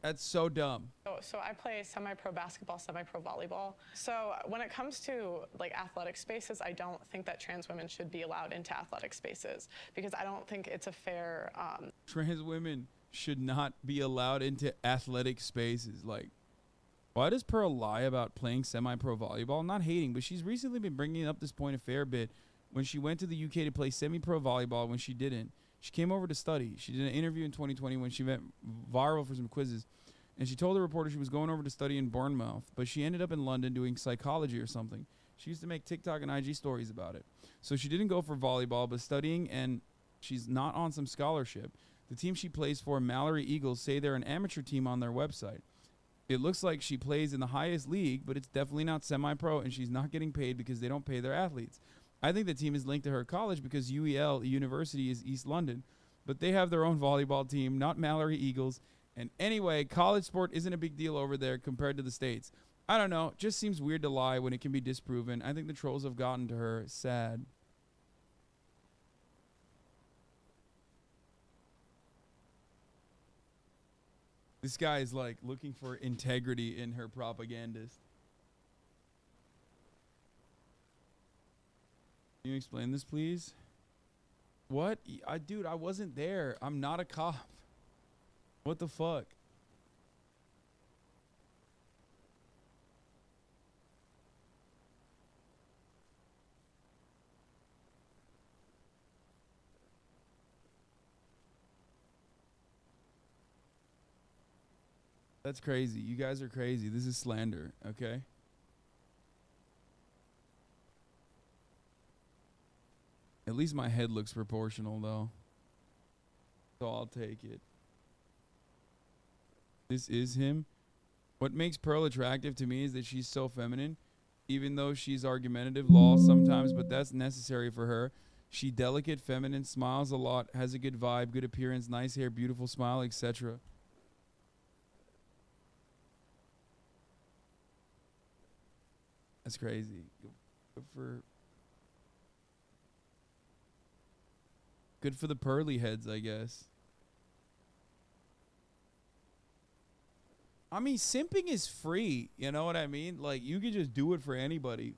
That's so dumb. So I play semi-pro basketball, semi-pro volleyball. So when it comes to like athletic spaces, I don't think that trans women should be allowed into athletic spaces because I don't think it's a fair. Trans women should not be allowed into athletic spaces. Like, why does Pearl lie about playing semi-pro volleyball? I'm not hating, but she's recently been bringing up this point a fair bit. When she went to the UK to play semi-pro volleyball, when she didn't, she came over to study. She did an interview in 2020 when she went viral for some quizzes. And she told the reporter she was going over to study in Bournemouth, but she ended up in London doing psychology or something. She used to make TikTok and IG stories about it. So she didn't go for volleyball, but studying, and she's not on some scholarship. The team she plays for, Mallory Eagles, say they're an amateur team on their website. It looks like she plays in the highest league, but it's definitely not semi-pro, and she's not getting paid because they don't pay their athletes. I think the team is linked to her college because UEL, university, is East London, but they have their own volleyball team, not Mallory Eagles. And anyway, college sport isn't a big deal over there compared to the States. I don't know. Just seems weird to lie when it can be disproven. I think the trolls have gotten to her. Sad. This guy is like looking for integrity in her propagandist. Can you explain this, please? What? Dude, I wasn't there. I'm not a cop. What the fuck? That's crazy. You guys are crazy. This is slander, okay? At least my head looks proportional, though. So I'll take it. This is him. What makes Pearl attractive to me is that she's so feminine. Even though she's argumentative, lol, sometimes, but that's necessary for her. She delicate, feminine, smiles a lot, has a good vibe, good appearance, nice hair, beautiful smile, etc. That's crazy. Good for the pearly heads, I guess. I mean, simping is free. You know what I mean? Like, you can just do it for anybody.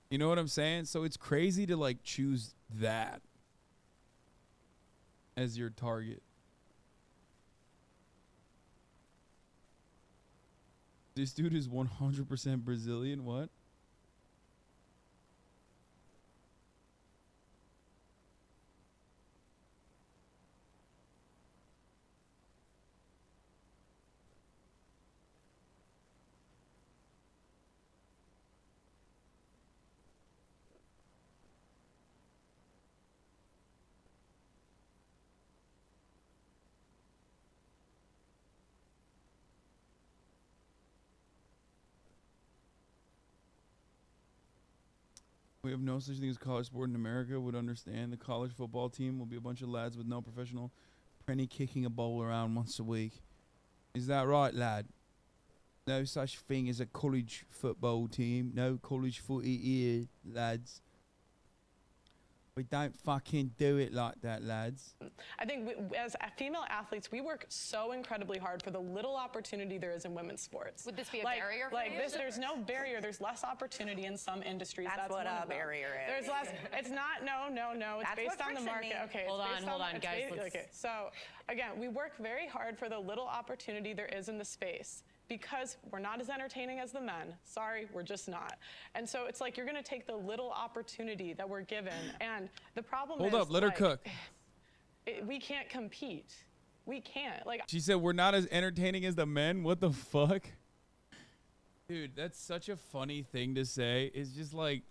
You know what I'm saying? So it's crazy to, like, choose that as your target. This dude is 100% Brazilian. What? We have no such thing as college sport in America. Would understand the college football team will be a bunch of lads with no professional penny kicking a ball around once a week. Is that right, lad? No such thing as a college football team. No college footy here, lads. We don't fucking do it like that, lads. I think as female athletes, we work so incredibly hard for the little opportunity there is in women's sports. Would this be a barrier for you? There's no barrier. There's less opportunity in some industries. That's what a barrier is. There's less. It's not. No. It's based on the market. Okay. Hold on, guys. Okay. So again, we work very hard for the little opportunity there is in the space. Because we're not as entertaining as the men. Sorry, we're just not. And so it's like you're gonna take the little opportunity that we're given. And the problem is— Hold up, let her cook. We can't compete. We can't. Like, she said we're not as entertaining as the men. What the fuck? Dude, that's such a funny thing to say. It's just like,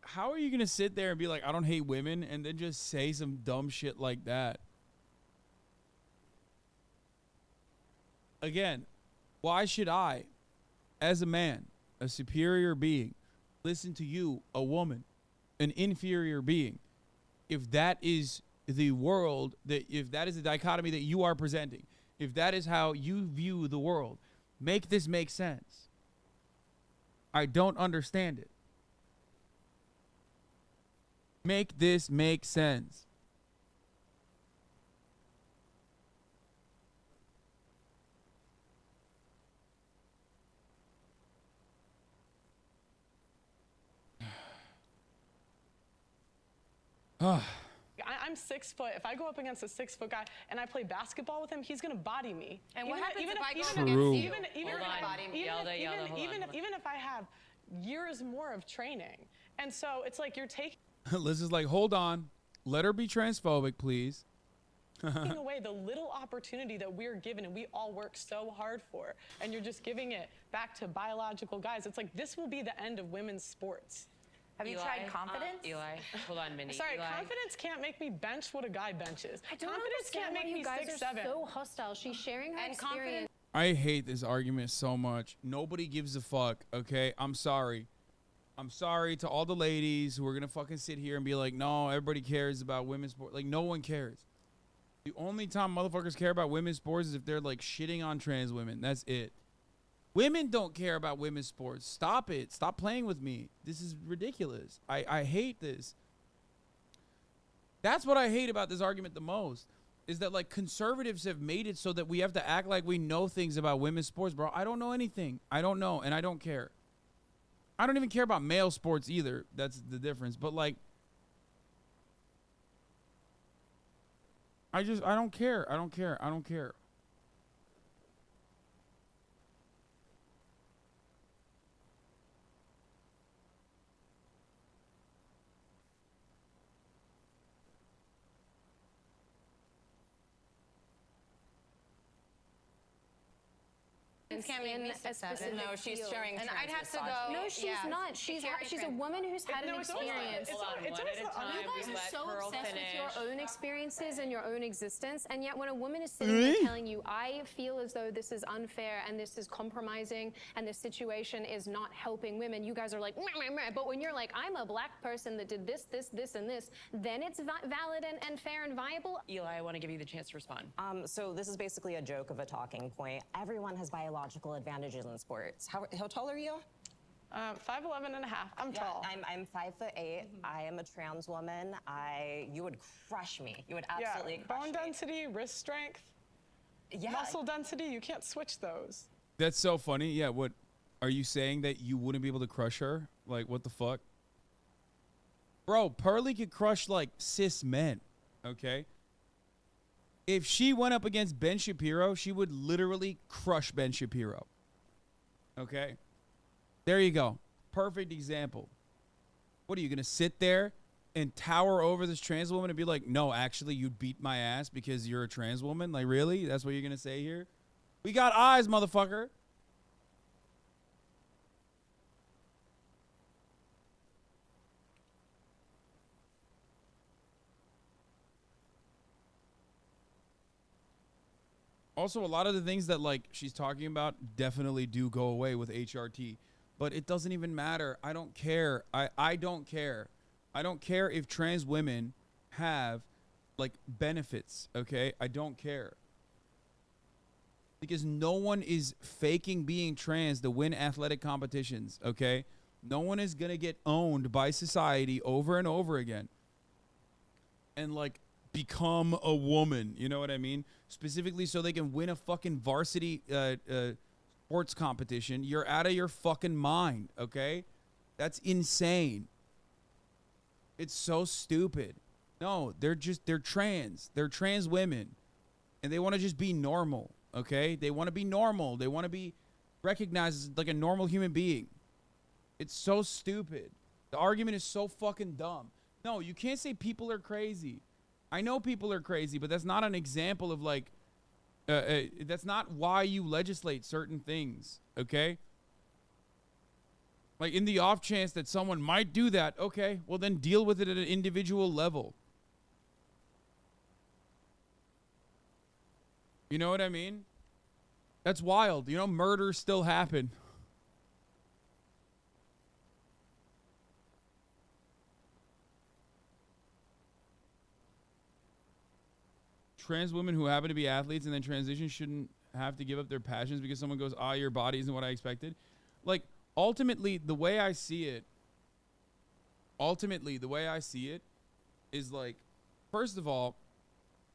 how are you gonna sit there and be like, I don't hate women, and then just say some dumb shit like that? Again, why should I, as a man, a superior being, listen to you, a woman, an inferior being, if that is the world, if that is the dichotomy that you are presenting, if that is how you view the world, make this make sense. I don't understand it. Make this make sense. I'm 6 foot. If I go up against a 6 foot guy and I play basketball with him, he's gonna body me. And what happens if I go True. against you? Even if I have years more of training. And so it's like you're taking Liz is like, hold on. Let her be transphobic, please. taking away the little opportunity that we're given and we all work so hard for. And you're just giving it back to biological guys. It's like, this will be the end of women's sports. Have you tried confidence? Eli, hold on, Minnie. Sorry, Eli. confidence can't make me bench what a guy benches. I don't Confidence can't understand make why me you guys 6'7". are so hostile. She's sharing her experience. I hate this argument so much. Nobody gives a fuck, okay? I'm sorry. I'm sorry to all the ladies who are going to fucking sit here and be like, no, everybody cares about women's sport. Like, no one cares. The only time motherfuckers care about women's sports is if they're like shitting on trans women. That's it. Women don't care about women's sports. Stop it. Stop playing with me. This is ridiculous. I hate this. That's what I hate about this argument the most, is that like conservatives have made it so that we have to act like we know things about women's sports, bro. I don't know anything. I don't know, and I don't care. I don't even care about male sports either. That's the difference. But like, I don't care. I don't care. I don't care. in a specific No, she's field. sharing And trans I'd have to misogyny. go. No, she's not. She's a woman who's had an experience. You guys are so obsessed with your own experiences and your own existence, and yet when a woman is sitting there telling you, I feel as though this is unfair and this is compromising and this situation is not helping women, you guys are like, meh, meh, meh. But when you're like, I'm a black person that did this, this, this, and this, then it's valid and fair and viable. Eli, I want to give you the chance to respond. So this is basically a joke of a talking point. Everyone has biological advantages in sports. How tall are you? 5'11" and a half. I'm tall. I'm 5'8". I am a trans woman. You would crush me. You would absolutely crush bone me. density, wrist strength, muscle density. You can't switch those. That's so funny. Yeah, what are you saying, that you wouldn't be able to crush her? Like, what the fuck? Bro, Pearly could crush like cis men, okay? If she went up against Ben Shapiro, she would literally crush Ben Shapiro. Okay? There you go. Perfect example. What are you going to sit there and tower over this trans woman and be like, no, actually, you'd beat my ass because you're a trans woman? Like, really? That's what you're going to say here? We got eyes, motherfucker. Also, a lot of the things that like she's talking about definitely do go away with HRT, but it doesn't even matter. I don't care. I don't care. I don't care if trans women have like benefits, okay? I don't care. Because no one is faking being trans to win athletic competitions, okay? No one is going to get owned by society over and over again and like become a woman, you know what I mean? Specifically so they can win a fucking varsity sports competition. You're out of your fucking mind, okay? That's insane. It's so stupid. No, they're trans. They're trans women. And they want to just be normal, okay? They want to be normal. They want to be recognized as like a normal human being. It's so stupid. The argument is so fucking dumb. No, you can't say people are crazy. I know people are crazy, but that's not an example of like, that's not why you legislate certain things, okay? Like in the off chance that someone might do that, okay, well then deal with it at an individual level. You know what I mean? That's wild. You know, murders still happen. Trans women who happen to be athletes and then transition shouldn't have to give up their passions because someone goes, your body isn't what I expected. Like, ultimately, the way I see it is like, first of all,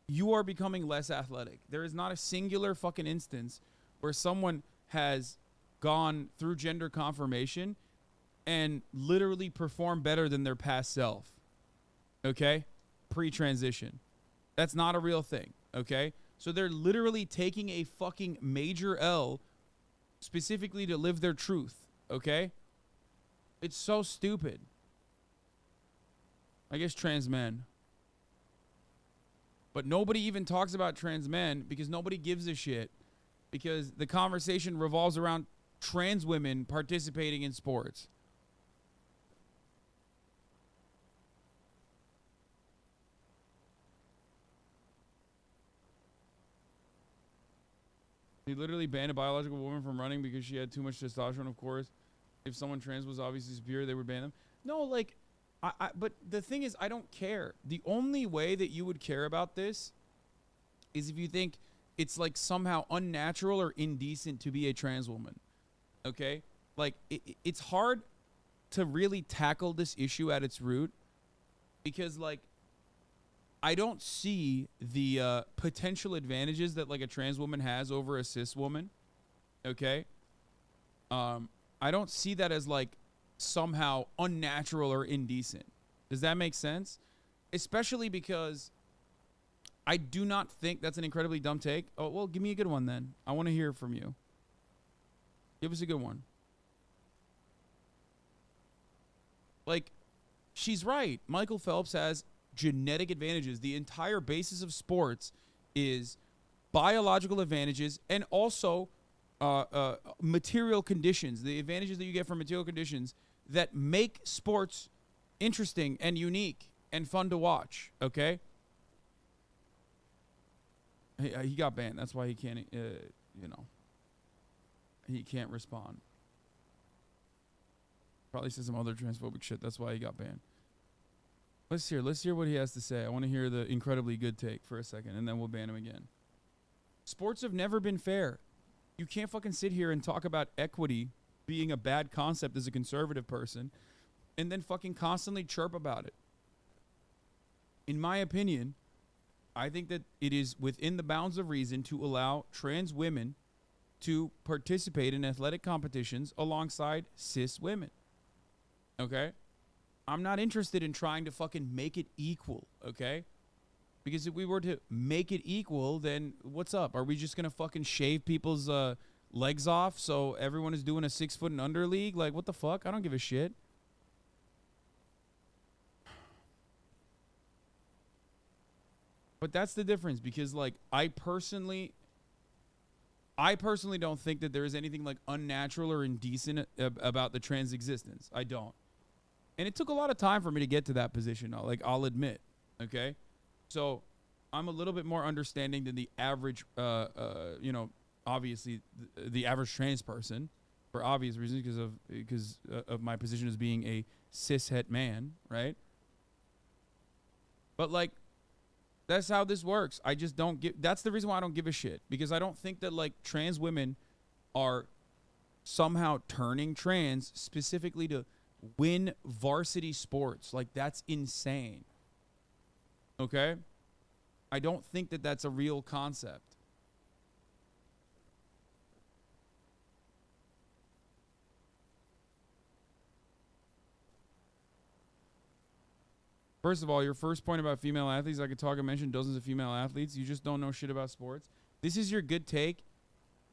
you are becoming less athletic. There is not a singular fucking instance where someone has gone through gender confirmation and literally performed better than their past self. Okay? Pre-transition. That's not a real thing, okay? So they're literally taking a fucking major L specifically to live their truth, okay? It's so stupid. I guess trans men. But nobody even talks about trans men because nobody gives a shit. Because the conversation revolves around trans women participating in sports. He literally banned a biological woman from running because she had too much testosterone, of course. If someone trans was obviously superior, they would ban them. No, like, but the thing is, I don't care. The only way that you would care about this is if you think it's like somehow unnatural or indecent to be a trans woman. Okay? Like it's hard to really tackle this issue at its root because like I don't see the potential advantages that like a trans woman has over a cis woman. Okay? I don't see that as like somehow unnatural or indecent. Does that make sense? Especially because I do not think that's an incredibly dumb take. Oh, well, give me a good one then. I want to hear from you. Give us a good one. Like, she's right. Michael Phelps has genetic advantages. The entire basis of sports is biological advantages and also material conditions, the advantages that you get from material conditions that make sports interesting and unique and fun to watch, okay? He got banned. That's why he can't, he can't respond. Probably said some other transphobic shit. That's why he got banned. Let's hear what he has to say. I want to hear the incredibly good take for a second, and then we'll ban him again. Sports have never been fair. You can't fucking sit here and talk about equity being a bad concept as a conservative person and then fucking constantly chirp about it. In my opinion, I think that it is within the bounds of reason to allow trans women to participate in athletic competitions alongside cis women. Okay? I'm not interested in trying to fucking make it equal, okay? Because if we were to make it equal, then what's up? Are we just going to fucking shave people's legs off so everyone is doing a 6 foot and under league? Like, what the fuck? I don't give a shit. But that's the difference because, like, I personally don't think that there is anything, like, unnatural or indecent about the trans existence. I don't. And it took a lot of time for me to get to that position, like, I'll admit, okay? So I'm a little bit more understanding than the average, obviously the average trans person for obvious reasons because of my position as being a cishet man, right? But like, that's how this works. I just don't give. That's the reason why I don't give a shit because I don't think that like trans women are somehow turning trans specifically to win varsity sports. Like that's insane. Okay? I don't think that that's a real concept. First of all, your first point about female athletes, I could talk and mention dozens of female athletes. You just don't know shit about sports. This is your good take,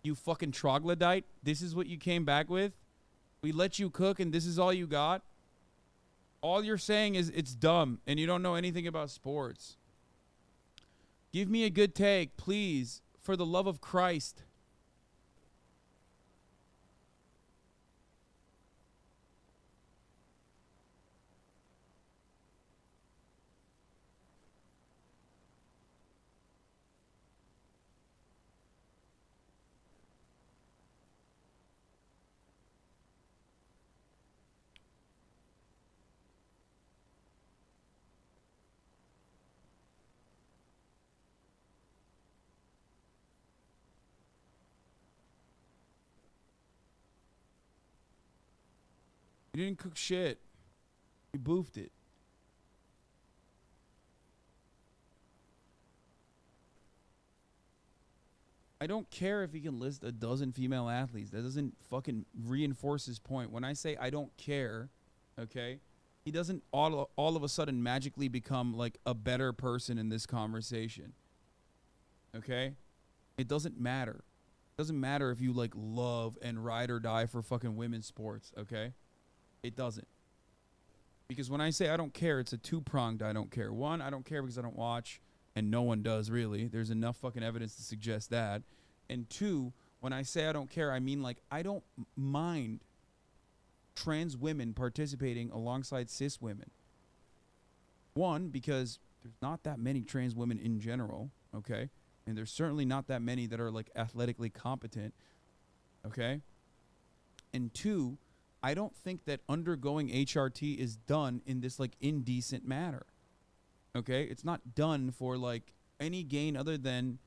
you fucking troglodyte. This is what you came back with. We let you cook and this is all you got. All you're saying is it's dumb and you don't know anything about sports. Give me a good take, please, for the love of Christ. You didn't cook shit. You boofed it. I don't care if he can list a dozen female athletes. That doesn't fucking reinforce his point. When I say I don't care, okay, he doesn't all of a sudden magically become like a better person in this conversation. Okay? It doesn't matter. It doesn't matter if you like love and ride or die for fucking women's sports, okay? It doesn't. Because when I say I don't care, it's a two-pronged I don't care. One, I don't care because I don't watch, and no one does really. There's enough fucking evidence to suggest that. And two, when I say I don't care, I mean like I don't mind trans women participating alongside cis women. One, because there's not that many trans women in general, okay? And there's certainly not that many that are like athletically competent, okay? And two, I don't think that undergoing HRT is done in this like indecent manner. Okay? It's not done for like any gain other than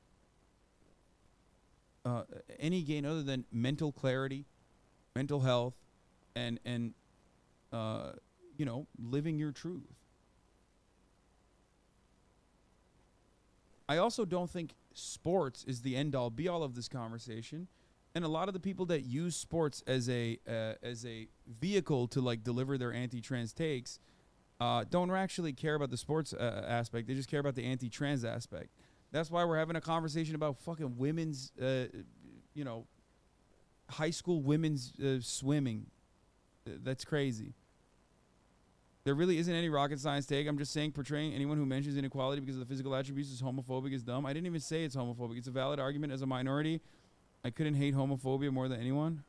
any gain other than mental clarity, mental health, and you know, living your truth. I also don't think sports is the end all be all of this conversation. And a lot of the people that use sports as a vehicle to like deliver their anti-trans takes don't actually care about the sports aspect. They just care about the anti-trans aspect. That's why we're having a conversation about fucking women's, you know, high school women's swimming. That's crazy. There really isn't any rocket science take. I'm just saying portraying anyone who mentions inequality because of the physical attributes is homophobic is dumb. I didn't even say it's homophobic. It's a valid argument as a minority. I couldn't hate homophobia more than anyone.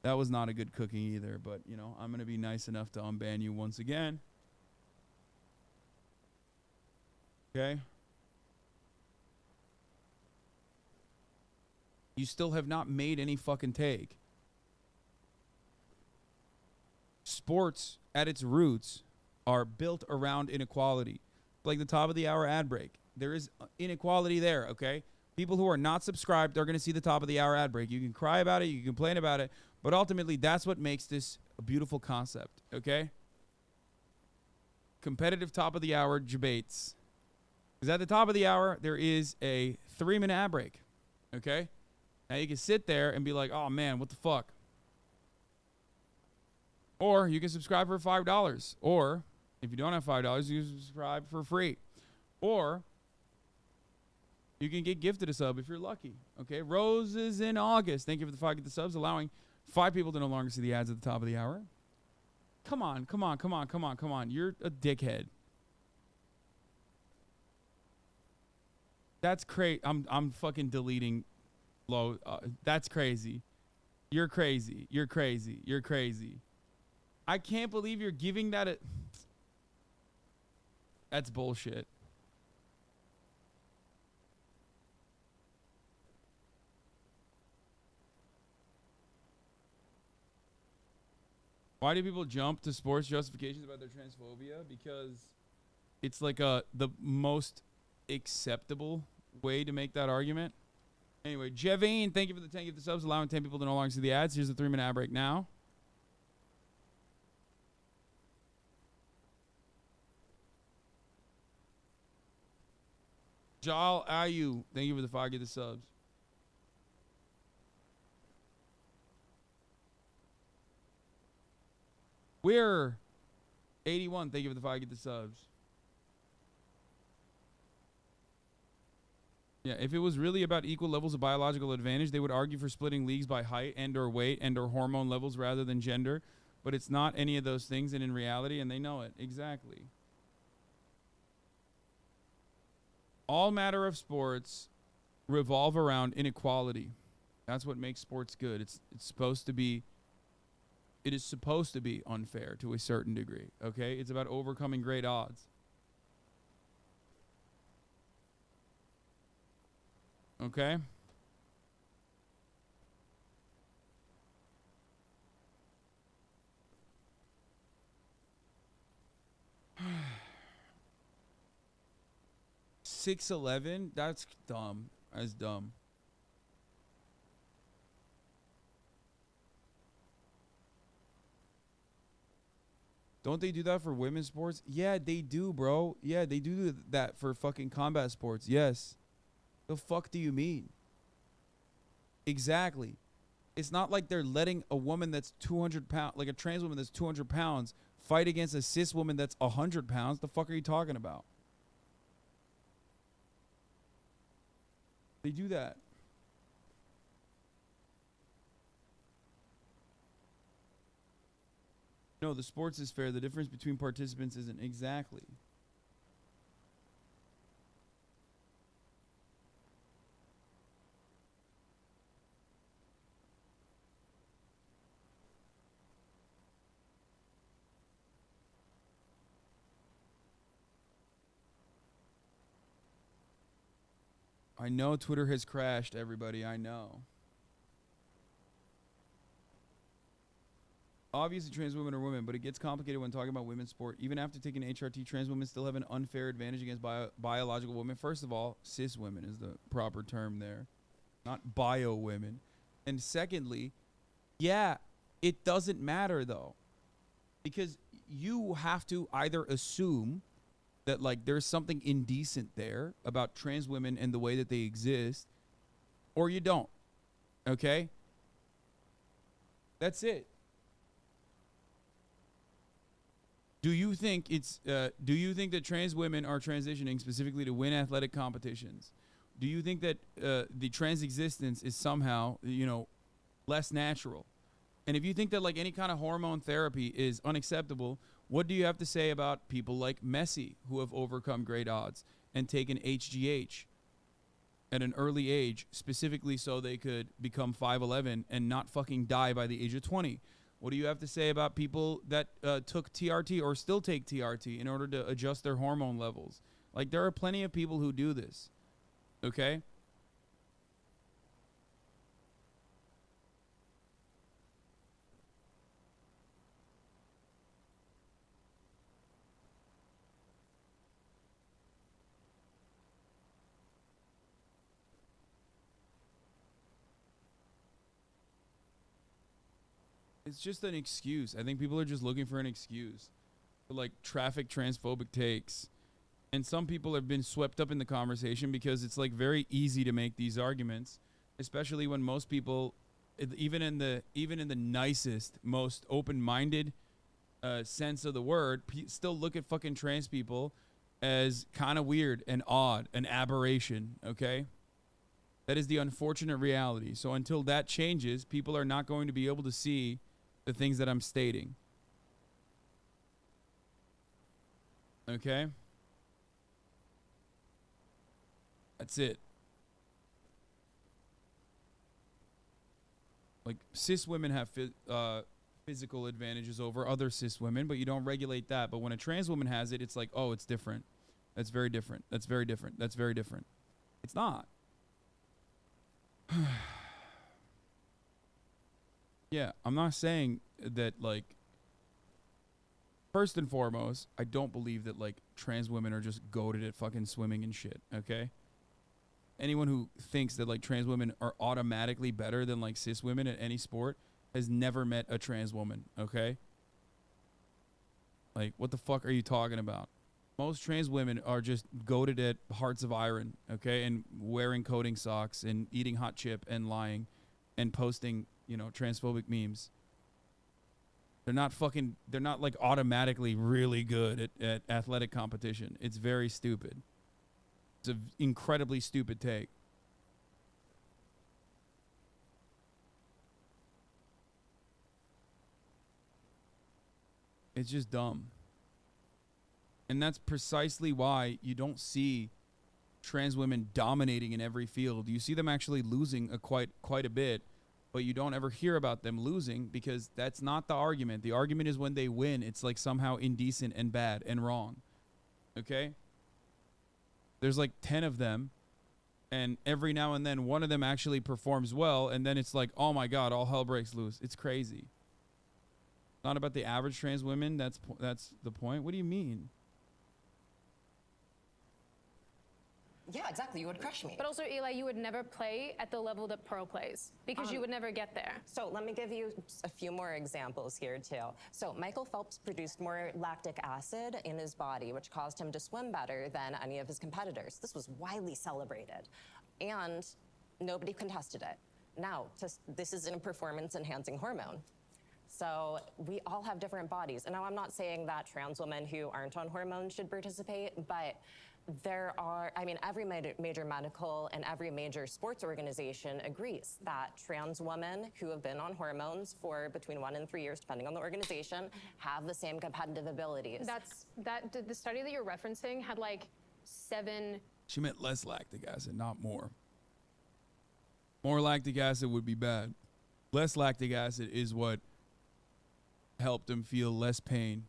That was not a good cooking either, but, you know, I'm going to be nice enough to unban you once again. Okay? You still have not made any fucking take. Sports, at its roots, are built around inequality. Like the top of the hour ad break. There is inequality there, okay? People who are not subscribed are going to see the top of the hour ad break. You can cry about it, you can complain about it, but ultimately that's what makes this a beautiful concept, okay? Competitive top of the hour debates. Because at the top of the hour, there is a 3-minute ad break, okay? Now you can sit there and be like, oh man, what the fuck? Or you can subscribe for $5. Or if you don't have $5, you can subscribe for free. Or you can get gifted a sub if you're lucky. Okay, Roses in August. Thank you for the 5 get the subs, allowing 5 people to no longer see the ads at the top of the hour. Come on, come on, come on, come on, come on. You're a dickhead. That's crazy. I'm fucking deleting low. That's crazy. You're crazy. You're crazy. You're crazy. I can't believe you're giving that a... That's bullshit. Why do people jump to sports justifications about their transphobia? Because it's like the most acceptable way to make that argument. Anyway, Jevine, thank you for the 10 gift subs, allowing 10 people to no longer see the ads. Here's the 3-minute ad break now. Jal Ayu, thank you for the 5 get the subs. We're 81, thank you for the 5 get the subs. Yeah, if it was really about equal levels of biological advantage, they would argue for splitting leagues by height and or weight and or hormone levels rather than gender. But it's not any of those things, and in reality, and they know it. Exactly. All matter of sports revolve around inequality. That's what makes sports good. It's supposed to be... It is supposed to be unfair to a certain degree, okay? It's about overcoming great odds. Okay? $6.11? That's dumb. That's dumb. Don't they do that for women's sports? Yeah, they do, bro. Yeah, they do that for fucking combat sports. Yes. The fuck do you mean? Exactly. It's not like they're letting a woman that's 200 pounds, like a trans woman that's 200 pounds, fight against a cis woman that's 100 pounds. The fuck are you talking about? They do that. No, the sports is fair. The difference between participants isn't. Exactly. I know Twitter has crashed, everybody. I know. Obviously, trans women are women, but it gets complicated when talking about women's sport. Even after taking HRT, trans women still have an unfair advantage against biological women. First of all, cis women is the proper term there. not bio women. And secondly, yeah, it doesn't matter though, because you have to either assume that like there's something indecent there about trans women and the way that they exist, or you don't. Okay? That's it. Do you think that trans women are transitioning specifically to win athletic competitions? Do you think that the trans existence is somehow, less natural? And if you think that like any kind of hormone therapy is unacceptable, what do you have to say about people like Messi, who have overcome great odds and taken HGH at an early age, specifically so they could become 5'11" and not fucking die by the age of 20? What do you have to say about people that took TRT or still take TRT in order to adjust their hormone levels? Like, there are plenty of people who do this. Okay? It's just an excuse. I think people are just looking for an excuse for like traffic transphobic takes. And some people have been swept up in the conversation because it's like very easy to make these arguments, especially when most people, even in the nicest, most open-minded sense of the word, still look at fucking trans people as kind of weird and odd, an aberration, okay? That is the unfortunate reality. So until that changes, people are not going to be able to see the things that I'm stating. Okay? That's it. Like, cis women have physical advantages over other cis women, but you don't regulate that. But when a trans woman has it, it's like, oh, it's different. That's very different. That's very different. That's very different. It's not. Yeah, I'm not saying that, like, first and foremost, I don't believe that, like, trans women are just goated at fucking swimming and shit, okay? Anyone who thinks that, like, trans women are automatically better than, like, cis women at any sport has never met a trans woman, okay? Like, what the fuck are you talking about? Most trans women are just goated at hearts of iron, okay? And wearing coating socks and eating hot chip and lying and posting, transphobic memes. They're not like automatically really good at athletic competition. It's very stupid. It's an incredibly stupid take. It's just dumb. And that's precisely why you don't see trans women dominating in every field. You see them actually losing quite a bit, but you don't ever hear about them losing because that's not the argument. The argument is when they win, it's like somehow indecent and bad and wrong. Okay? There's like 10 of them, and every now and then one of them actually performs well, and then it's like, oh my God, all hell breaks loose. It's crazy. Not about the average trans women. That's the point. What do you mean? Yeah, exactly. You would crush me. But also, Eli, you would never play at the level that Pearl plays because you would never get there. So let me give you a few more examples here, too. So Michael Phelps produced more lactic acid in his body, which caused him to swim better than any of his competitors. This was widely celebrated, and nobody contested it. Now, this is a performance-enhancing hormone. So we all have different bodies. And now I'm not saying that trans women who aren't on hormones should participate, but there are, every major medical and every major sports organization agrees that trans women who have been on hormones for between 1 and 3 years, depending on the organization, have the same competitive abilities. The study that you're referencing had like 7. She meant less lactic acid, not more. More lactic acid would be bad. Less lactic acid is what helped them feel less pain.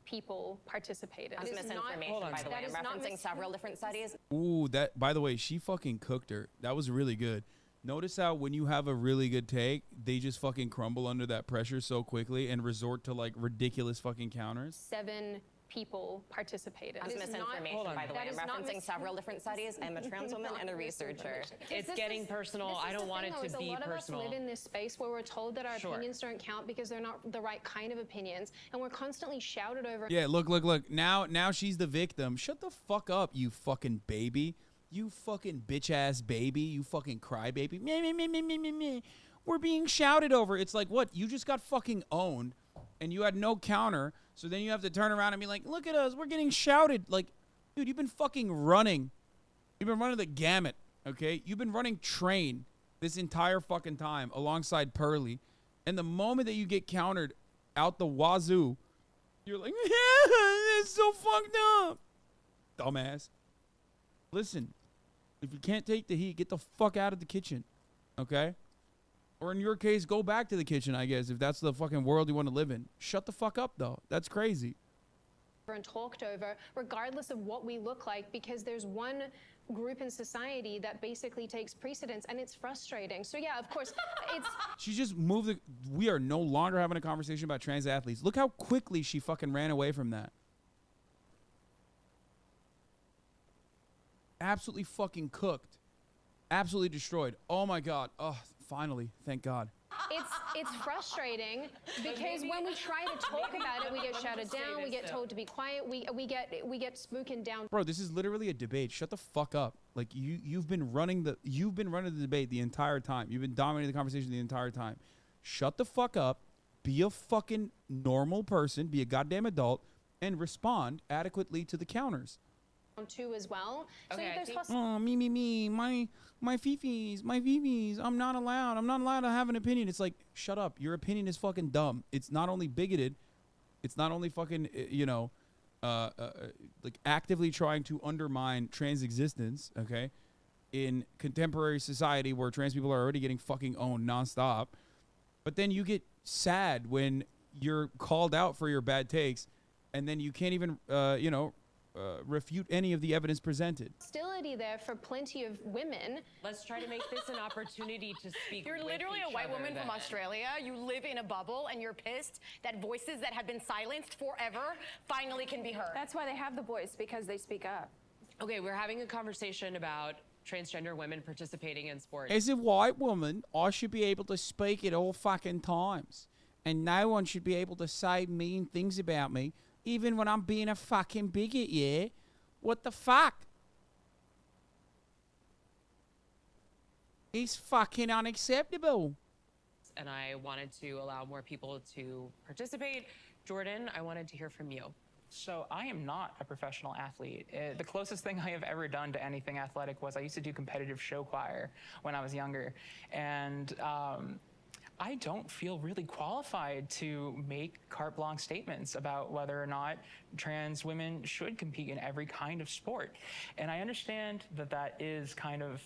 People participated. That's misinformation, by the way. I'm referencing several different studies. Ooh, that, by the way, she fucking cooked her. That was really good. Notice how when you have a really good take, they just fucking crumble under that pressure so quickly and resort to like ridiculous fucking counters. 7 people participated. That's misinformation, by the way. I'm referencing several different studies. I'm a trans woman and a researcher. It's getting personal. I don't want it to be personal. A lot of us live in this space where we're told that our opinions don't count because they're not the right kind of opinions, and we're constantly shouted over. Yeah, look. Now she's the victim. Shut the fuck up, you fucking baby. You fucking bitch-ass baby. You fucking crybaby. Me. We're being shouted over. It's like, what? You just got fucking owned, and you had no counter. So then you have to turn around and be like, look at us, we're getting shouted. Like, dude, you've been fucking running. You've been running the gamut, okay? You've been running train this entire fucking time alongside Pearly. And the moment that you get countered out the wazoo, you're like, yeah, it's so fucked up. Dumbass. Listen, if you can't take the heat, get the fuck out of the kitchen, okay? Or in your case, go back to the kitchen, I guess, if that's the fucking world you want to live in. Shut the fuck up, though. That's crazy. And talked over, regardless of what we look like, because there's one group in society that basically takes precedence, and it's frustrating. So yeah, of course, it's... She just moved the... We are no longer having a conversation about trans athletes. Look how quickly she fucking ran away from that. Absolutely fucking cooked. Absolutely destroyed. Oh my God. Oh, finally. Thank God. It's frustrating because when we try to talk about it, we get shouted down, we get told to be quiet, we get spoken down. Bro, this is literally a debate. Shut the fuck up. Like you've been running the debate the entire time. You've been dominating the conversation the entire time. Shut the fuck up. Be a fucking normal person, be a goddamn adult, and respond adequately to the counters. Too as well. Okay, Oh, me, my fifis, I'm not allowed to have an opinion. It's like, shut up. Your opinion is fucking dumb. It's not only bigoted, it's not only fucking, like actively trying to undermine trans existence, okay, in contemporary society where trans people are already getting fucking owned nonstop. But then you get sad when you're called out for your bad takes, and then you can't even, refute any of the evidence presented. Hostility there for plenty of women. Let's try to make this an opportunity to speak. You're literally a white woman from Australia. You live in a bubble and you're pissed that voices that have been silenced forever finally can be heard. That's why they have the voice, because they speak up. Okay, we're having a conversation about transgender women participating in sports. As a white woman, I should be able to speak at all fucking times. And no one should be able to say mean things about me, even when I'm being a fucking bigot, yeah? What the fuck? It's fucking unacceptable. And I wanted to allow more people to participate. Jordan, I wanted to hear from you. So I am not a professional athlete. The closest thing I have ever done to anything athletic was I used to do competitive show choir when I was younger. And I don't feel really qualified to make carte blanche statements about whether or not trans women should compete in every kind of sport. And I understand that that is kind of,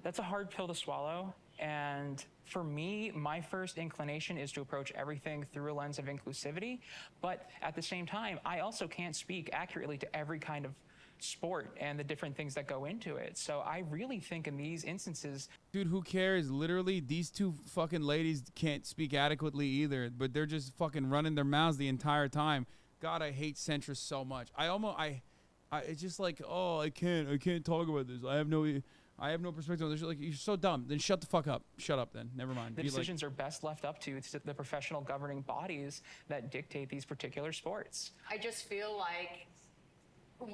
that's a hard pill to swallow. And for me, my first inclination is to approach everything through a lens of inclusivity. But at the same time, I also can't speak accurately to every kind of sport and the different things that go into it. So I really think in these instances... Dude, who cares? Literally, these two fucking ladies can't speak adequately either, but they're just fucking running their mouths the entire time. God, I hate centrists so much. It's just like, oh, I can't talk about this. I have no perspective on this. Like, you're so dumb. Then shut the fuck up. Shut up then. Never mind. The decisions are best left up to the professional governing bodies that dictate these particular sports. I just feel like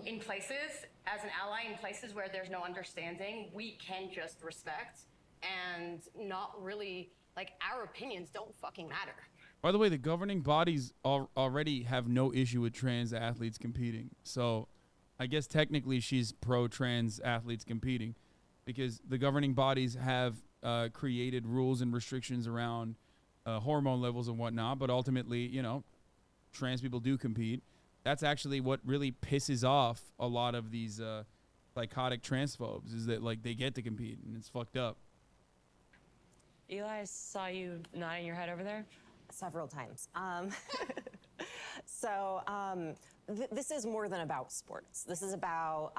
in places, as an ally, in places where there's no understanding, we can just respect and not really, like, our opinions don't fucking matter. By the way, the governing bodies already have no issue with trans athletes competing. So I guess technically she's pro-trans athletes competing because the governing bodies have created rules and restrictions around hormone levels and whatnot. But ultimately, trans people do compete. That's actually what really pisses off a lot of these psychotic transphobes is that, like, they get to compete, and it's fucked up. Eli, I saw you nodding your head over there. Several times. So this is more than about sports. This is about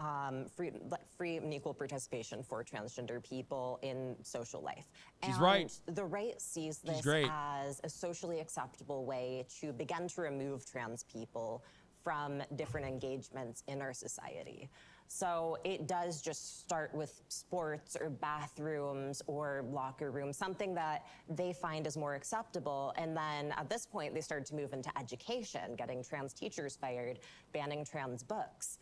free and equal participation for transgender people in social life. She's and right. The right sees this as a socially acceptable way to begin to remove trans people from different engagements in our society. So it does just start with sports or bathrooms or locker rooms, something that they find is more acceptable. And then at this point, they started to move into education, getting trans teachers fired, banning trans books.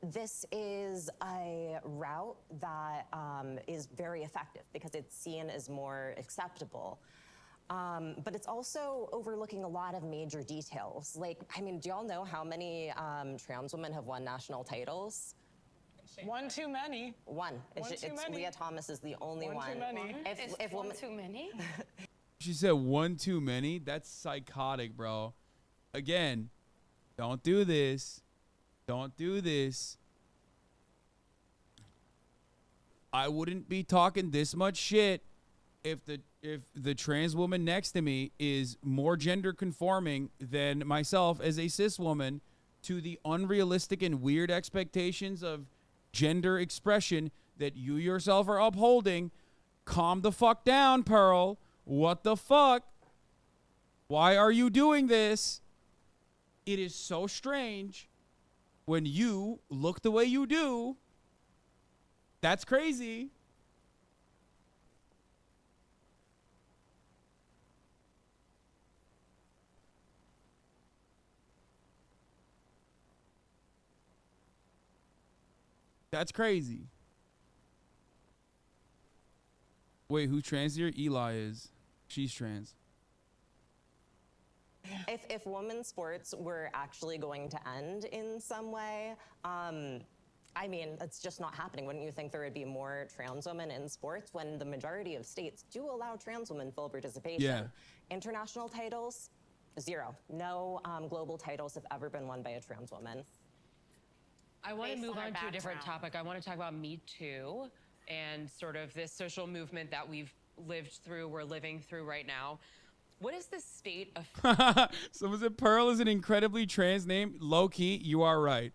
This is a route that is very effective because it's seen as more acceptable. But it's also overlooking a lot of major details. Like, I mean, do y'all know how many trans women have won national titles? One too many. One. Leah Thomas is the only one. One too many. If one too many? She said one too many. That's psychotic, bro. Again, don't do this. Don't do this. I wouldn't be talking this much shit if the trans woman next to me is more gender conforming than myself as a cis woman to the unrealistic and weird expectations of gender expression that you yourself are upholding. Calm the fuck down, Pearl. What the fuck? Why are you doing this? It is so strange when you look the way you do. That's crazy. That's crazy. Wait, who trans here? Eli is. She's trans. If women's sports were actually going to end in some way, I mean, it's just not happening. Wouldn't you think there would be more trans women in sports when the majority of states do allow trans women full participation? Yeah. International titles, 0. No global titles have ever been won by a trans woman. I want to Based move on on our to a different background. topic. I want to talk about Me Too and sort of this social movement that we're living through right now. What is the state of... Someone said Pearl is an incredibly trans name. Low key, you are right.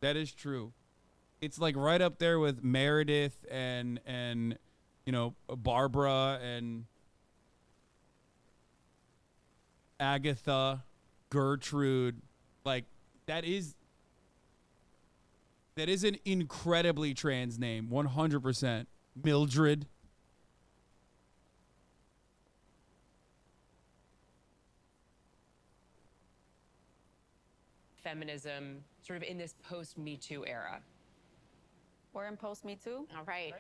That is true. It's like right up there with Meredith and you know, Barbara and Agatha, Gertrude. Like that is an incredibly trans name. 100%. Mildred. feminism sort of in this post-Me Too era? We're in post-Me Too? All right.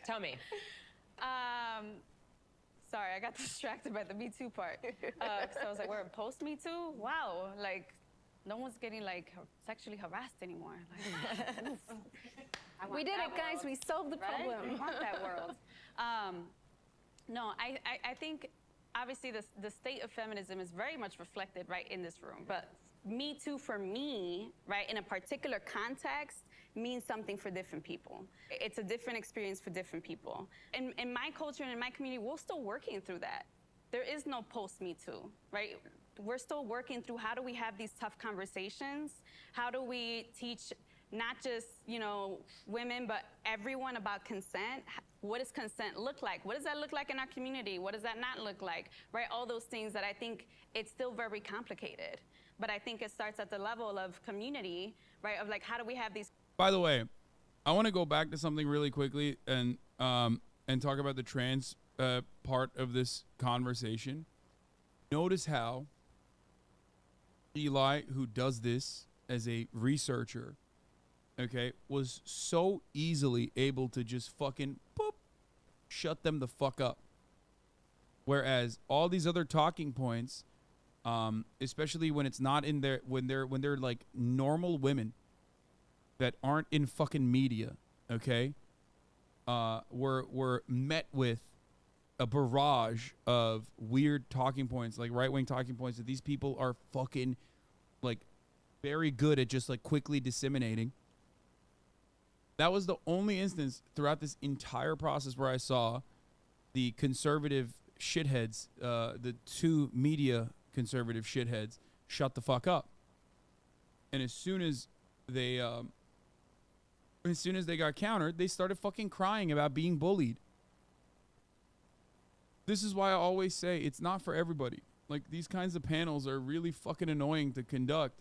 Tell me. Sorry, I got distracted by the Me Too part. So I was like, we're in post-Me Too? Wow, like, no one's getting, like, sexually harassed anymore. Like, We did it, guys. We solved the problem. I want that world. No, I think obviously the state of feminism is very much reflected right in this room. But Me Too for me, right, in a particular context, means something for different people. It's a different experience for different people. In my culture and in my community, we're still working through that. There is no post-Me Too, right? We're still working through how do we have these tough conversations? How do we teach not just, you know, women, but everyone about consent? What does consent look like? What does that look like in our community? What does that not look like, right? All those things that I think it's still very complicated. But I think it starts at the level of community, right? Of like, how do we have these? By the way, I want to go back to something really quickly and talk about the trans part of this conversation. Notice how Eli, who does this as a researcher, okay, was so easily able to just fucking boop, shut them the fuck up. Whereas all these other talking points, especially when it's not in their, when they're like normal women that aren't in fucking media, okay, were met with a barrage of weird talking points, like right-wing talking points that these people are fucking like very good at just like quickly disseminating. That was the only instance throughout this entire process where I saw the conservative shitheads, the two media conservative shitheads shut the fuck up. And as soon as they got countered, they started fucking crying about being bullied. This is why I always say it's not for everybody. Like, these kinds of panels are really fucking annoying to conduct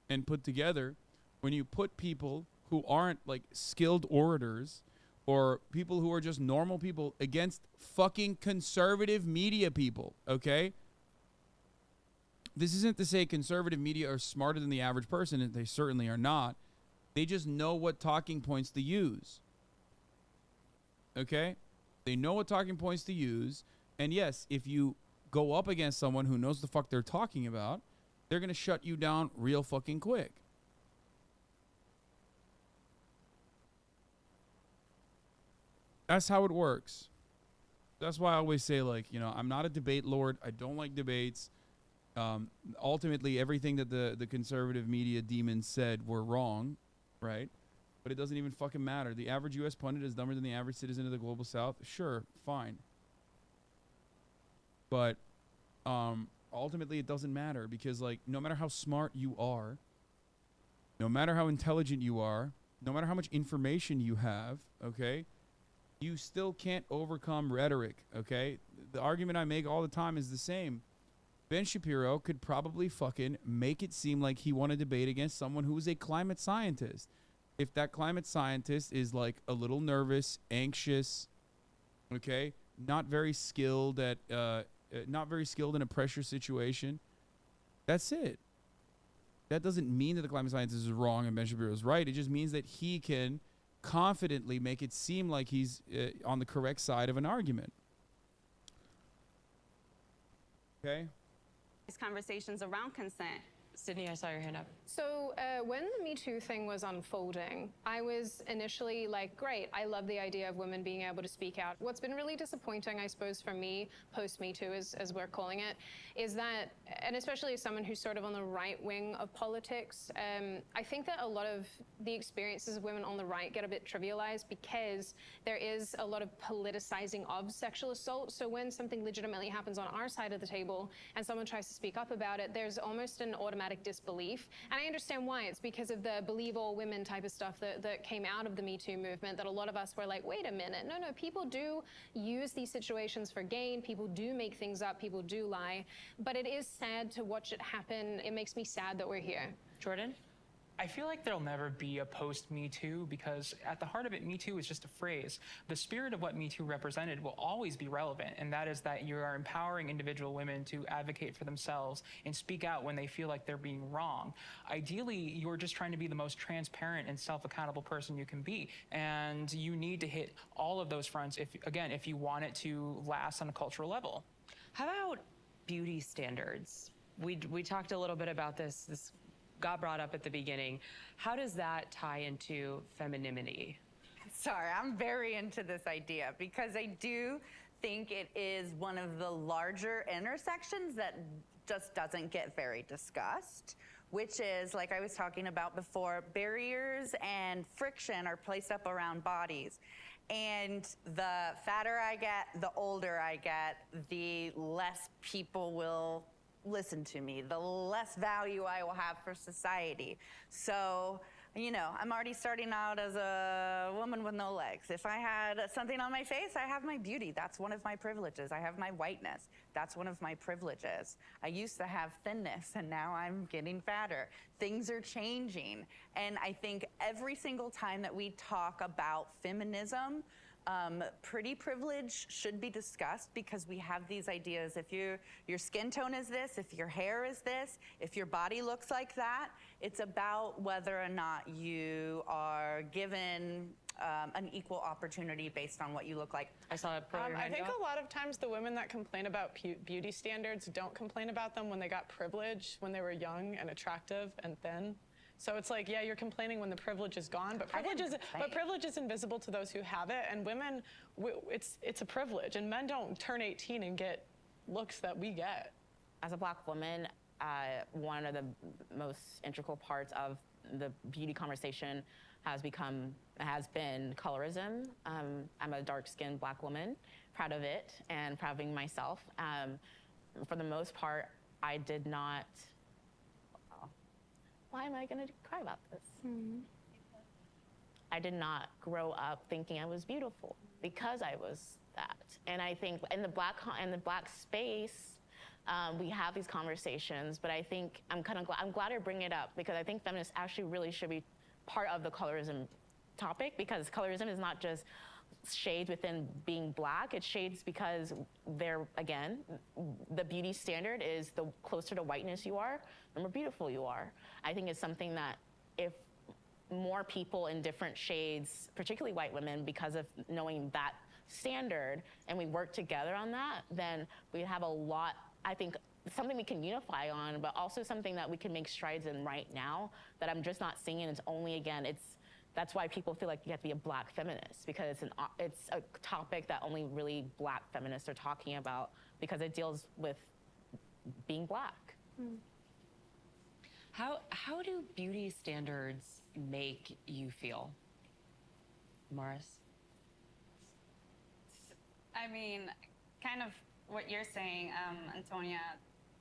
and put together when you put people who aren't like skilled orators or people who are just normal people against fucking conservative media people, okay? This isn't to say conservative media are smarter than the average person, and they certainly are not. They just know what talking points to use. Okay? They know what talking points to use. And yes, if you go up against someone who knows the fuck they're talking about, they're going to shut you down real fucking quick. That's how it works. That's why I always say, like, you know, I'm not a debate lord. I don't like debates. Ultimately, everything that the conservative media demons said were wrong, right? But it doesn't even fucking matter. The average U.S. pundit is dumber than the average citizen of the global south. Sure, fine. But ultimately, it doesn't matter because, like, no matter how smart you are, no matter how intelligent you are, no matter how much information you have, okay, you still can't overcome rhetoric, okay? The argument I make all the time is the same. Ben Shapiro could probably fucking make it seem like he won a debate against someone who is a climate scientist. If that climate scientist is like a little nervous, anxious, okay, not very skilled in a pressure situation, that's it. That doesn't mean that the climate scientist is wrong and Ben Shapiro is right. It just means that he can confidently make it seem like he's on the correct side of an argument. Okay? These conversations around consent. Sydney, I saw your hand up. So when the Me Too thing was unfolding, I was initially like, great, I love the idea of women being able to speak out. What's been really disappointing, I suppose, for me, post-Me Too, as we're calling it, is that, and especially as someone who's sort of on the right wing of politics, I think that a lot of the experiences of women on the right get a bit trivialized because there is a lot of politicizing of sexual assault. So when something legitimately happens on our side of the table and someone tries to speak up about it, there's almost an automatic disbelief. And I understand why. It's because of the believe all women type of stuff that came out of the Me Too movement, that a lot of us were like, wait a minute, no, people do use these situations for gain. People do make things up. People do lie. But it is sad to watch it happen. It makes me sad that we're here. Jordan? I feel like there'll never be a post-Me Too because at the heart of it, Me Too is just a phrase. The spirit of what Me Too represented will always be relevant, and that is that you are empowering individual women to advocate for themselves and speak out when they feel like they're being wrong. Ideally, you're just trying to be the most transparent and self-accountable person you can be, and you need to hit all of those fronts if you want it to last on a cultural level. How about beauty standards? We talked a little bit about this. This got brought up at the beginning. How does that tie into femininity? Sorry, I'm very into this idea because I do think it is one of the larger intersections that just doesn't get very discussed, which is, like I was talking about before, barriers and friction are placed up around bodies. And the fatter I get, the older I get, the less people will listen to me, the less value I will have for society. So, you know, I'm already starting out as a woman with no legs. If I had something on my face, I have my beauty. That's one of my privileges. I have my whiteness. That's one of my privileges. I used to have thinness, and now I'm getting fatter. Things are changing. And I think every single time that we talk about feminism, pretty privilege should be discussed because we have these ideas. If your skin tone is this, if your hair is this, if your body looks like that, it's about whether or not you are given an equal opportunity based on what you look like. I saw it. I think a lot of times the women that complain about beauty standards don't complain about them when they got privilege, when they were young and attractive and thin. So it's like, yeah, you're complaining when the privilege is gone, but privilege is invisible to those who have it. And women, it's a privilege. And men don't turn 18 and get looks that we get. As a Black woman, one of the most integral parts of the beauty conversation has been colorism. I'm a dark-skinned Black woman, proud of it and proud of being myself. For the most part, I did not, why am I gonna cry about this? I did not grow up thinking I was beautiful because I was that. And I think in the black space, we have these conversations, but I think I'm glad to bring it up because I think feminists actually really should be part of the colorism topic, because colorism is not just shades within being black, it's shades because they're, again, the beauty standard is the closer to whiteness you are, the more beautiful you are. I think it's something that if more people in different shades, particularly white women, because of knowing that standard, and we work together on that, then we have a lot, I think, something we can unify on, but also something that we can make strides in right now that I'm just not seeing. And it's only, again, that's why people feel like you have to be a black feminist, because it's a topic that only really black feminists are talking about because it deals with being black. How do beauty standards make you feel, Morris? I mean, kind of what you're saying, Antonia,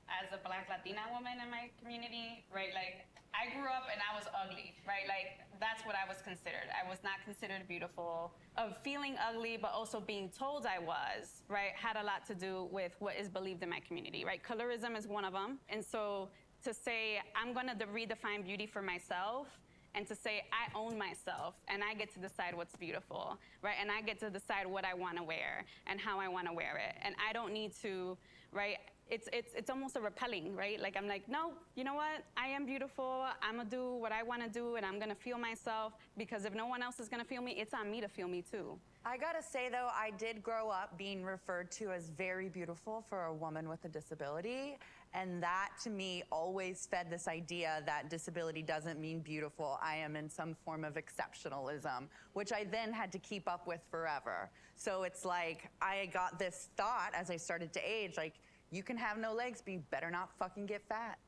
as a Black Latina woman in my community, right? Like, I grew up and I was ugly, right? Like, that's what I was considered. I was not considered beautiful. Of feeling ugly, but also being told I was, right, had a lot to do with what is believed in my community, right? Colorism is one of them. And so to say, I'm gonna redefine beauty for myself, and to say, I own myself, and I get to decide what's beautiful, right? And I get to decide what I wanna wear, and how I wanna wear it. And I don't need to, right? It's almost a repelling, right? Like, I'm like, no, you know what? I am beautiful. I'm gonna do what I wanna do, and I'm gonna feel myself, because if no one else is gonna feel me, it's on me to feel me too. I gotta say though, I did grow up being referred to as very beautiful for a woman with a disability. And that to me always fed this idea that disability doesn't mean beautiful. I am in some form of exceptionalism, which I then had to keep up with forever. So it's like, I got this thought as I started to age, like, you can have no legs, but you better not fucking get fat.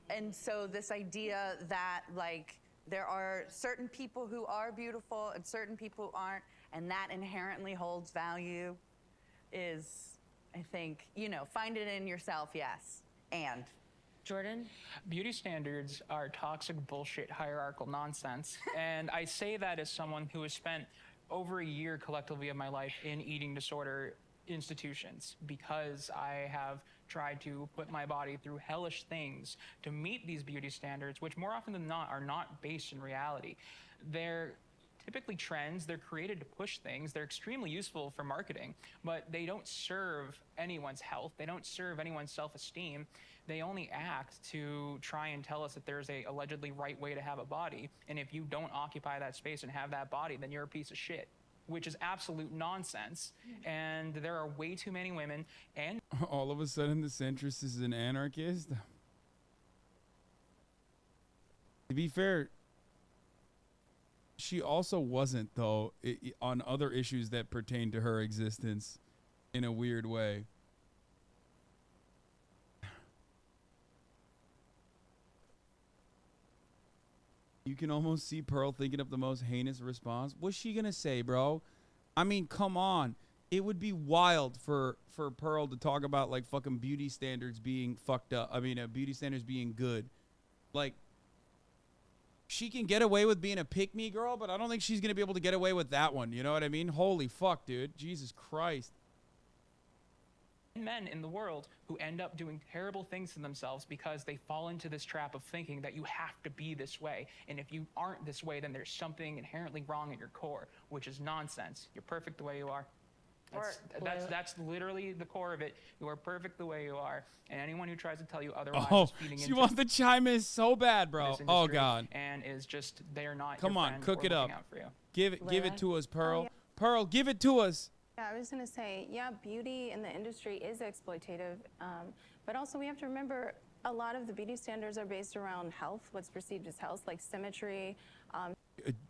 And so this idea that, like, there are certain people who are beautiful and certain people who aren't, and that inherently holds value is, I think, you know, find it in yourself, yes. And Jordan? Beauty standards are toxic bullshit hierarchical nonsense. And I say that as someone who has spent over a year collectively of my life in eating disorder institutions, because I have tried to put my body through hellish things to meet these beauty standards, which more often than not are not based in reality. They're typically trends, they're created to push things, they're extremely useful for marketing, but they don't serve anyone's health, they don't serve anyone's self-esteem. They only act to try and tell us that there's a allegedly right way to have a body, and if you don't occupy that space and have that body, then you're a piece of shit, which is absolute nonsense. And there are way too many women, and all of a sudden the centrist is an anarchist. To be fair, she also wasn't, though, on other issues that pertain to her existence in a weird way. You can almost see Pearl thinking of the most heinous response. What's she gonna say, bro? I mean, come on. It would be wild for Pearl to talk about, like, fucking beauty standards being fucked up. I mean, beauty standards being good. Like, she can get away with being a pick-me girl, but I don't think she's gonna be able to get away with that one. You know what I mean? Holy fuck, dude. Jesus Christ. men in the world who end up doing terrible things to themselves because they fall into this trap of thinking that you have to be this way. And if you aren't this way, then there's something inherently wrong at your core, which is nonsense. You're perfect the way you are. That's literally the core of it. You are perfect the way you are. And anyone who tries to tell you otherwise is feeding into... she wants to chime in so bad, bro. Oh, God. And is just, they're not Come your on, friend cook or it up. looking out for you. Give it to us, Pearl. Oh, yeah. Pearl, give it to us. Yeah, I was going to say, yeah, beauty in the industry is exploitative, but also we have to remember a lot of the beauty standards are based around health, what's perceived as health, like symmetry.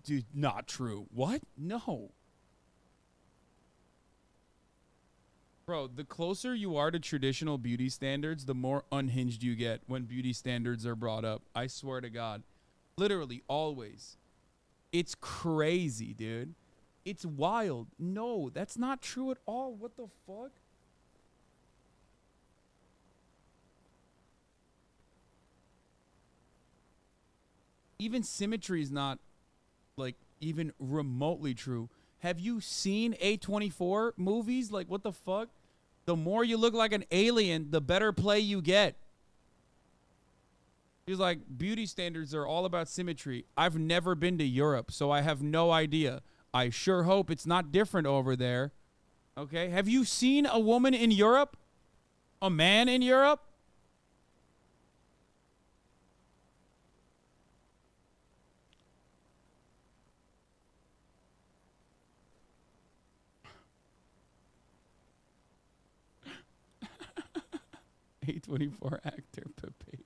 Dude, not true. What? No. Bro, the closer you are to traditional beauty standards, the more unhinged you get when beauty standards are brought up. I swear to God. Literally, always. It's crazy, dude. It's wild. No, that's not true at all. What the fuck? even symmetry is not like even remotely true. Have you seen A24 movies? Like, what the fuck? The more you look like an alien, the better play you get. He's like, beauty standards are all about symmetry. I've never been to Europe, so I have no idea. I sure hope it's not different over there. Okay? Have you seen a woman in Europe? A man in Europe? A24 actor Pepega.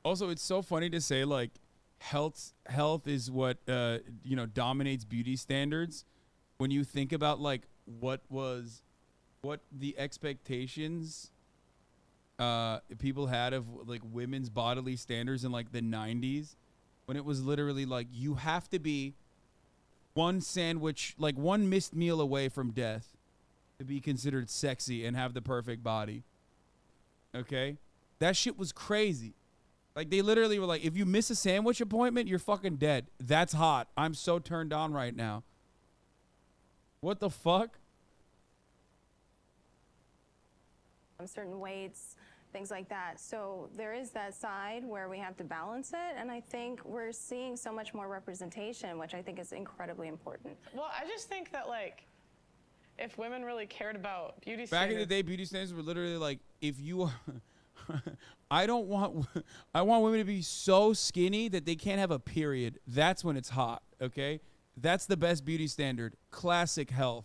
Also, it's so funny to say like health is what dominates beauty standards. When you think about like what the expectations people had of like women's bodily standards in like the 90s, when it was literally like you have to be one sandwich, like one missed meal away from death to be considered sexy and have the perfect body. Okay? That shit was crazy. Like, they literally were like, if you miss a sandwich appointment, you're fucking dead. That's hot. I'm so turned on right now. What the fuck? Certain weights, things like that. So there is that side where we have to balance it, and I think we're seeing so much more representation, which I think is incredibly important. Well, I just think that, like, if women really cared about beauty Back standards... in the day, beauty standards were literally like, if you are... I want women to be so skinny that they can't have a period. That's when it's hot, okay? That's the best beauty standard. Classic health.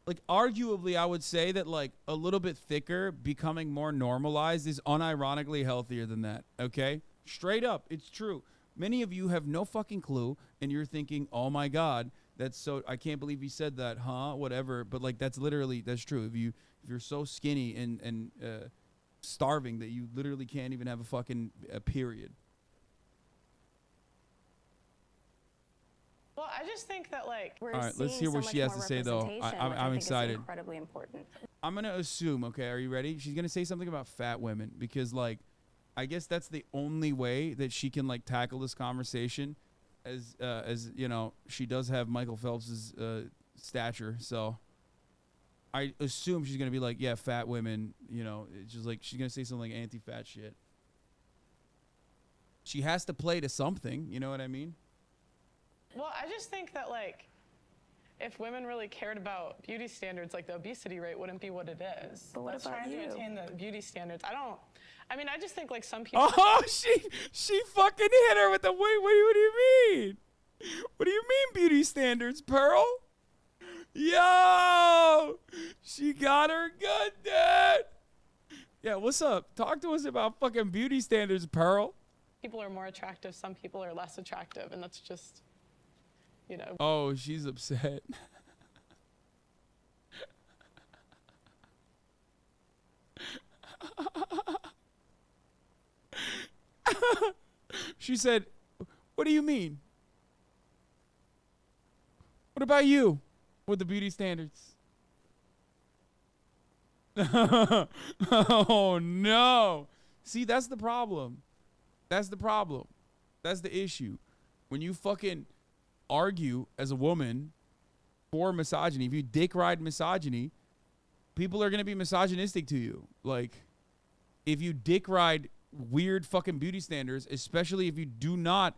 Like, arguably, I would say that, like, a little bit thicker, becoming more normalized is unironically healthier than that, okay? Straight up, it's true. Many of you have no fucking clue, and you're thinking, oh, my God, that's so, I can't believe you said that, huh? Whatever. But, like, that's true. If you're so skinny and starving that you literally can't even have a fucking period. Well, I just think that, like... We're all right, let's hear what she has to say, though. I'm excited. Incredibly important. I'm going to assume, okay, are you ready? She's going to say something about fat women because, like, I guess that's the only way that she can, like, tackle this conversation as you know, she does have Michael Phelps's stature, so I assume she's going to be like, yeah, fat women, you know, it's just like she's going to say something like anti-fat shit. She has to play to something, you know what I mean? Well, I just think that, like, if women really cared about beauty standards, like, the obesity rate wouldn't be what it is. But what Let's about try you? to attain the beauty standards. I just think, like, some people... Oh, she fucking hit her with the, what do you mean? What do you mean beauty standards, Pearl? Yo! She got her good, dude! Yeah, what's up? Talk to us about fucking beauty standards, Pearl. People are more attractive, some people are less attractive, and that's just, you know. Oh, she's upset. She said, what do you mean? What about you with the beauty standards? Oh, no. See, that's the problem. That's the problem. That's the issue. When you fucking argue as a woman for misogyny, if you dick ride misogyny, people are going to be misogynistic to you. Like, if you dick ride weird fucking beauty standards, especially if you do not,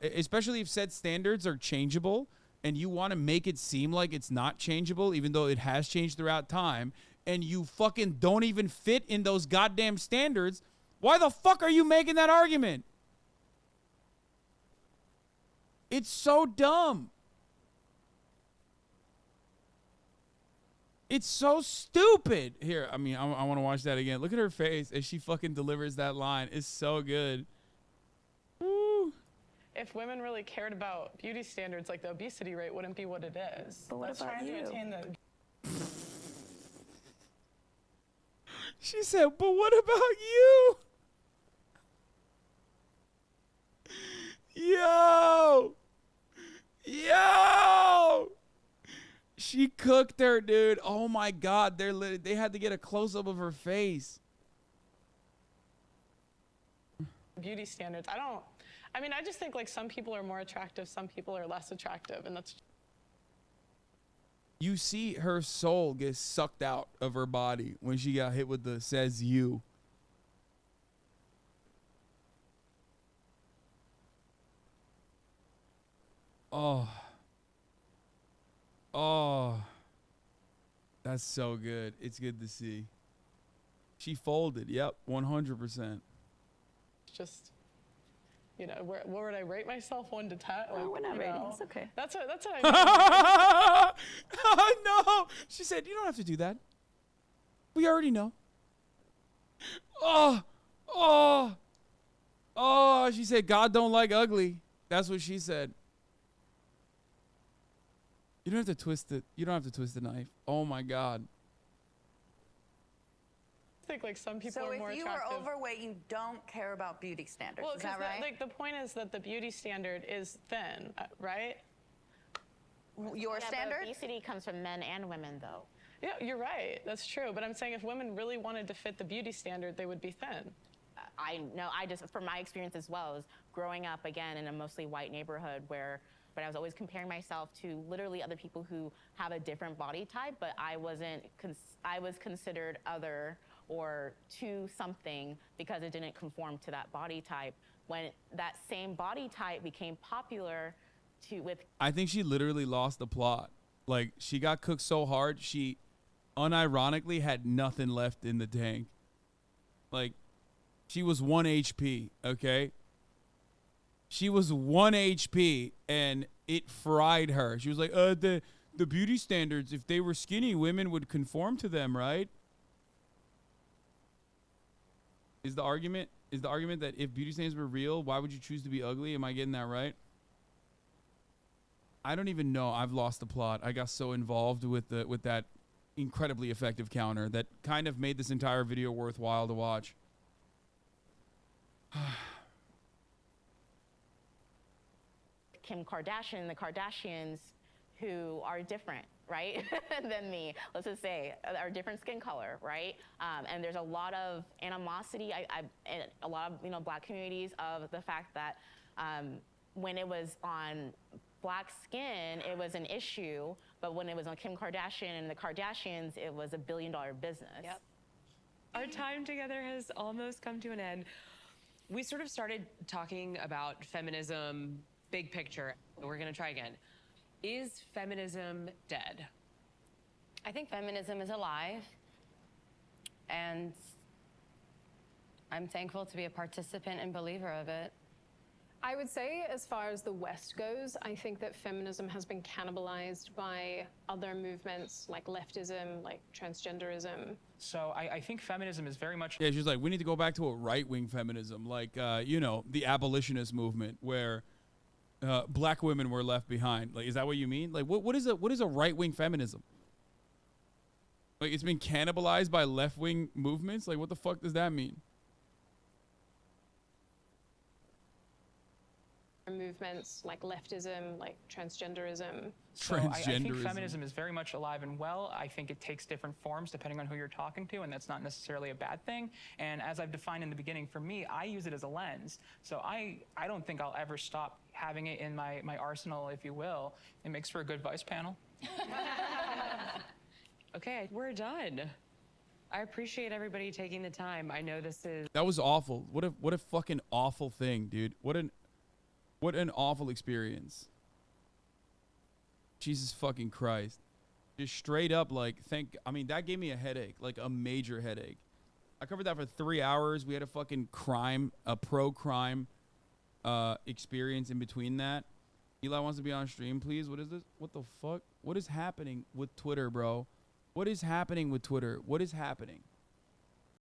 especially if said standards are changeable and you want to make it seem like it's not changeable, even though it has changed throughout time, and you fucking don't even fit in those goddamn standards, why the fuck are you making that argument? It's so dumb. It's so stupid. Here, I mean, I want to watch that again. Look at her face as she fucking delivers that line. It's so good. Woo. If women really cared about beauty standards, like, the obesity rate wouldn't be what it is. But what Let's about try you? to attain the... She said, but what about you? Yo! She cooked her, dude. Oh my God. They had to get a close up of her face. Beauty standards. I mean, I just think like some people are more attractive, some people are less attractive, and that's. You see her soul get sucked out of her body when she got hit with the says you. Oh. Oh. That's so good. It's good to see. She folded. Yep, 100%. Just, you know, what would I rate myself 1 to 10? Oh, we're not you rating. know, It's okay. That's what I mean. Oh, no. She said, you don't have to do that. We already know. Oh. Oh. Oh, she said, God don't like ugly. That's what she said. You don't have to twist it. You don't have to twist the knife. Oh, my God. I think like some people So are more if you attractive. are overweight, you don't care about beauty standards. Well, Is that 'cause right? like the point is that the beauty standard is thin, right? Your Yeah, standard? but obesity comes from men and women, though. Yeah, you're right. That's true. But I'm saying if women really wanted to fit the beauty standard, they would be thin. I know, from my experience as well, is growing up again in a mostly white neighborhood but I was always comparing myself to literally other people who have a different body type, but I was considered other or to something because it didn't conform to that body type. When that same body type became popular with I think she literally lost the plot. Like, she got cooked so hard, she unironically had nothing left in the tank. Like, she was 1 HP, okay? She was 1 HP, and it fried her. She was like, the beauty standards, if they were skinny, women would conform to them, right? Is the argument that if beauty standards were real, why would you choose to be ugly? Am I getting that right? I don't even know. I've lost the plot. I got so involved with that incredibly effective counter that kind of made this entire video worthwhile to watch. Kim Kardashian and the Kardashians who are different, right, than me, let's just say, are different skin color, right? And there's a lot of animosity in a lot of, black communities of the fact that when it was on black skin, it was an issue, but when it was on Kim Kardashian and the Kardashians, it was $1 billion business. Yep. Our time together has almost come to an end. We sort of started talking about feminism, big picture. We're gonna try again. Is feminism dead? I think feminism is alive, and I'm thankful to be a participant and believer of it. I would say, as far as the West goes, I think that feminism has been cannibalized by other movements like leftism, like transgenderism. So I think feminism is very much. Yeah, she's like, we need to go back to a right-wing feminism, like, the abolitionist movement, where black women were left behind. Like, is that what you mean? Like, what is a right-wing feminism? Like, it's been cannibalized by left-wing movements? Like, what the fuck does that mean? Movements like leftism, like transgenderism. So I think feminism is very much alive and well. I think it takes different forms depending on who you're talking to, and that's not necessarily a bad thing. And as I've defined in the beginning, for me, I use it as a lens. So I don't think I'll ever stop having it in my arsenal, if you will. It makes for a good vice panel. Okay, we're done. I appreciate everybody taking the time. I know this is... That was awful. What a fucking awful thing, dude. What an awful experience. Jesus fucking Christ. Just straight up, like, that gave me a headache, like a major headache. I covered that for 3 hours. We had a fucking pro-crime experience in between that. Eli wants to be on stream, please. What is this? What the fuck? What is happening with Twitter, bro? What is happening with Twitter? What is happening?